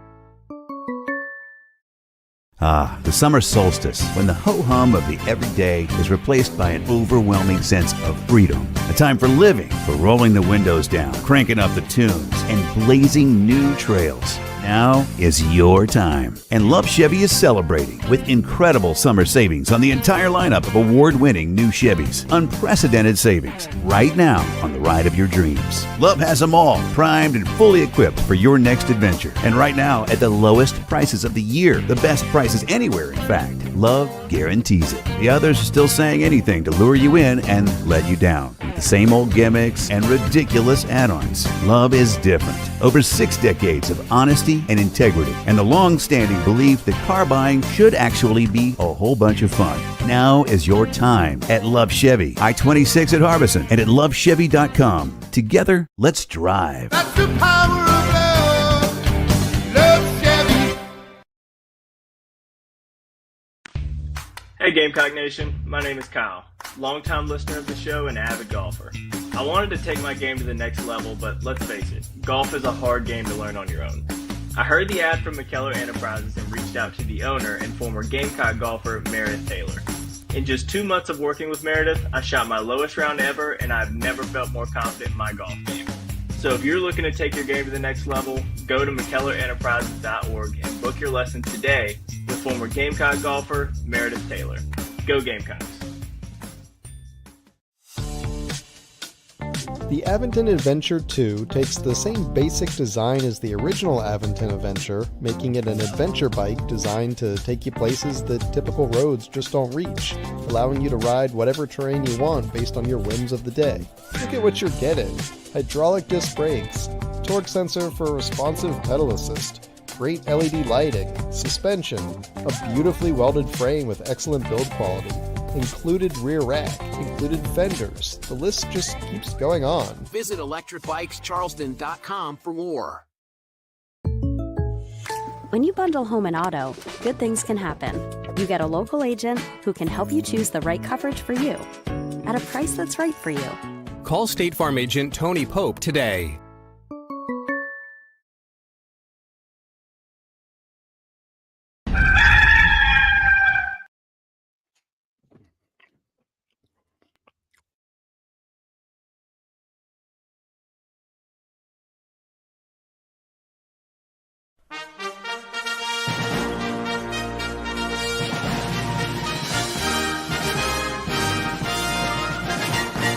Ah, the summer solstice, when the ho-hum of the everyday is replaced by an overwhelming sense of freedom. A time for living, for rolling the windows down, cranking up the tunes, and blazing new trails. Now is your time. And Love Chevy is celebrating with incredible summer savings on the entire lineup of award-winning new Chevys. Unprecedented savings right now on the ride of your dreams. Love has them all, primed and fully equipped for your next adventure. And right now at the lowest prices of the year. The best prices anywhere, in fact. Love guarantees it. The others are still saying anything to lure you in and let you down. With the same old gimmicks and ridiculous add-ons. Love is different. Over 6 decades of honesty and integrity, and the long-standing belief that car buying should actually be a whole bunch of fun. Now is your time at Love Chevy, I-26 at Harbison, and at lovechevy.com. Together, let's drive. That's the power of love. Love Chevy. Hey Gamecock Nation, my name is Kyle, longtime listener of the show and avid golfer. I wanted to take my game to the next level, but let's face it, golf is a hard game to learn on your own. I heard the ad from McKellar Enterprises and reached out to the owner and former Gamecock golfer Meredith Taylor. In just 2 months of working with Meredith, I shot my lowest round ever, and I've never felt more confident in my golf game. So if you're looking to take your game to the next level, go to McKellarEnterprises.org and book your lesson today with former Gamecock golfer Meredith Taylor. Go Gamecocks! The Aventon Adventure 2 takes the same basic design as the original Aventon Adventure, making it an adventure bike designed to take you places that typical roads just don't reach, allowing you to ride whatever terrain you want based on your whims of the day. Look at what you're getting. Hydraulic disc brakes, torque sensor for responsive pedal assist, great LED lighting, suspension, a beautifully welded frame with excellent build quality, included rear rack, included fenders. The list just keeps going on. Visit electricbikescharleston.com for more. When you bundle home and auto, good things can happen. You get a local agent who can help you choose the right coverage for you at a price that's right for you. Call State Farm agent Tony Pope today.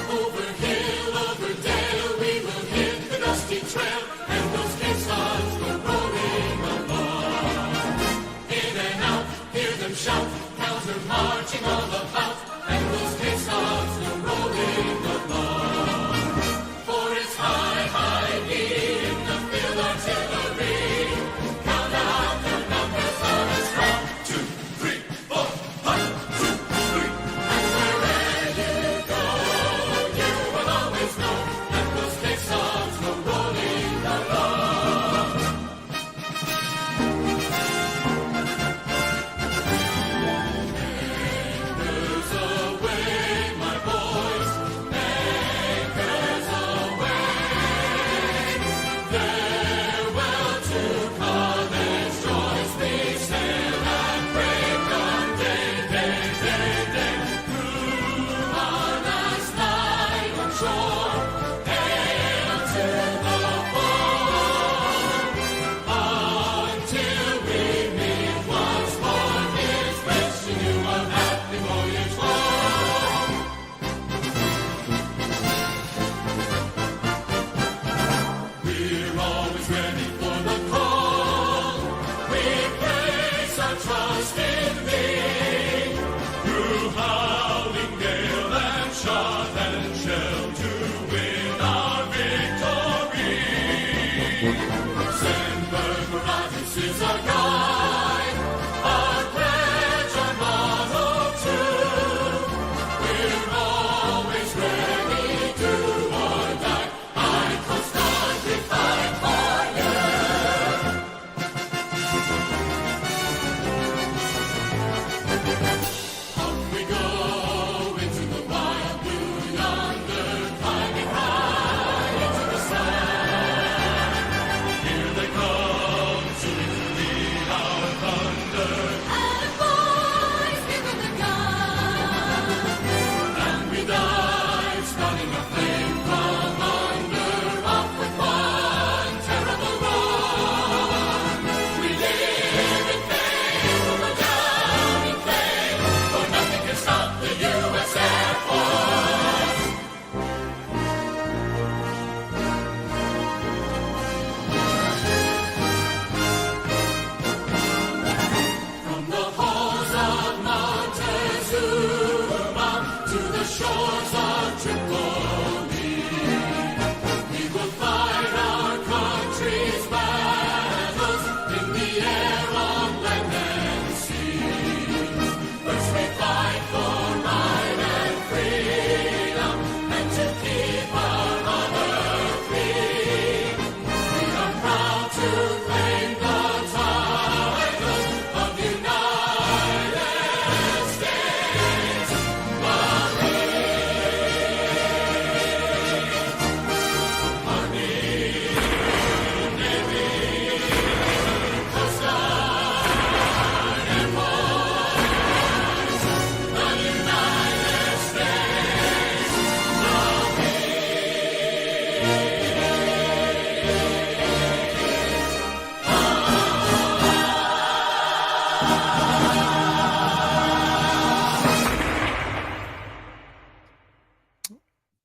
Over hill, over dale, we will hit the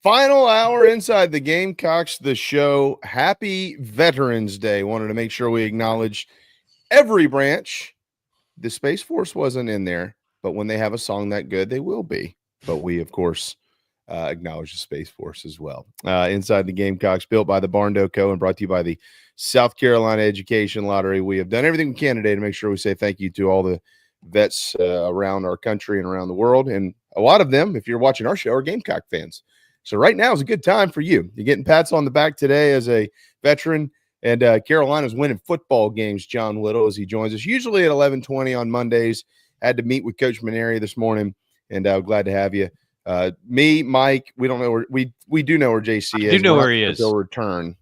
Final hour inside the Gamecocks, the show. Happy Veterans Day. Wanted to make sure we acknowledge every branch. The Space Force wasn't in there, but when they have a song that good, they will be. But we, of course, acknowledge the Space Force as well. Inside the Gamecocks, built by the Barndo Co. and brought to you by the South Carolina Education Lottery. We have done everything we can today to make sure we say thank you to all the vets around our country and around the world. And a lot of them, if you're watching our show, are Gamecock fans. So right now is a good time for you. You're getting pats on the back today as a veteran, and Carolina's winning football games. John Whittle, as he joins us, usually at 11:20 on Mondays. Had to meet with Coach Maneri this morning, and glad to have you. Me, Mike, we don't know where we do know where JC is. I do know where he is. He'll return.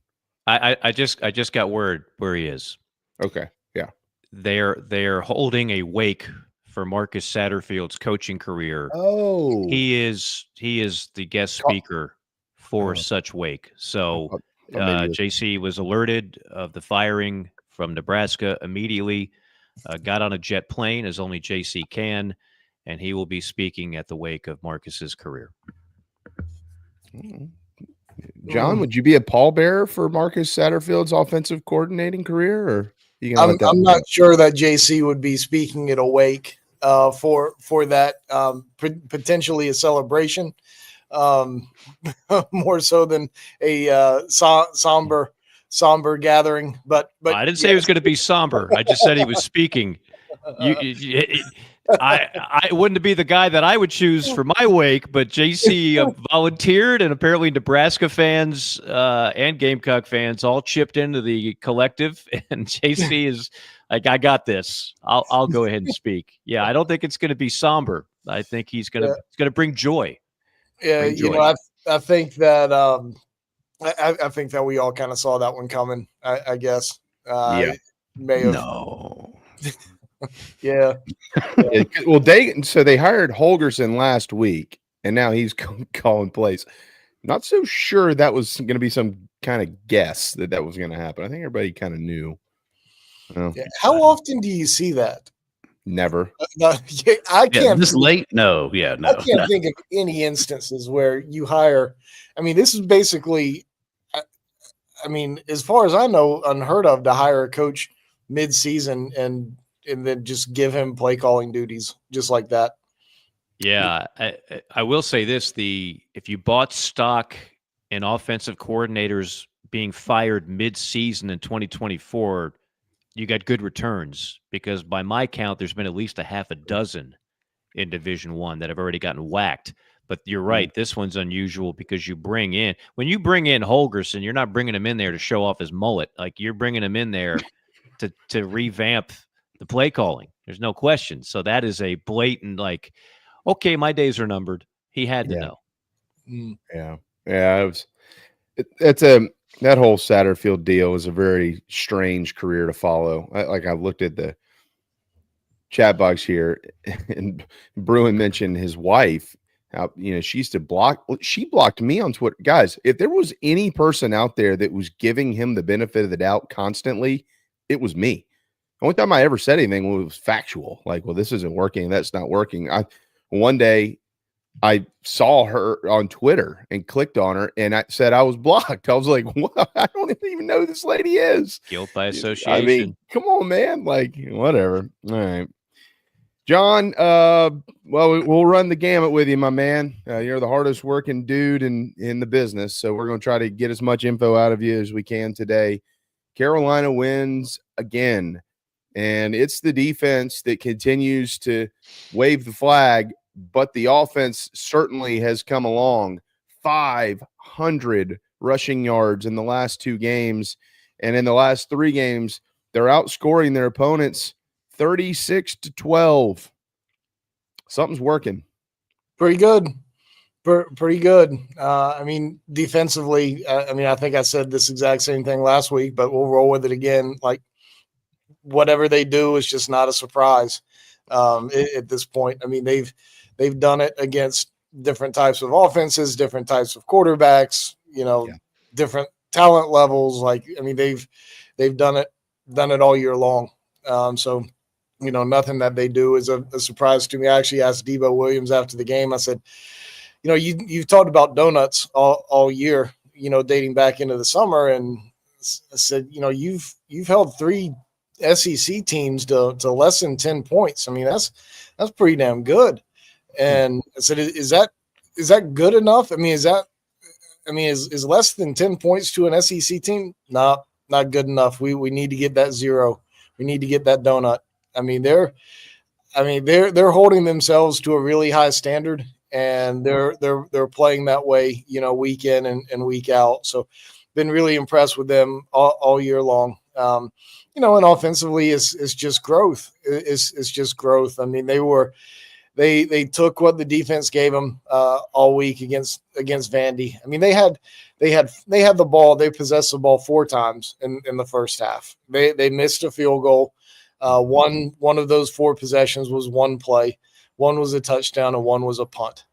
I just got word where he is. Okay, yeah. They're holding a wake for Marcus Satterfield's coaching career. Oh, he is the guest speaker for such wake. So JC was alerted of the firing from Nebraska immediately, got on a jet plane as only JC can, and he will be speaking at the wake of Marcus's career. John, would you be a pallbearer for Marcus Satterfield's offensive coordinating career, or I'm not sure that JC would be speaking at a wake for that, potentially a celebration, more so than a somber gathering. But I didn't say it was going to be somber. I just said he was speaking. I wouldn't be the guy that I would choose for my wake, but JC volunteered, and apparently Nebraska fans and Gamecock fans all chipped into the collective, and JC is like, I got this. I'll go ahead and speak. Yeah, I don't think it's going to be somber. I think he's going to bring joy. Yeah, bring joy. you know, I think that I think that we all kind of saw that one coming. I guess. Yeah. May have. No. Yeah. Well, they hired Holgerson last week, and now he's calling plays. Not so sure that was going to be some kind of guess that was going to happen. I think everybody kind of knew. Oh. Yeah. How often do you see that? Never. I can't. This late? No. Yeah. No. I can't think of any instances where you hire. I mean, this is basically. I mean, as far as I know, unheard of to hire a coach mid-season and then just give him play calling duties just like that. Yeah, I will say this: if you bought stock in offensive coordinators being fired mid-season in 2024, you got good returns, because by my count, there's been at least a half a dozen in Division I that have already gotten whacked. But you're right, this one's unusual because when you bring in Holgerson, you're not bringing him in there to show off his mullet. Like, you're bringing him in there to revamp the play calling. There's no question. So that is a blatant, like, okay, my days are numbered. He had to know. Yeah. Yeah. That whole Satterfield deal was a very strange career to follow. I looked at the chat box here, and Bruin mentioned his wife. How, she used to she blocked me on Twitter. Guys, if there was any person out there that was giving him the benefit of the doubt constantly, it was me. The only time I ever said anything was factual. Like, well, this isn't working. That's not working. One day I saw her on Twitter and clicked on her, and I said I was blocked. I was like, what? I don't even know who this lady is. Guilt by association. I mean, come on, man. Like, whatever. All right. John, we'll run the gamut with you, my man. You're the hardest working dude in the business, so we're going to try to get as much info out of you as we can today. Carolina wins again, and it's the defense that continues to wave the flag, but the offense certainly has come along. 500 rushing yards in the last 2 games, and in the last 3 games, they're outscoring their opponents 36-12. Something's working. Pretty good. Pretty good. I mean, defensively, I think I said this exact same thing last week, but we'll roll with it again. Like, whatever they do is just not a surprise at this point. I mean, they've done it against different types of offenses, different types of quarterbacks, different talent levels. Like, I mean, they've done it all year long. So, nothing that they do is a surprise to me. I actually asked Debo Williams after the game. I said, you've talked about donuts all year, dating back into the summer, and I said, you've held 3 SEC teams to less than 10 points. I mean, that's pretty damn good. And I said, is that good enough? I mean, is less than 10 points to an SEC team? No, not good enough. We need to get that 0. We need to get that donut. I mean, they're holding themselves to a really high standard, and they're playing that way, week in and week out. So been really impressed with them all year long. And offensively it's just growth. It's just growth. I mean, they took what the defense gave them all week against Vandy. I mean, they had the ball. They possessed the ball 4 times in the first half. They missed a field goal. One of those 4 possessions was one play. One was a touchdown and one was a punt.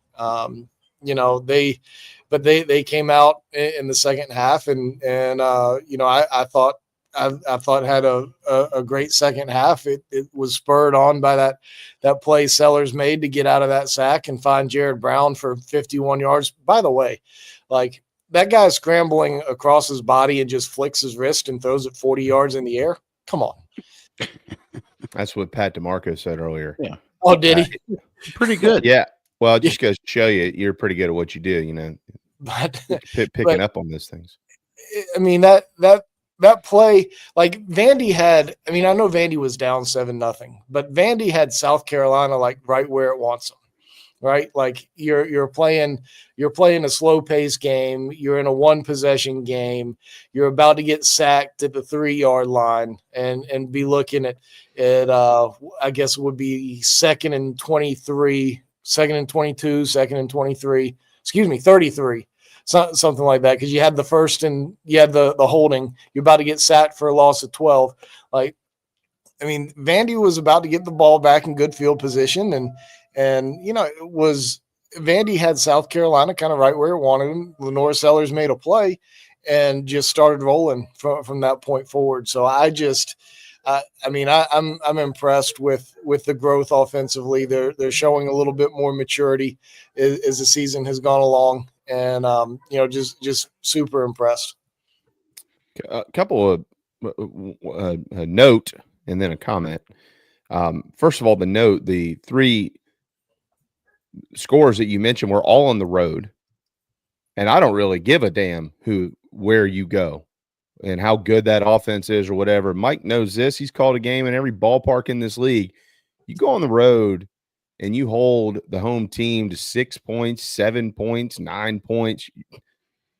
They came out in the second half and I thought had a great second half. It was spurred on by that play Sellers made to get out of that sack and find Jared Brown for 51 yards. By the way, like, that guy scrambling across his body and just flicks his wrist and throws it 40 yards in the air. Come on. That's what Pat DeMarco said earlier. Yeah. Oh, did he? Pretty good. Yeah. Well, it just goes to show you're pretty good at what you do, But picking up on those things. I mean, that play, like, Vandy had, I mean, I know Vandy was down 7-0, but Vandy had South Carolina like right where it wants them, right? Like, you're playing a slow pace game. You're in a 1-possession game. You're about to get sacked at the 3-yard line and be looking at I guess it would be 2nd and 23, 2nd and 22, 2nd and 23, 33. Something like that, because you had the first and you had the holding. You're about to get sacked for a loss of 12. Like, I mean, Vandy was about to get the ball back in good field position, and it was Vandy had South Carolina kind of right where it wanted them. Lenore Sellers made a play and just started rolling from that point forward. So I'm impressed with the growth offensively. They're showing a little bit more maturity as the season has gone along. And just super impressed. A couple of a note and then a comment. First of all, the note: the 3 scores that you mentioned were all on the road, and I don't really give a damn where you go and how good that offense is or whatever. Mike knows this. He's called a game in every ballpark in this league. You go on the road and you hold the home team to 6 points, 7 points, 9 points,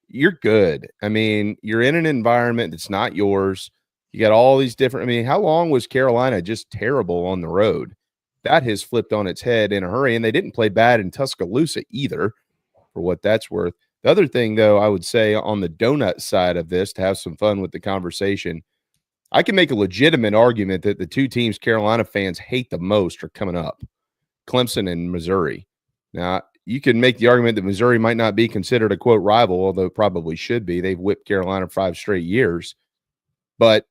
you're good. I mean, you're in an environment that's not yours. You got all these different, I mean, how long was Carolina just terrible on the road? That has flipped on its head in a hurry, and they didn't play bad in Tuscaloosa either, for what that's worth. The other thing, though, I would say on the donut side of this, to have some fun with the conversation, I can make a legitimate argument that the 2 teams Carolina fans hate the most are coming up. Clemson and Missouri. Now, you can make the argument that Missouri might not be considered a, quote, rival, although it probably should be. They've whipped Carolina 5 straight years. But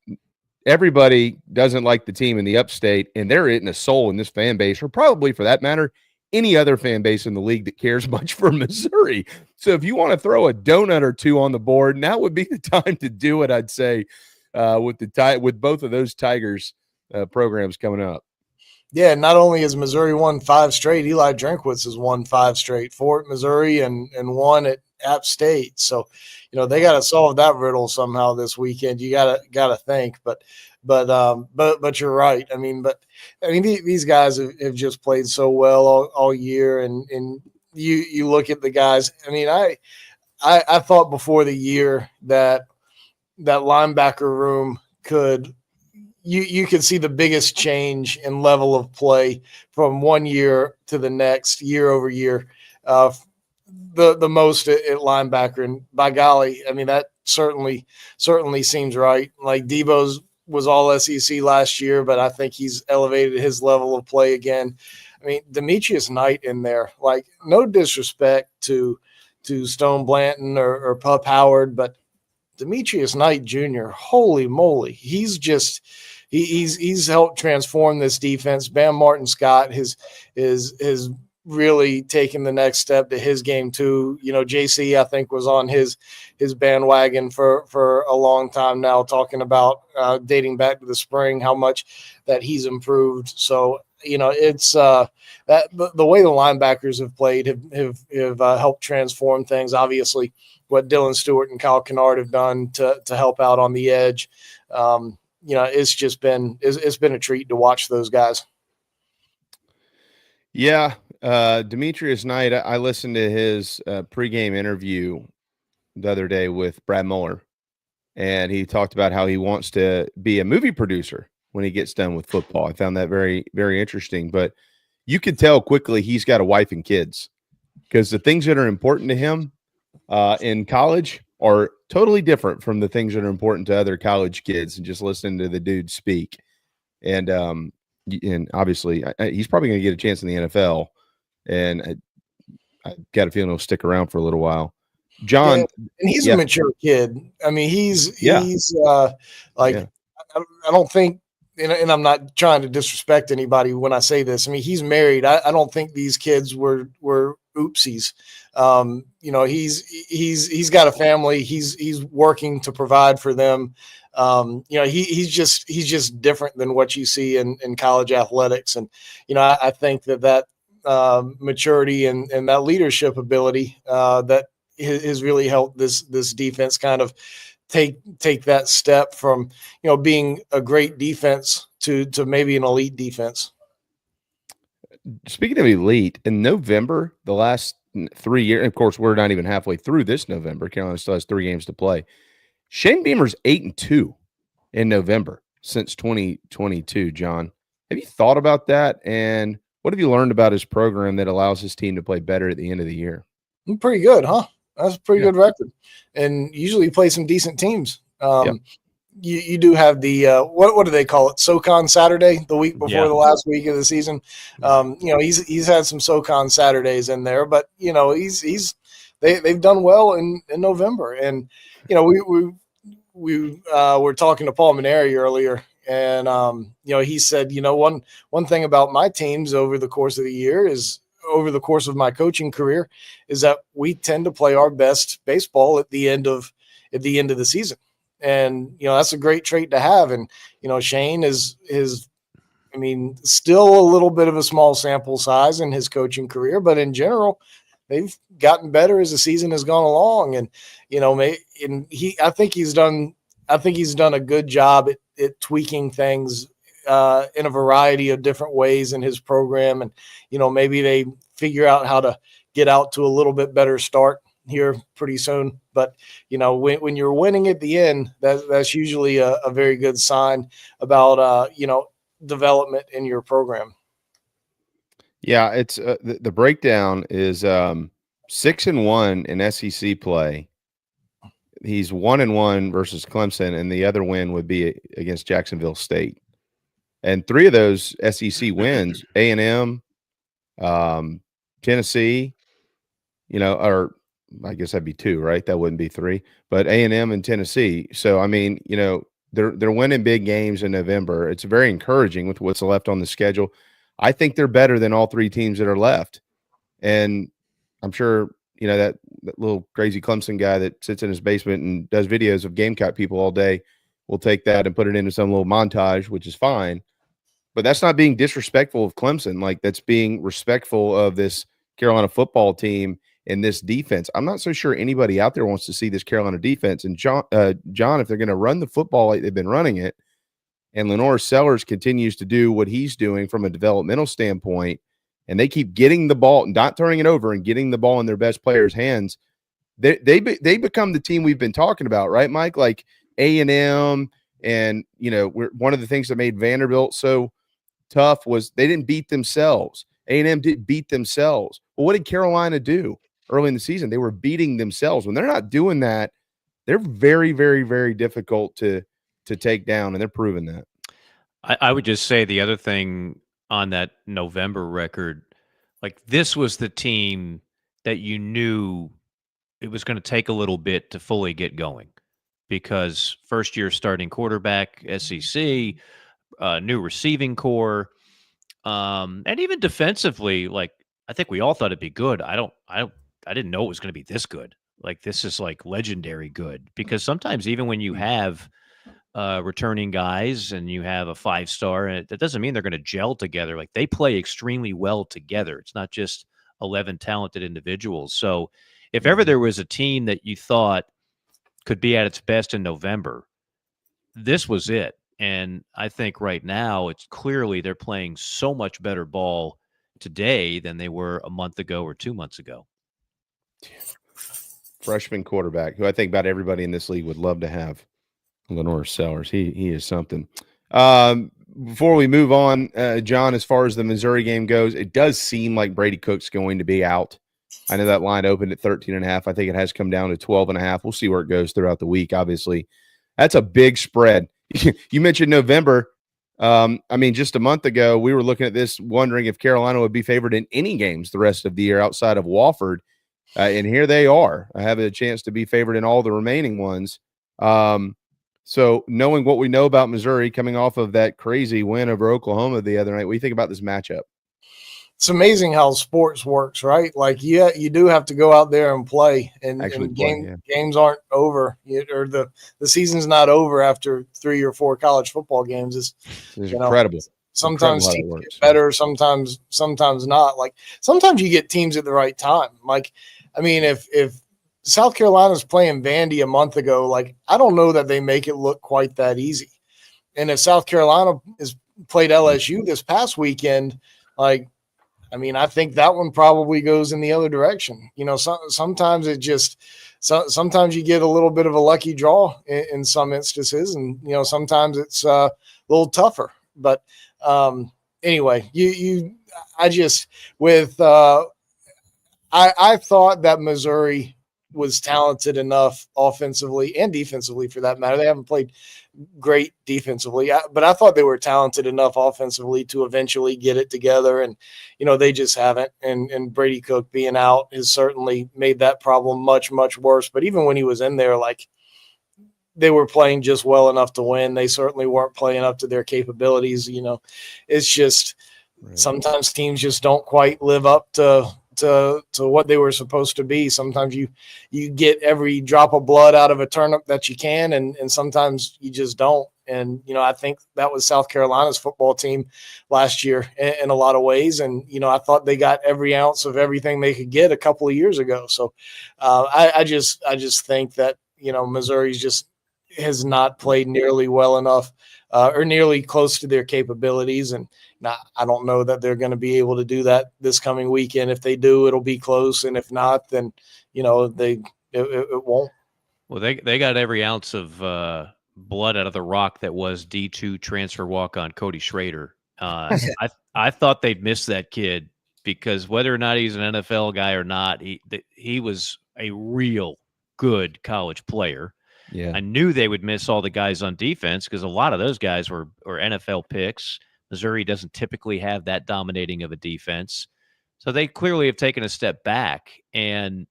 everybody doesn't like the team in the upstate, and they're eating a soul in this fan base, or probably, for that matter, any other fan base in the league that cares much for Missouri. So if you want to throw a donut or 2 on the board, now would be the time to do it, I'd say, with both of those Tigers programs coming up. Yeah, not only has Missouri won 5 straight, Eli Drinkwitz has won 5 straight, 4 at Missouri and 1 at App State. So, they got to solve that riddle somehow this weekend. You gotta think, but you're right. I mean, these guys have just played so well all year, and you look at the guys. I mean, I thought before the year that linebacker room could. You could see the biggest change in level of play from one year to the next, year over year. The most at linebacker, and by golly, I mean, that certainly seems right. Like, Debo's was all SEC last year, but I think he's elevated his level of play again. I mean, Demetrius Knight in there, like, no disrespect to Stone Blanton or Pup Howard, but Demetrius Knight Jr., holy moly, he's helped transform this defense. Bam Martin Scott has really taken the next step to his game too. You know, JC, I think, was on his bandwagon for a long time now, talking about dating back to the spring, how much that he's improved. So, you know, it's that the way the linebackers have played have helped transform things. Obviously, what Dylan Stewart and Kyle Kennard have done to help out on the edge. You know, it's been a treat to watch those guys. Yeah. Demetrius Knight, I listened to his pregame interview the other day with Brad Mueller, and he talked about how he wants to be a movie producer when he gets done with football. I found that very, very interesting. But you could tell quickly he's got a wife and kids, because the things that are important to him in college are totally different from the things that are important to other college kids, and just listening to the dude speak. And obviously he's probably going to get a chance in the NFL, and I got a feeling he'll stick around for a little while. John, and he's a mature kid. I mean, he's like, Yeah. I don't think, and I'm not trying to disrespect anybody when I say this. I mean, he's married. I don't think these kids were oopsies. You know, he's got a family. He's working to provide for them. You know, he's just different than what you see in college athletics. And, you know, I think that maturity and that leadership ability that has really helped this defense kind of take that step from, you know, being a great defense to maybe an elite defense. Speaking of elite, in November, the last 3 years, of course, we're not even halfway through this November. Carolina still has 3 games to play. Shane Beamer's 8-2 in November since 2022. John, have you thought about that? And what have you learned about his program that allows his team to play better at the end of the year? Pretty good, huh? That's a pretty good record. And usually you play some decent teams. You do have the what do they call it? SoCon Saturday, the week before the last week of the season. You know, he's had some SoCon Saturdays in there, but you know, they've done well in November. And you know, we were talking to Paul Maneri earlier, and you know, he said, you know, one thing about my teams over the course of the year is, over the course of my coaching career, is that we tend to play our best baseball at the end of the season. And, you know, that's a great trait to have. And, you know, Shane is, I mean, still a little bit of a small sample size in his coaching career, but in general, they've gotten better as the season has gone along. And, you know, I think he's done a good job at tweaking things in a variety of different ways in his program. And, you know, maybe they figure out how to get out to a little bit better start here pretty soon. But, you know, when you're winning at the end, that's usually a very good sign about, you know, development in your program. Yeah, it's the breakdown is 6-1 in SEC play. He's 1-1 versus Clemson, and the other win would be against Jacksonville State. And 3 of those SEC wins, A&M, Tennessee, you know, or I guess that'd be 2, right? That wouldn't be 3, but A&M and Tennessee. So, I mean, you know, they're winning big games in November. It's very encouraging with what's left on the schedule. I think they're better than all 3 teams that are left. And I'm sure, you know, that little crazy Clemson guy that sits in his basement and does videos of Gamecock people all day will take that and put it into some little montage, which is fine. But that's not being disrespectful of Clemson. Like, that's being respectful of this Carolina football team and this defense. I'm not so sure anybody out there wants to see this Carolina defense. And John, if they're going to run the football like they've been running it, and Lenore Sellers continues to do what he's doing from a developmental standpoint, and they keep getting the ball, not turning it over, and getting the ball in their best players' hands, they become the team we've been talking about, right, Mike? Like A&M, and you know, one of the things that made Vanderbilt so tough was they didn't beat themselves. A&M didn't beat themselves. Well, what did Carolina do early in the season? They were beating themselves. When they're not doing that, they're very, very, very difficult to take down, and they're proving that. I would just say the other thing on that November record, like, this was the team that you knew it was going to take a little bit to fully get going, because first year starting quarterback, SEC, new receiving core, and even defensively, like, I think we all thought it'd be good. I didn't know it was going to be this good. Like, this is like legendary good, because sometimes even when you have returning guys and you have a 5-star, and that doesn't mean they're going to gel together. Like, they play extremely well together. It's not just 11 talented individuals. So if ever there was a team that you thought could be at its best in November, this was it. And I think right now it's clearly they're playing so much better ball today than they were a month ago or 2 months ago. Freshman quarterback, who I think about everybody in this league would love to have, Lenore Sellers. He is something. Before we move on, John, as far as the Missouri game goes, it does seem like Brady Cook's going to be out. I know that line opened at 13.5. I think it has come down to 12.5. We'll see where it goes throughout the week. Obviously, that's a big spread. You mentioned November. I mean, just a month ago, we were looking at this, wondering if Carolina would be favored in any games the rest of the year outside of Wofford. And here they are. I have a chance to be favored in all the remaining ones. So knowing what we know about Missouri coming off of that crazy win over Oklahoma the other night, what do you think about this matchup? It's amazing how sports works, right? Like, yeah, you do have to go out there and play, and games aren't over, or the season's not over after 3 or 4 college football games. It's incredible. Sometimes teams get better, sometimes not. Like, sometimes you get teams at the right time. Like, I mean, if South Carolina's playing Vandy a month ago, like, I don't know that they make it look quite that easy. And if South Carolina is played LSU this past weekend, like, I mean, I think that one probably goes in the other direction. Sometimes it just sometimes you get a little bit of a lucky draw in some instances, and sometimes it's a little tougher. But anyway, I thought that Missouri was talented enough offensively and defensively, for that matter. They haven't played great defensively, but I thought they were talented enough offensively to eventually get it together, and they just haven't. And Brady Cook being out has certainly made that problem much, much worse. But even when he was in there, like, they were playing just well enough to win. They certainly weren't playing up to their capabilities. It's just sometimes teams just don't quite live up to what they were supposed to be. Sometimes you get every drop of blood out of a turnip that you can, and sometimes you just don't. And I think that was South Carolina's football team last year in a lot of ways. And I thought they got every ounce of everything they could get a couple of years ago. So I just think that Missouri's just has not played nearly well enough or nearly close to their capabilities. And I don't know that they're going to be able to do that this coming weekend. If they do, it'll be close. And if not, then, it won't. Well, they got every ounce of blood out of the rock that was D2 transfer walk-on Cody Schrader. I thought they'd miss that kid, because whether or not he's an NFL guy or not, he was a real good college player. Yeah, I knew they would miss all the guys on defense, because a lot of those guys were NFL picks. Missouri doesn't typically have that dominating of a defense. So they clearly have taken a step back. And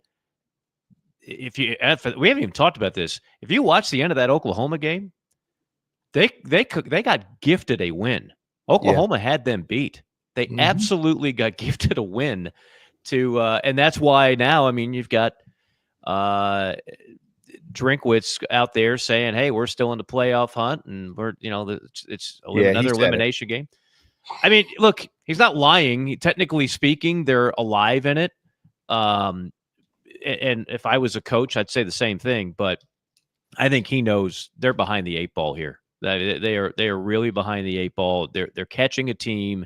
we haven't even talked about this. If you watch the end of that Oklahoma game, they got gifted a win. Oklahoma had them beat. They absolutely got gifted a win and that's why now, I mean, you've got Drinkwitz out there saying, "Hey, we're still in the playoff hunt, and we're it's another elimination game." I mean, look, he's not lying. Technically speaking, they're alive in it. And if I was a coach, I'd say the same thing. But I think he knows they're behind the 8 ball here. They are really behind the 8 ball. They're catching a team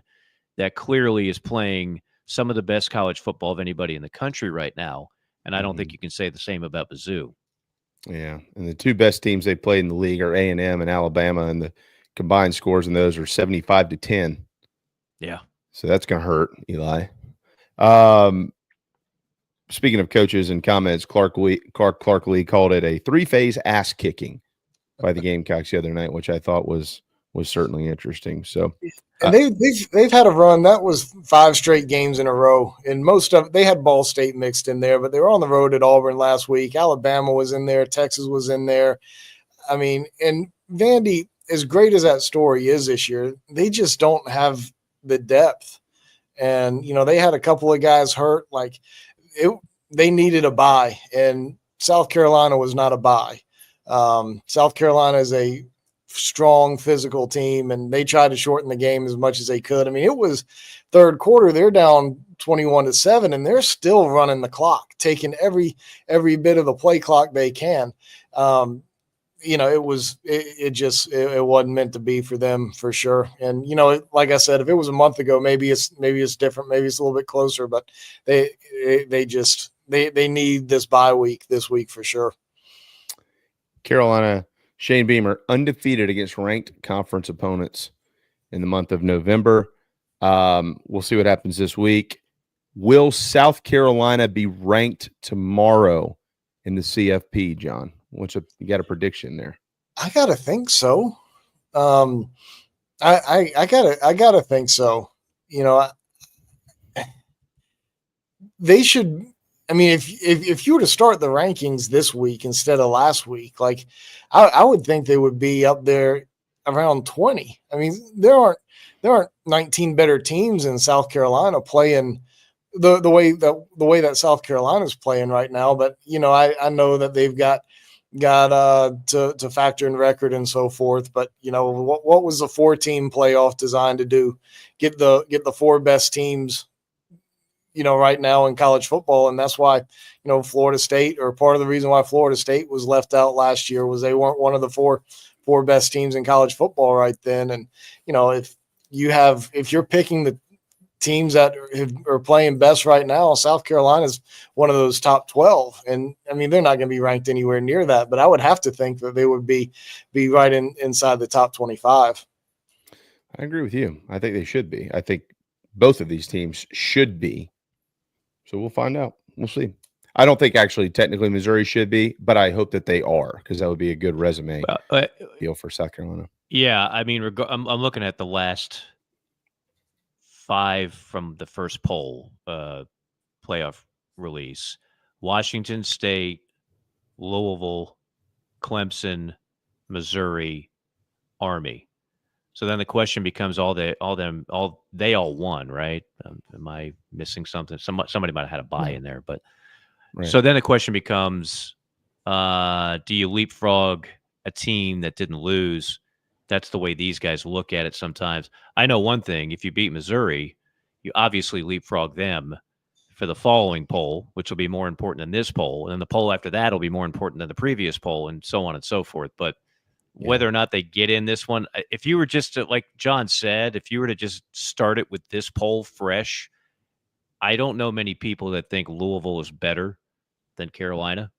that clearly is playing some of the best college football of anybody in the country right now. And I don't think you can say the same about Mizzou. Yeah, and the 2 best teams they played in the league are A&M and Alabama, and the combined scores in those are 75-10. Yeah. So that's going to hurt, Eli. Speaking of coaches and comments, Clark Lee called it a 3-phase ass kicking by the Gamecocks the other night, which I thought was certainly interesting. So, and they've had a run that was 5 straight games in a row, and most of they had Ball State mixed in there, but they were on the road at Auburn last week. Alabama was in there, Texas was in there. I mean, and Vandy, as great as that story is this year, they just don't have the depth. and they had a couple of guys hurt. Like they needed a bye, and South Carolina was not a bye. South Carolina is a strong physical team, and they tried to shorten the game as much as they could. I mean, it was third quarter, they're down 21-7, and they're still running the clock, taking every bit of the play clock they can. It wasn't meant to be for them for sure. And, like I said, if it was a month ago, maybe it's different. Maybe it's a little bit closer, but they need this bye week this week for sure. Carolina, Shane Beamer, undefeated against ranked conference opponents in the month of November. We'll see what happens this week. Will South Carolina be ranked tomorrow in the CFP, John? You got a prediction there? I gotta think so. I gotta think so. They should. I mean, if you were to start the rankings this week instead of last week, like I would think they would be up there around 20. I mean, there aren't 19 better teams in South Carolina playing the way that South Carolina is playing right now. But I know that they've got to factor in record and so forth. But what was the 4-team playoff designed to do? Get the 4 best teams right now in college football. And that's why, Florida State, or part of the reason why Florida State was left out last year, was they weren't one of the four best teams in college football right then. And, if you're picking the teams that are playing best right now, South Carolina is one of those top 12. And I mean, they're not going to be ranked anywhere near that, but I would have to think that they would be right inside the top 25. I agree with you. I think they should be. I think both of these teams should be. So we'll find out. We'll see. I don't think actually technically Missouri should be, but I hope that they are, because that would be a good resume deal for South Carolina. Yeah, I mean, I'm looking at the last 5 from the first poll playoff release: Washington State, Louisville, Clemson, Missouri, Army. So then the question becomes, they all won, right? Am I missing something? Somebody might have had a bye in there, but right. So then the question becomes, do you leapfrog a team that didn't lose? That's the way these guys look at it sometimes. I know one thing: if you beat Missouri, you obviously leapfrog them for the following poll, which will be more important than this poll, and then the poll after that will be more important than the previous poll, and so on and so forth. But whether or not they get in this one, if you were just to, like John said, if you were to just start it with this poll fresh, I don't know many people that think Louisville is better than Carolina.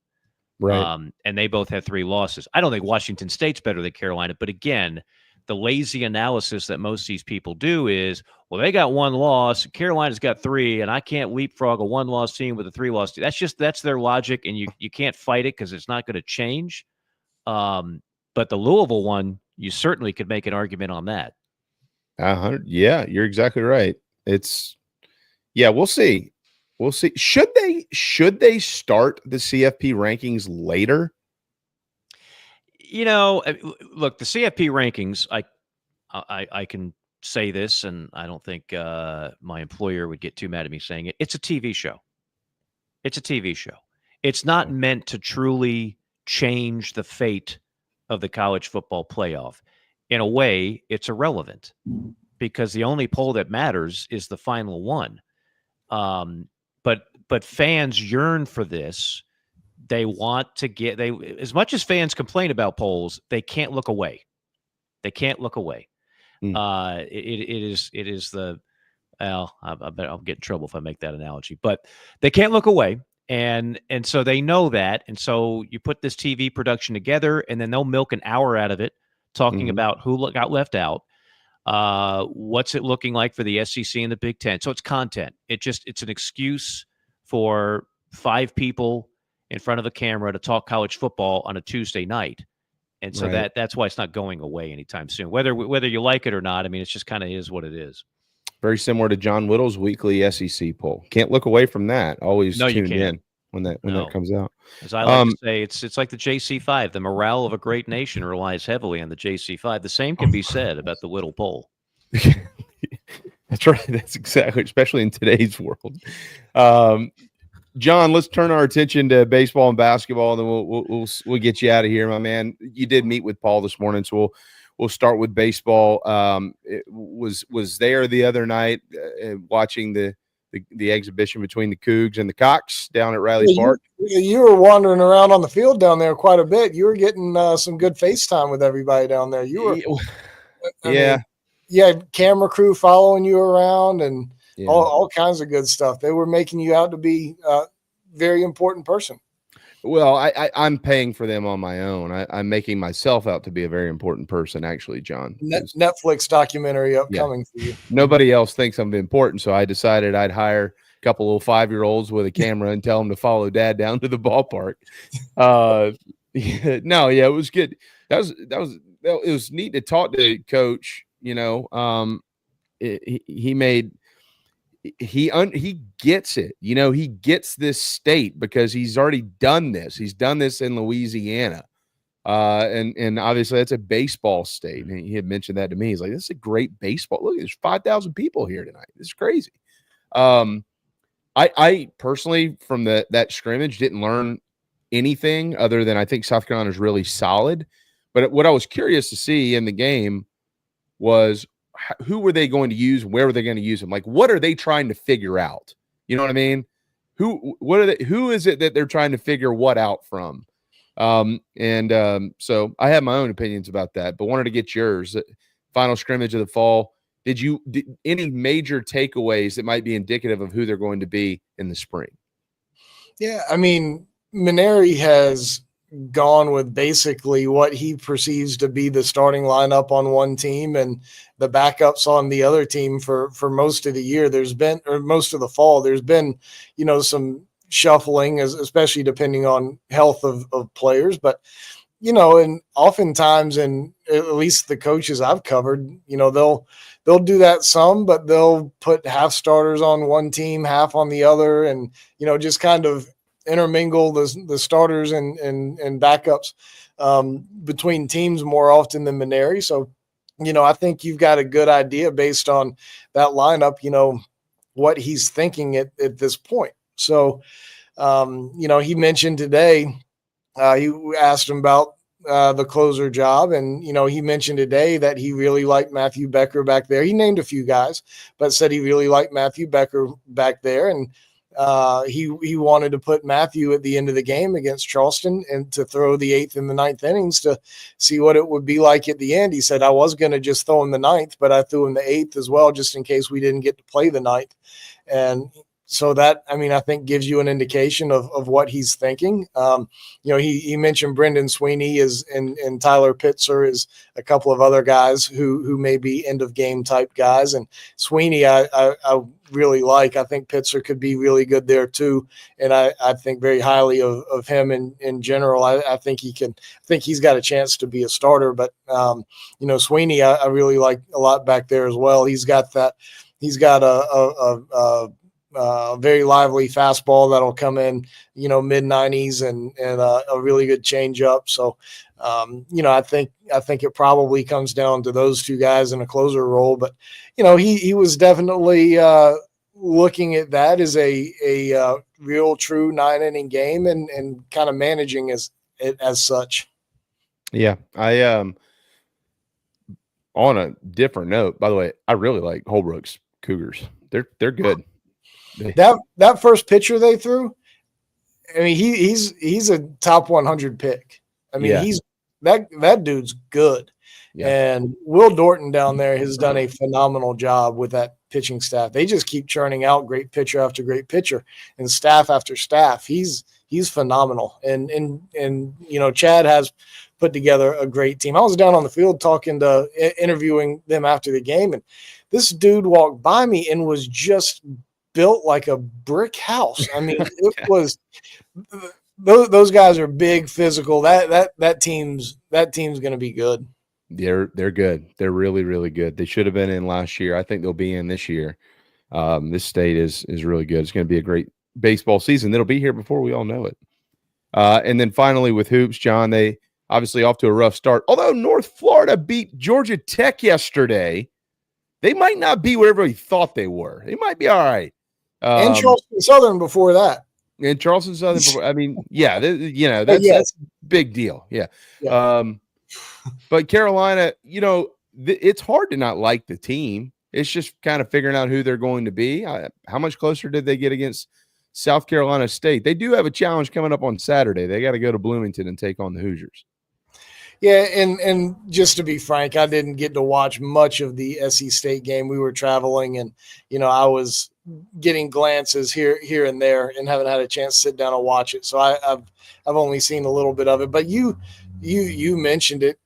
Right. And they both have 3 losses. I don't think Washington State's better than Carolina. But again, the lazy analysis that most of these people do is, well, they got 1 loss, Carolina's got 3, and I can't leapfrog a 1-loss team with a 3-loss team. That's their logic, and you can't fight it because it's not going to change. But the Louisville one, you certainly could make an argument on that. 100. Yeah, you're exactly right. We'll see. We'll see. Should they start the CFP rankings later? Look, the CFP rankings, I can say this, and I don't think my employer would get too mad at me saying it. It's a TV show. It's a TV show. It's not meant to truly change the fate of the college football playoff. In a way, it's irrelevant, because the only poll that matters is the final one. But fans yearn for this. They want to as much as fans complain about polls, they can't look away. They can't look away. It is I bet I'll get in trouble if I make that analogy, but they can't look away. And so they know that. And so you put this TV production together, and then they'll milk an hour out of it talking about who got left out. What's it looking like for the SEC and the Big Ten? So it's content. It's an excuse for 5 people in front of a camera to talk college football on a Tuesday night. And so that's why it's not going away anytime soon, whether you like it or not. I mean, it's just kind of is what it is. Very similar to John Whittle's weekly SEC poll. Can't look away from that. Always tune in when that comes out. As I like to say, it's like the JC5. The morale of a great nation relies heavily on the JC5. The same can be said about the Whittle poll. That's right. That's exactly, especially in today's world. John, let's turn our attention to baseball and basketball, and then we'll get you out of here, my man. You did meet with Paul this morning, so we'll start with baseball. It was there the other night watching the exhibition between the Cougs and the Cocks down at Riley Park. You were wandering around on the field down there quite a bit. You were getting some good FaceTime with everybody down there. You were, I mean, you had camera crew following you around and all kinds of good stuff. They were making you out to be a very important person. Well, I'm paying for them on my own. I'm making myself out to be a very important person, actually, John. Netflix documentary upcoming for you. Nobody else thinks I'm important, so I decided I'd hire a couple little 5-year-olds with a camera and tell them to follow Dad down to the ballpark. It was good. It was neat to talk to Coach. You know, he gets it. You know, he gets this state because he's already done this. He's done this in Louisiana. And obviously that's a baseball state. And he had mentioned that to me. He's like, this is a great baseball. Look, there's 5,000 people here tonight. This is crazy. I personally, from that scrimmage, didn't learn anything other than I think South Carolina is really solid. But what I was curious to see in the game was who were they going to use? Where were they going to use them? Like, what are they trying to figure out? You know what I mean? Who is it that they're trying to figure what out from? So I have my own opinions about that, but wanted to get yours. Final scrimmage of the fall. Did any major takeaways that might be indicative of who they're going to be in the spring? Yeah, I mean, Maneri has gone with basically what he perceives to be the starting lineup on one team and the backups on the other team for most of the year. Most of the fall, there's been, some shuffling, especially depending on health of players. But, and oftentimes, and at least the coaches I've covered, they'll do that some, but they'll put half starters on one team, half on the other, and, just kind of intermingle the starters and backups between teams more often than Maneri. So, I think you've got a good idea based on that lineup, what he's thinking at this point. So, he mentioned today, he asked him about the closer job. And, he mentioned today that he really liked Matthew Becker back there. He named a few guys, but said he really liked Matthew Becker back there. And he wanted to put Matthew at the end of the game against Charleston and to throw the 8th and the 9th innings to see what it would be like at the end. He said, I was going to just throw him the 9th, but I threw him the 8th as well, just in case we didn't get to play the 9th. And so that, I think gives you an indication of what he's thinking. He mentioned Brendan Sweeney and Tyler Pitzer is a couple of other guys who may be end of game type guys. And Sweeney, I really like. I think Pitzer could be really good there too. And I think very highly of him in general. I think he's got a chance to be a starter, but Sweeney, I really like a lot back there as well. He's got a very lively fastball that'll come in, mid 90s and a really good changeup. So, I think it probably comes down to those two guys in a closer role, but he was definitely looking at that as a real true 9-inning game and kind of managing it as such. Yeah. On a different note, by the way, I really like Holbrook's Cougars. They're good. That first pitcher they threw, he's a top 100 pick. He's that dude's good. Yeah. And Will Dorton down there has done a phenomenal job with that pitching staff. They just keep churning out great pitcher after great pitcher and staff after staff. He's phenomenal. And Chad has put together a great team. I was down on the field interviewing them after the game, and this dude walked by me and was just built like a brick house. It was those guys are big, physical. That team's going to be good. They're good. They're really, really good. They should have been in last year. I think they'll be in this year. This state is really good. It's going to be a great baseball season. That'll be here before we all know it. And then finally with hoops, John, they obviously off to a rough start. Although North Florida beat Georgia Tech yesterday, they might not be where everybody thought they were. They might be all right. And Charleston Southern before that. And Charleston Southern, I mean, yeah, that's a big deal. Yeah. But Carolina, it's hard to not like the team. It's just kind of figuring out who they're going to be. How much closer did they get against South Carolina State? They do have a challenge coming up on Saturday. They got to go to Bloomington and take on the Hoosiers. Yeah, and just to be frank, I didn't get to watch much of the SC State game. We were traveling, and I was getting glances here and there, and haven't had a chance to sit down and watch it. So I've only seen a little bit of it. But you mentioned it.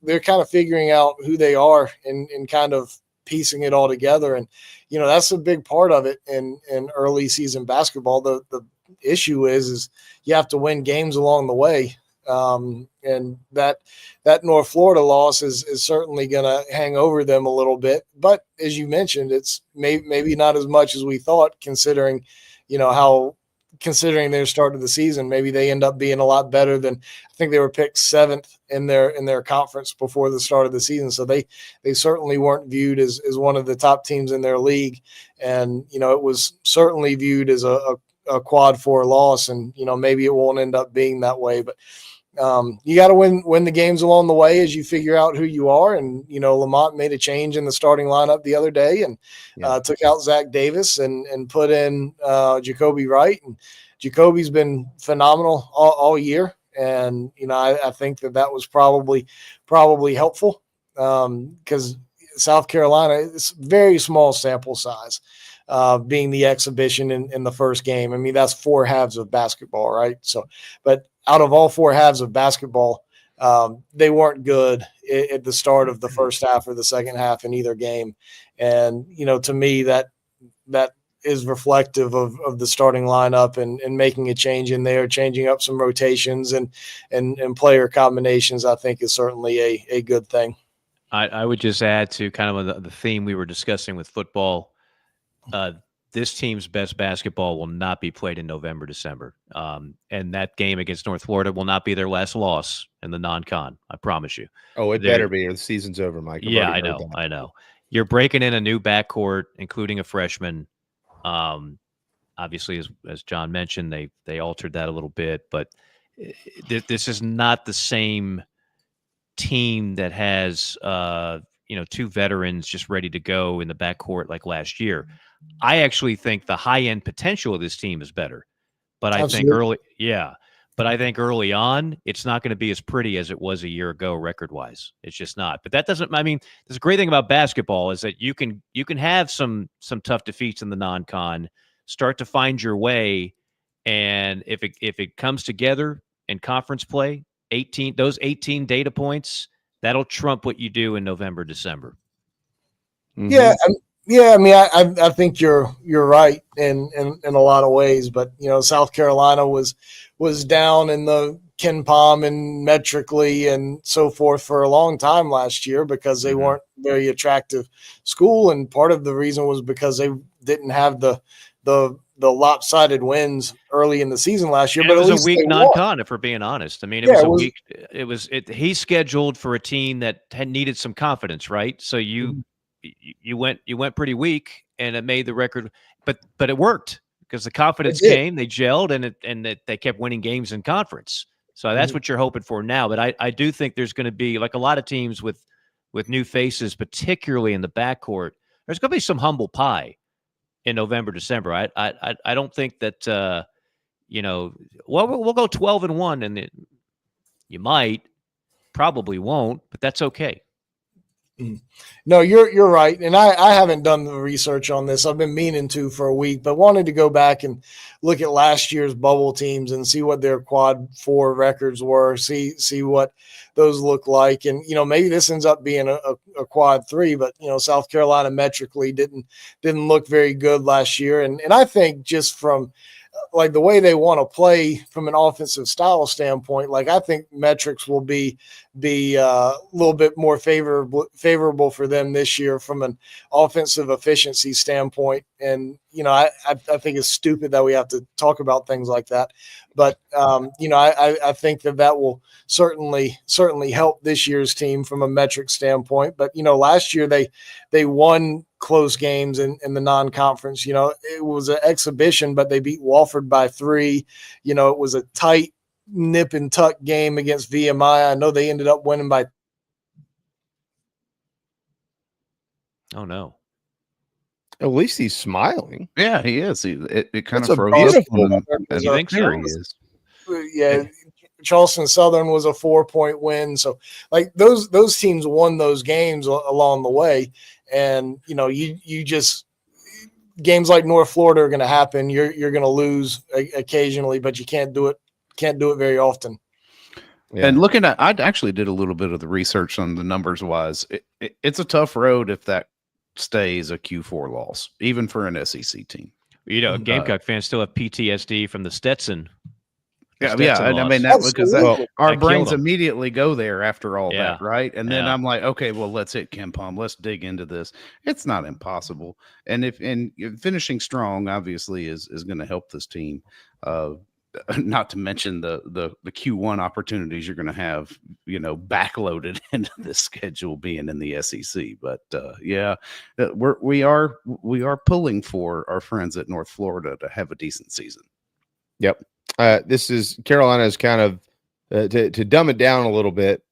They're kind of figuring out who they are and kind of piecing it all together, and that's a big part of it in early season basketball. The issue is you have to win games along the way. And that North Florida loss is certainly going to hang over them a little bit. But as you mentioned, it's maybe not as much as we thought, considering their start of the season. Maybe they end up being a lot better than, I think they were picked 7th in their conference before the start of the season. So they certainly weren't viewed as one of the top teams in their league. And, it was certainly viewed as a quad 4 loss, and, maybe it won't end up being that way, but you got to win the games along the way as you figure out who you are. And, Lamont made a change in the starting lineup the other day and took out Zach Davis and put in Jacoby Wright. And Jacoby's been phenomenal all year. And, I think that was probably helpful because South Carolina is very small sample size, being the exhibition in the first game. I mean, that's 4 halves of basketball, right? So, but out of all 4 halves of basketball, they weren't good at the start of the first half or the second half in either game. And, to me, that is reflective of the starting lineup and making a change in there, changing up some rotations and player combinations, I think is certainly a good thing. I would just add to kind of the theme we were discussing with football. This team's best basketball will not be played in November, December. And that game against North Florida will not be their last loss in the non-con. I promise you. Oh, it better be, or the season's over, Mike. Yeah, I know. You're breaking in a new backcourt, including a freshman. Obviously, as John mentioned, they altered that a little bit, but this is not the same team that has 2 veterans just ready to go in the backcourt like last year. I actually think the high-end potential of this team is better, but I think early on, it's not going to be as pretty as it was a year ago record-wise. It's just not. But that doesn't. I mean, the great thing about basketball is that you can have some tough defeats in the non-con, start to find your way, and if it comes together in conference play, 18 data points, that'll trump what you do in November, December. Mm-hmm. Yeah. I mean, I think you're right in a lot of ways, but South Carolina was down in the Ken Palm and metrically and so forth for a long time last year because they weren't very attractive school, and part of the reason was because they didn't have the lopsided wins early in the season last year. And but it was a weak non-con, if we're being honest. I mean, it was a week. He's scheduled for a team that had needed some confidence, right? So you went pretty weak, and it made the record, but it worked because the confidence came. They gelled, and they kept winning games in conference. So that's what you're hoping for now. But I do think there's going to be, like a lot of teams with new faces, particularly in the backcourt, there's going to be some humble pie in November, December. I don't think that we'll go 12-1, and you probably won't, but that's okay. No, you're right. And I haven't done the research on this. I've been meaning to for a week, but wanted to go back and look at last year's bubble teams and see what their quad 4 records were, see what those look like. And, maybe this ends up being a quad 3, but, South Carolina metrically didn't look very good last year. And I think just from like the way they want to play from an offensive style standpoint, like I think metrics will be a little bit more favorable for them this year from an offensive efficiency standpoint. And, I think it's stupid that we have to talk about things like that. But, I think that will certainly help this year's team from a metric standpoint. But, last year they won close games in the non-conference. It was an exhibition, but they beat Wofford by 3. It was a tight nip and tuck game against VMI. I know they ended up winning by. Oh no. At least he's smiling. Yeah, he is. It kind That's of a froze. beautiful- You think so? There he is. Yeah, Charleston Southern was a 4-point win. So like those teams won those games along the way. And, you just games like North Florida are going to happen. You're going to lose occasionally, but you can't do it very often. Yeah. And looking at, I actually did a little bit of the research on the numbers wise. It's a tough road if that stays a Q4 loss, even for an SEC team. Gamecock fans still have PTSD from the Stetson. Yeah, Stetson I loss. mean that because our that brains killed 'em. immediately go there after all Yeah. that, right? And then Yeah. I'm like, okay, well, let's hit Ken Palm. Let's dig into this. It's not impossible, and if finishing strong, obviously, is going to help this team. Not to mention the Q1 opportunities you're going to have, backloaded into this schedule being in the SEC. But we are pulling for our friends at North Florida to have a decent season. Yep. This is Carolina's kind of to dumb it down a little bit.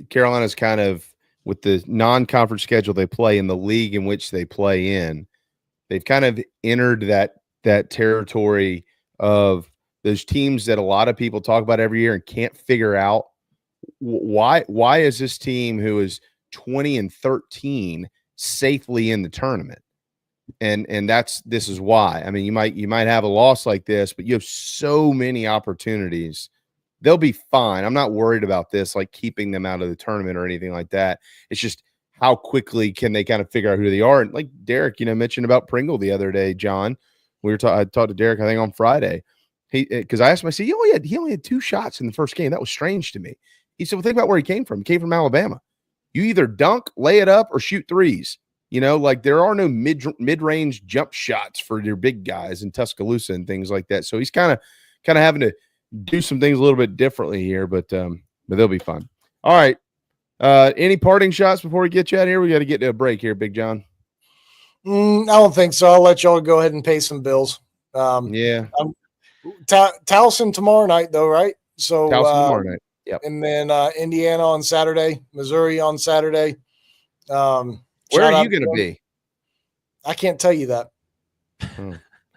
Carolina's kind of with the non-conference schedule they play in the league in which they play in. They've kind of entered that territory of those teams that a lot of people talk about every year and can't figure out why is this team who is 20-13 safely in the tournament. And this is why. I mean, you might have a loss like this, but you have so many opportunities. They'll be fine. I'm not worried about this, like keeping them out of the tournament or anything like that. It's just how quickly can they kind of figure out who they are. And like Derek, mentioned about Pringle the other day, John. I talked to Derek, I think on Friday. Because I asked him, I said, he only had 2 shots in the first game. That was strange to me. He said, well, think about where he came from. He came from Alabama. You either dunk, lay it up, or shoot threes. Like there are no mid-range jump shots for your big guys in Tuscaloosa and things like that. So he's kind of having to do some things a little bit differently here, but they'll be fun. All right. Any parting shots before we get you out of here? We got to get to a break here, Big John. I don't think so. I'll let y'all go ahead and pay some bills. Yeah. Towson tomorrow night, though, right? So Towson tomorrow night. Yep. And then Indiana on Saturday, Missouri on Saturday. Where are you going to be? I can't tell you that.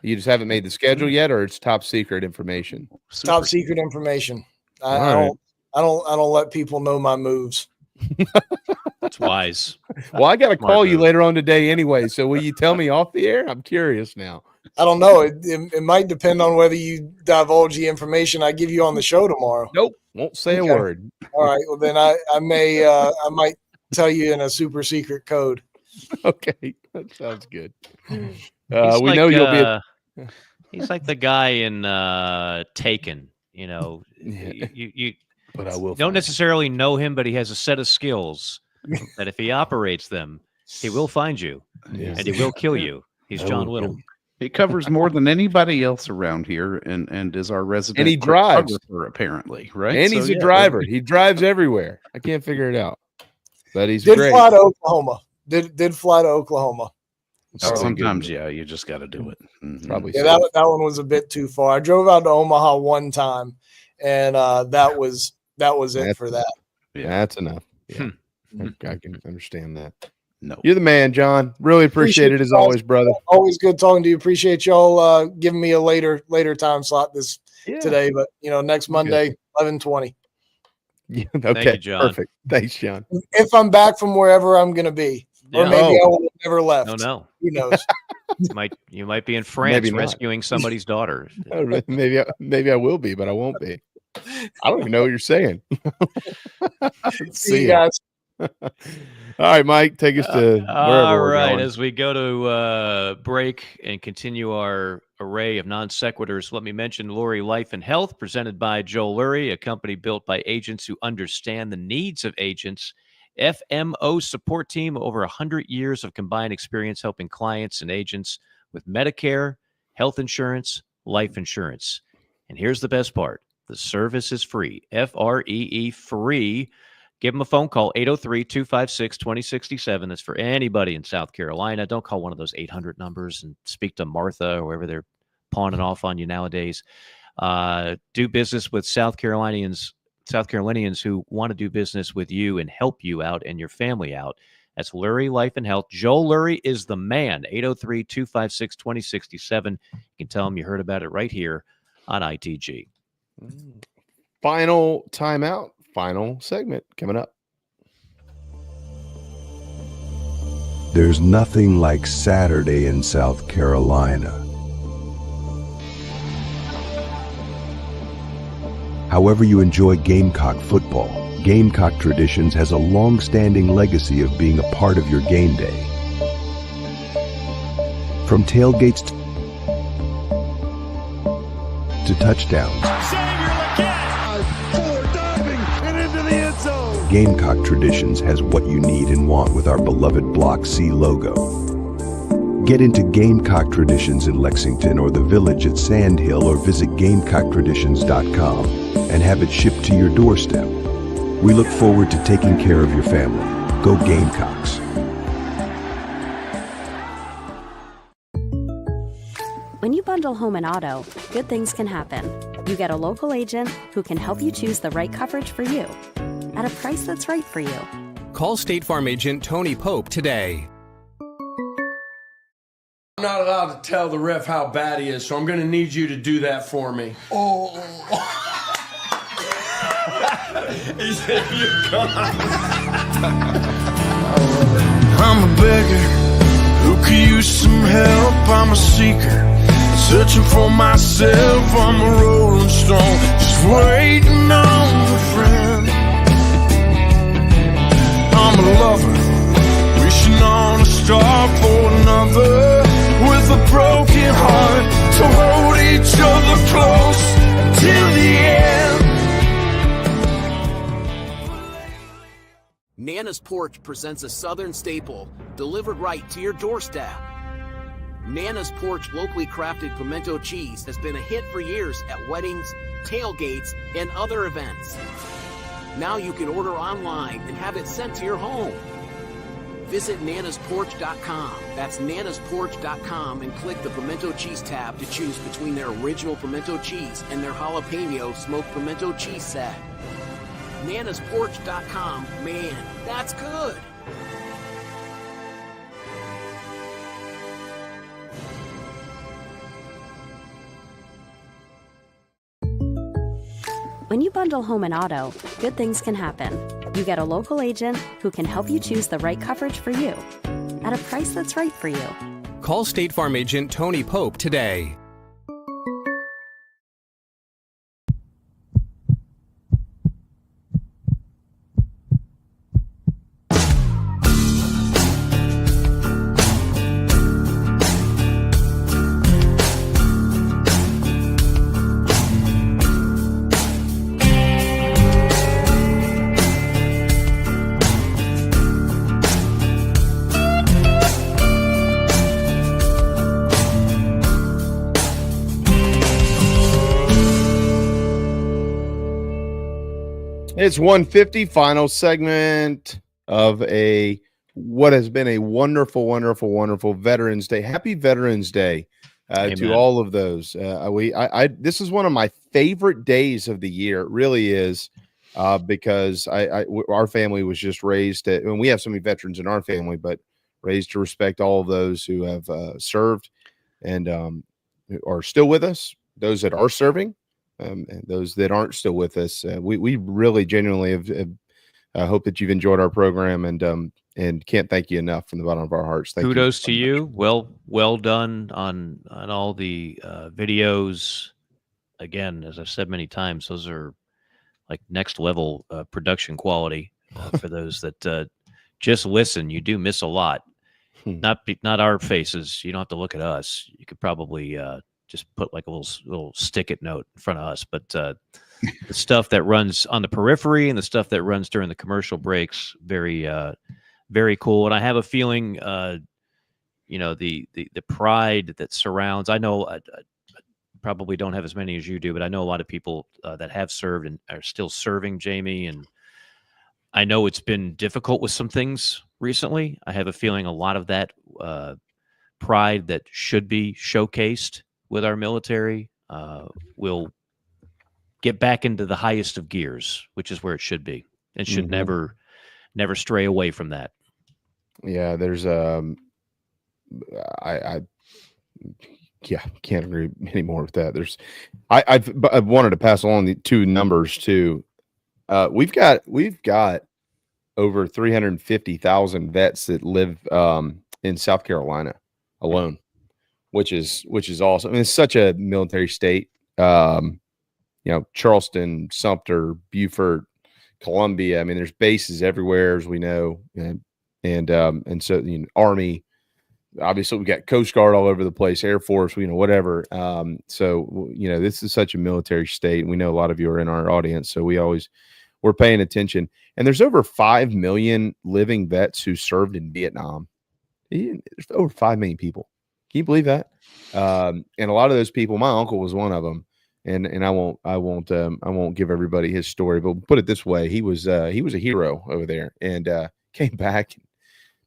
You just haven't made the schedule yet, or it's top secret information? Top secret information. I don't let people know my moves. That's wise. Well, I got to call you later on today anyway. So will you tell me off the air? I'm curious now. I don't know. It might depend on whether you divulge the information I give you on the show tomorrow. Nope. Won't say a word. All right. Well, then I might tell you in a super secret code. Okay. That sounds good. He's know you'll be. He's like the guy in Taken. But I will don't necessarily know him, but he has a set of skills that if he operates them, he will find you and he will kill you. He's John Whittle. He covers more than anybody else around here, and is our resident. And he drives, apparently, right? And he's a driver. He drives everywhere. I can't figure it out, but he's did great. Fly to Oklahoma. Did fly to Oklahoma. Sometimes, you just got to do it. Mm-hmm. Probably. Yeah, that one was a bit too far. I drove out to Omaha one time, and that was it for that. Yeah, that's enough. Yeah. I can understand that. No, you're the man, John. Really appreciate it as always, brother. Always good talking to you. Appreciate y'all giving me a later time slot today, but next Monday, 11:20. Yeah, okay, Thank you, John. Perfect. Thanks, John. If I'm back from wherever I'm going to be, or maybe I will have never left. No. Who knows? You might be in France rescuing somebody's daughter. Maybe I will be, but I won't be. I don't even know what you're saying. See you guys. All right, Mike, take us to wherever All we're right, going. as we go to break and continue our array of non sequiturs, let me mention Lurie Life and Health, presented by Joel Lurie, a company built by agents who understand the needs of agents. FMO support team, over 100 years of combined experience helping clients and agents with Medicare, health insurance, life insurance. And here's the best part. The service is free. FREE free. Give them a phone call, 803-256-2067. That's for anybody in South Carolina. Don't call one of those 800 numbers and speak to Martha or wherever they're pawning off on you nowadays. Do business with South Carolinians who want to do business with you and help you out and your family out. That's Lurie Life and Health. Joel Lurie is the man, 803-256-2067. You can tell him you heard about it right here on ITG. Final timeout. Final segment coming up. There's nothing like Saturday in South Carolina. However you enjoy Gamecock football, Gamecock Traditions has a long-standing legacy of being a part of your game day. From tailgates to touchdowns, Gamecock Traditions has what you need and want with our beloved Block C logo. Get into Gamecock Traditions in Lexington or the Village at Sand Hill, or visit GamecockTraditions.com and have it shipped to your doorstep. We look forward to taking care of your family. Go Gamecocks. When you bundle home and auto, good things can happen. You get a local agent who can help you choose the right coverage for you at a price that's right for you. Call State Farm agent Tony Pope today. I'm not allowed to tell the ref how bad he is, so I'm going to need you to do that for me. Oh. He said, you come. I'm a beggar who could use some help. I'm a seeker, searching for myself. I'm a rolling stone, just waiting on a friend. I'm a lover, wishing on a star for another, with a broken heart to hold each other close till the end. Nana's Porch presents a Southern staple delivered right to your doorstep. Nana's Porch locally crafted pimento cheese has been a hit for years at weddings, tailgates, and other events. Now you can order online and have it sent to your home. Visit nanasporch.com. That's nanasporch.com and click the pimento cheese tab to choose between their original pimento cheese and their jalapeno smoked pimento cheese set. nanasporch.com. Man, that's good. When you bundle home and auto, good things can happen. You get a local agent who can help you choose the right coverage for you at a price that's right for you. Call State Farm agent Tony Pope today. It's 150, final segment of what has been a wonderful, wonderful, wonderful Veterans Day. Happy Veterans Day to all of those. This is one of my favorite days of the year. It really is, because our family was just raised and we have so many veterans in our family, but raised to respect all of those who have served and are still with us, those that are serving. And those that aren't still with us, we really genuinely have hope that you've enjoyed our program, and can't thank you enough from the bottom of our hearts. Kudos to you. Well done on all the videos. Again, as I've said many times, those are like next level production quality. For those that just listen, you do miss a lot. Not our faces. You don't have to look at us. You could probably just put like a little stick-it note in front of us. But the stuff that runs on the periphery and the stuff that runs during the commercial breaks, very very cool. And I have a feeling, the pride that surrounds. I know I probably don't have as many as you do, but I know a lot of people that have served and are still serving, Jamie. And I know it's been difficult with some things recently. I have a feeling a lot of that pride that should be showcased with our military will get back into the highest of gears, which is where it should be. It should never stray away from that. Yeah, there's I can't agree anymore with that. There's I've wanted to pass along the two numbers too. We've got over 350,000 vets that live in South Carolina alone, which is awesome. I mean, it's such a military state. Charleston, Sumter, Beaufort, Columbia. I mean, there's bases everywhere, as we know, and so Army. Obviously, we got Coast Guard all over the place, Air Force, whatever. So this is such a military state. We know a lot of you are in our audience, so we're paying attention. And there's over 5 million living vets who served in Vietnam. There's over 5 million people. Can you believe that? And a lot of those people, my uncle was one of them. And I won't give everybody his story, but we'll put it this way: he was a hero over there, and came back.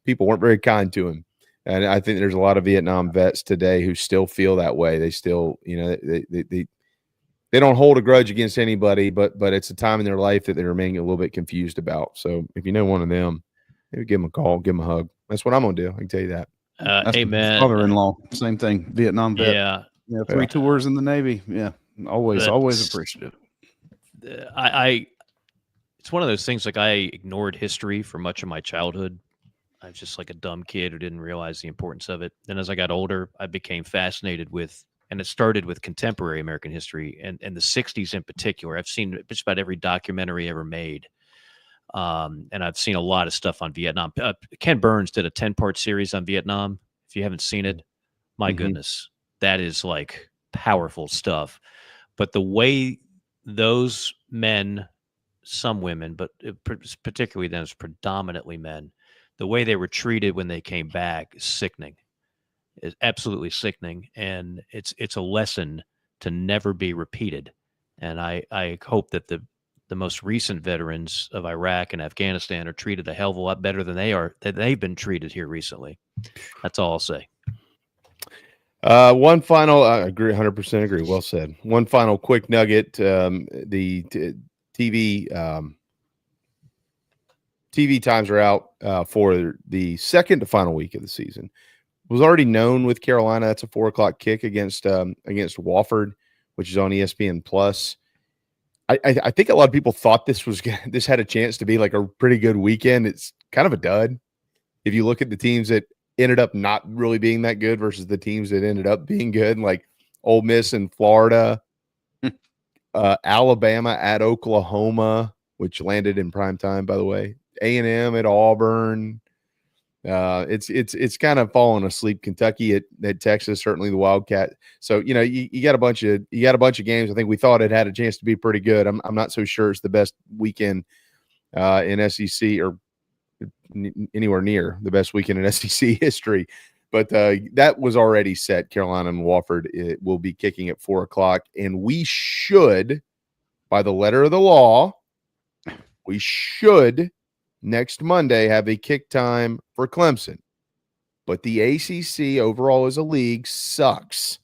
People weren't very kind to him. And I think there's a lot of Vietnam vets today who still feel that way. They still, they don't hold a grudge against anybody, but it's a time in their life that they're remaining a little bit confused about. So if you know one of them, maybe give them a call, give them a hug. That's what I'm going to do. I can tell you that. Amen. Father-in-law, same thing. Vietnam vet. Yeah. 3 tours in the Navy. Yeah. Always appreciative. It's one of those things, like, I ignored history for much of my childhood. I was just like a dumb kid who didn't realize the importance of it. Then as I got older, I became fascinated with, and it started with contemporary American history and the 60s in particular. I've seen just about every documentary ever made. And I've seen a lot of stuff on Vietnam. Ken Burns did a 10-part series on Vietnam. If you haven't seen it, my goodness, that is like powerful stuff. But the way those men, some women, but particularly them, it's predominantly men, the way they were treated when they came back is sickening. It's absolutely sickening. And it's a lesson to never be repeated. And I hope that the most recent veterans of Iraq and Afghanistan are treated a hell of a lot better than they've been treated here recently. That's all I'll say. One final, I agree, 100% agree. Well said. One final quick nugget. The TV times are out for the second to final week of the season. It was already known with Carolina. That's a 4:00 kick against Wofford, which is on ESPN Plus. I think a lot of people thought this had a chance to be like a pretty good weekend. It's kind of a dud. If you look at the teams that ended up not really being that good versus the teams that ended up being good, like Ole Miss and Florida, Alabama at Oklahoma, which landed in prime time, by the way, A&M at Auburn. It's kind of fallen asleep. Kentucky at Texas, certainly the Wildcat. So you got a bunch of games. I think we thought it had a chance to be pretty good. I'm not so sure it's the best weekend in SEC or anywhere near the best weekend in SEC history. But that was already set. Carolina and Wofford, it will be kicking at 4:00, and we should, by the letter of the law, next Monday have a kick time for Clemson. But the ACC overall as a league sucks.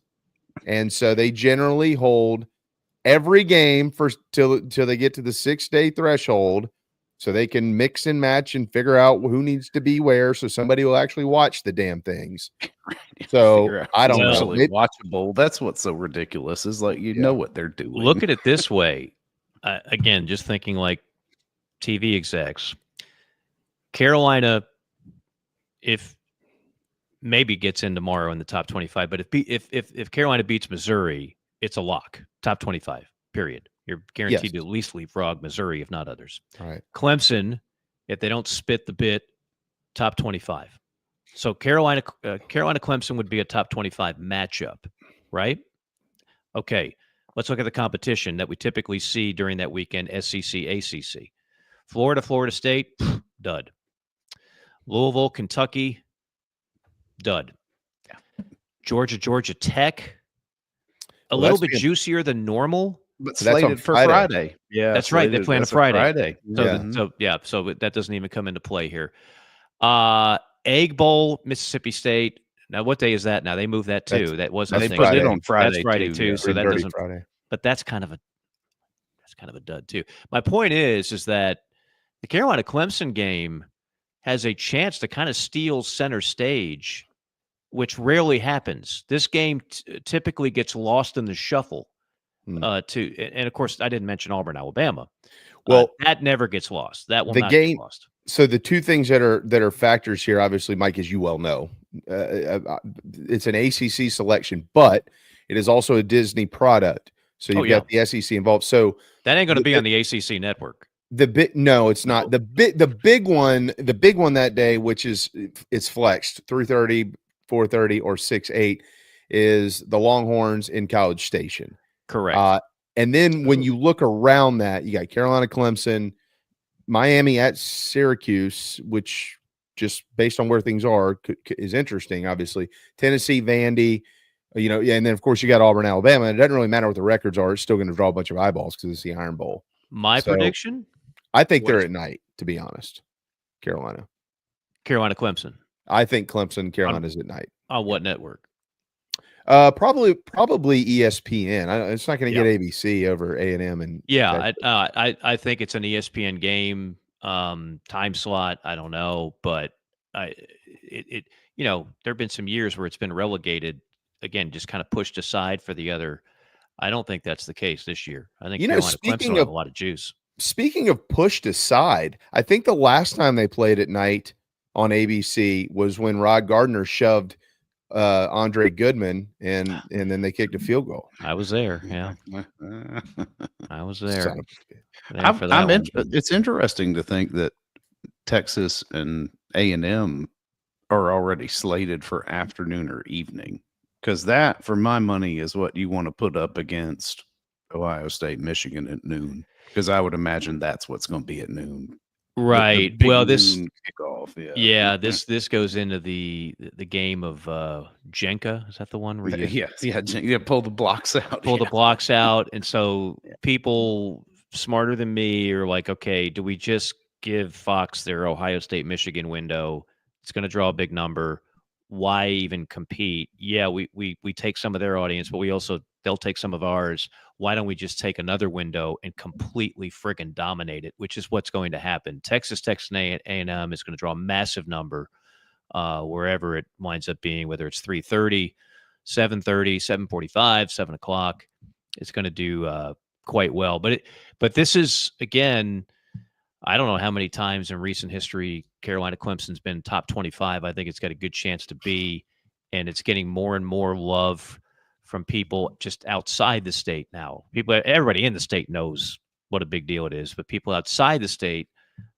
And so they generally hold every game till they get to the 6-day threshold, so they can mix and match and figure out who needs to be where, so somebody will actually watch the damn things. So I don't know. Watchable. That's what's so ridiculous is like know what they're doing. Look at it this way. Again, just thinking like TV execs. Carolina, if maybe gets in tomorrow in the top 25, but if Carolina beats Missouri, it's a lock. Top 25, period. You're guaranteed to at least leapfrog Missouri, if not others. All right. Clemson if they don't spit the bit, top 25. So Carolina Clemson would be a top 25 matchup, right? Okay, let's look at the competition that we typically see during that weekend, SEC, ACC. Florida State, dud. Louisville, Kentucky, dud. Georgia Tech, a little bit juicier than normal. But slated for Friday. Yeah, that's right. They play on a Friday. Yeah. So that doesn't even come into play here. Egg Bowl, Mississippi State. Now, what day is that? Now they moved that too. That was they put it on Friday. That's Friday too. Yeah. So that doesn't. Friday. But that's kind of a dud too. My point is that the Carolina Clemson game has a chance to kind of steal center stage, which rarely happens. This game typically gets lost in the shuffle. And of course, I didn't mention Auburn, Alabama. Well, that never gets lost. That will not get lost. So the two things that are factors here, obviously, Mike, as you well know, it's an ACC selection, but it is also a Disney product. So you've got the SEC involved. So that ain't going to be on the ACC network. No, it's not. The big one that day, which is it's flexed 3:30, 4:30, or 6-8, is the Longhorns in College Station. Correct. And then when you look around that, you got Carolina, Clemson, Miami at Syracuse, which just based on where things are is interesting. Obviously, Tennessee, Vandy, and then of course you got Auburn, Alabama. And it doesn't really matter what the records are; it's still going to draw a bunch of eyeballs because it's the Iron Bowl. My prediction? I think they're at night. To be honest, Carolina, Clemson. I think Clemson, Carolina's at night. On what network? Probably ESPN. It's not going to get ABC over A&M and I think it's an ESPN game time slot. I don't know, but there have been some years where it's been relegated again, just kind of pushed aside for the other. I don't think that's the case this year. I think Carolina Clemson will have a lot of juice. Speaking of pushed aside, I think the last time they played at night on ABC was when Rod Gardner shoved Andre Goodman and then they kicked a field goal. I was there. Yeah. I was there. It's interesting to think that Texas and A&M are already slated for afternoon or evening, because that, for my money, is what you want to put up against Ohio State, Michigan at noon, because I would imagine that's what's going to be at noon. Right. Well, this kickoff. This goes into the game of Jenka. Is that the one where you pull the blocks out? The blocks out, and so people smarter than me are like, okay, do we just give Fox their Ohio State Michigan window? It's going to draw a big number. Why even compete? Yeah, we take some of their audience, but they'll take some of ours. Why don't we just take another window and completely friggin' dominate it, which is what's going to happen. Texas and A&M is going to draw a massive number wherever it winds up being, whether it's 3:30, 7:30, 7:45, 7 o'clock. It's going to do quite well. But this is, again, I don't know how many times in recent history Carolina Clemson's been top 25. I think it's got a good chance to be, and it's getting more and more love from people just outside the state now. Everybody in the state knows what a big deal it is, but people outside the state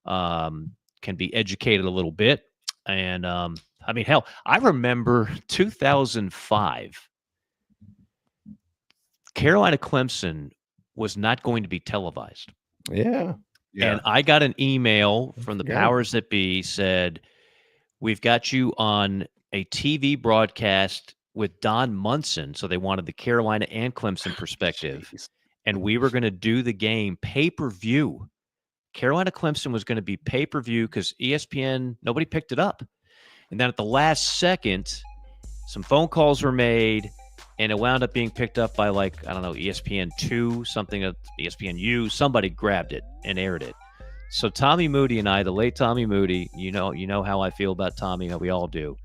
can be educated a little bit. And hell, I remember 2005, Carolina Clemson was not going to be televised. Yeah. And I got an email from the powers that be, said, we've got you on a TV broadcast with Don Munson. So they wanted the Carolina and Clemson perspective. And we were going to do the game pay-per-view. Carolina Clemson was going to be pay-per-view because ESPN, nobody picked it up. And then at the last second, some phone calls were made, and it wound up being picked up by, ESPN2, something of ESPNU. Somebody grabbed it and aired it. So Tommy Moody and I, the late Tommy Moody, you know how I feel about Tommy, that we all do.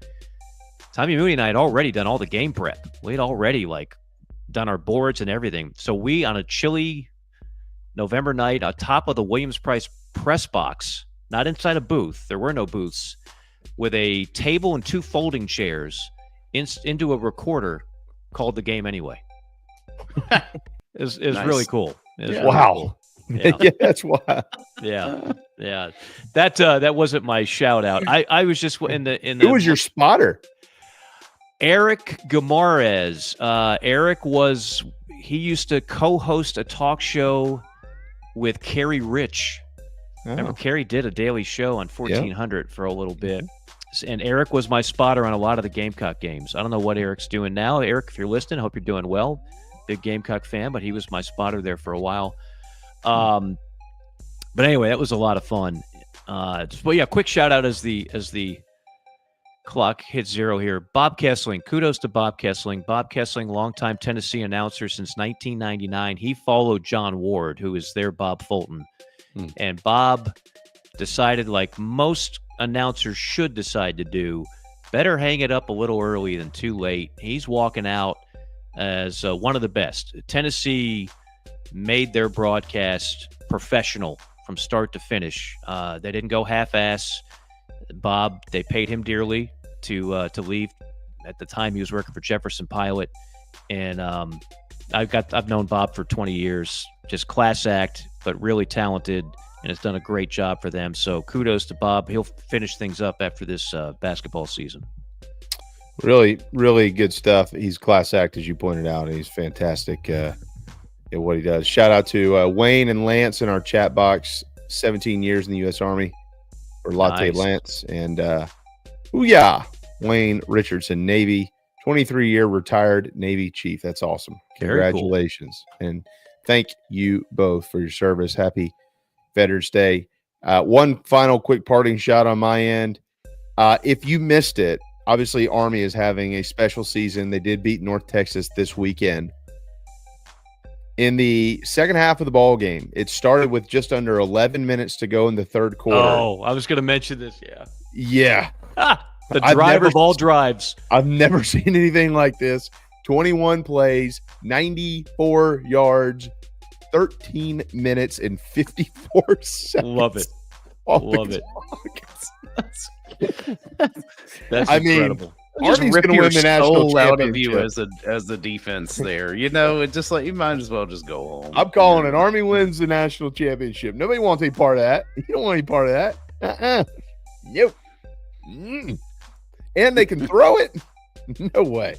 Tommy Moody and I had already done all the game prep. We had already done our boards and everything. So we, on a chilly November night, on top of the Williams-Brice press box, not inside a booth, there were no booths, with a table and 2 folding chairs into a recorder, called the game anyway. It was nice. Really cool. Wow. Cool. Yeah, Yeah, that's why. yeah. That wasn't my shout out. I was just in the Who was your spotter? Eric Gamarez. Eric he used to co-host a talk show with Carrie Rich. Remember, Carrie did a daily show on 1400 for a little bit. And Eric was my spotter on a lot of the Gamecock games. I don't know what Eric's doing now. Eric, if you're listening, I hope you're doing well. Big Gamecock fan, but he was my spotter there for a while. But anyway, that was a lot of fun. But yeah, quick shout out as the clock hits 0 here. Bob Kessling. Kudos to Bob Kessling. Bob Kessling, longtime Tennessee announcer since 1999. He followed John Ward, who is their Bob Fulton. And Bob decided, like most announcers should decide to do, better hang it up a little early than too late. He's walking out as one of the best. Tennessee made their broadcast professional from start to finish. They didn't go half-ass. Bob, they paid him dearly to leave. At the time, he was working for Jefferson Pilot, and I've known Bob for 20 years. Just class act, but really talented, and has done a great job for them. So kudos to Bob. He'll finish things up after this basketball season. Really, really good stuff. He's class act, as you pointed out, and he's fantastic at what he does. Shout out to Wayne and Lance in our chat box. 17 years in the U.S. Army, or Latte Nice. Lance, and Wayne Richardson, Navy, 23-year retired Navy chief. That's awesome. Very cool. Congratulations, and thank you both for your service. Happy Veterans Day. One final quick parting shot on my end. If you missed it, obviously Army is having a special season. They did beat North Texas this weekend. In the second half of the ball game, it started with just under 11 minutes to go in the third quarter. Oh, I was going to mention this. Yeah. Yeah. The drive of all drives. I've never seen anything like this. 21 plays, 94 yards, 13 minutes and 54 seconds. Love it. off Love the it. clock. That's I mean, incredible. Just Army's rip gonna your win the national soul out of you championship. as the defense there. You know, it just like you might as well just go home. I'm calling it. Army wins the national championship. Nobody wants any part of that. You don't want any part of that. Nope. And they can throw it. No way.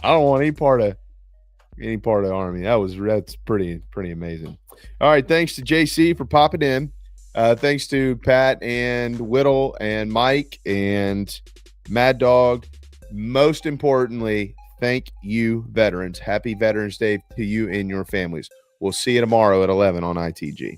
I don't want any part of Army. That's pretty amazing. All right, thanks to JC for popping in. Thanks to Pat and Whittle and Mike and Mad Dog. Most importantly, thank you, veterans. Happy Veterans Day to you and your families. We'll see you tomorrow at 11 on ITG.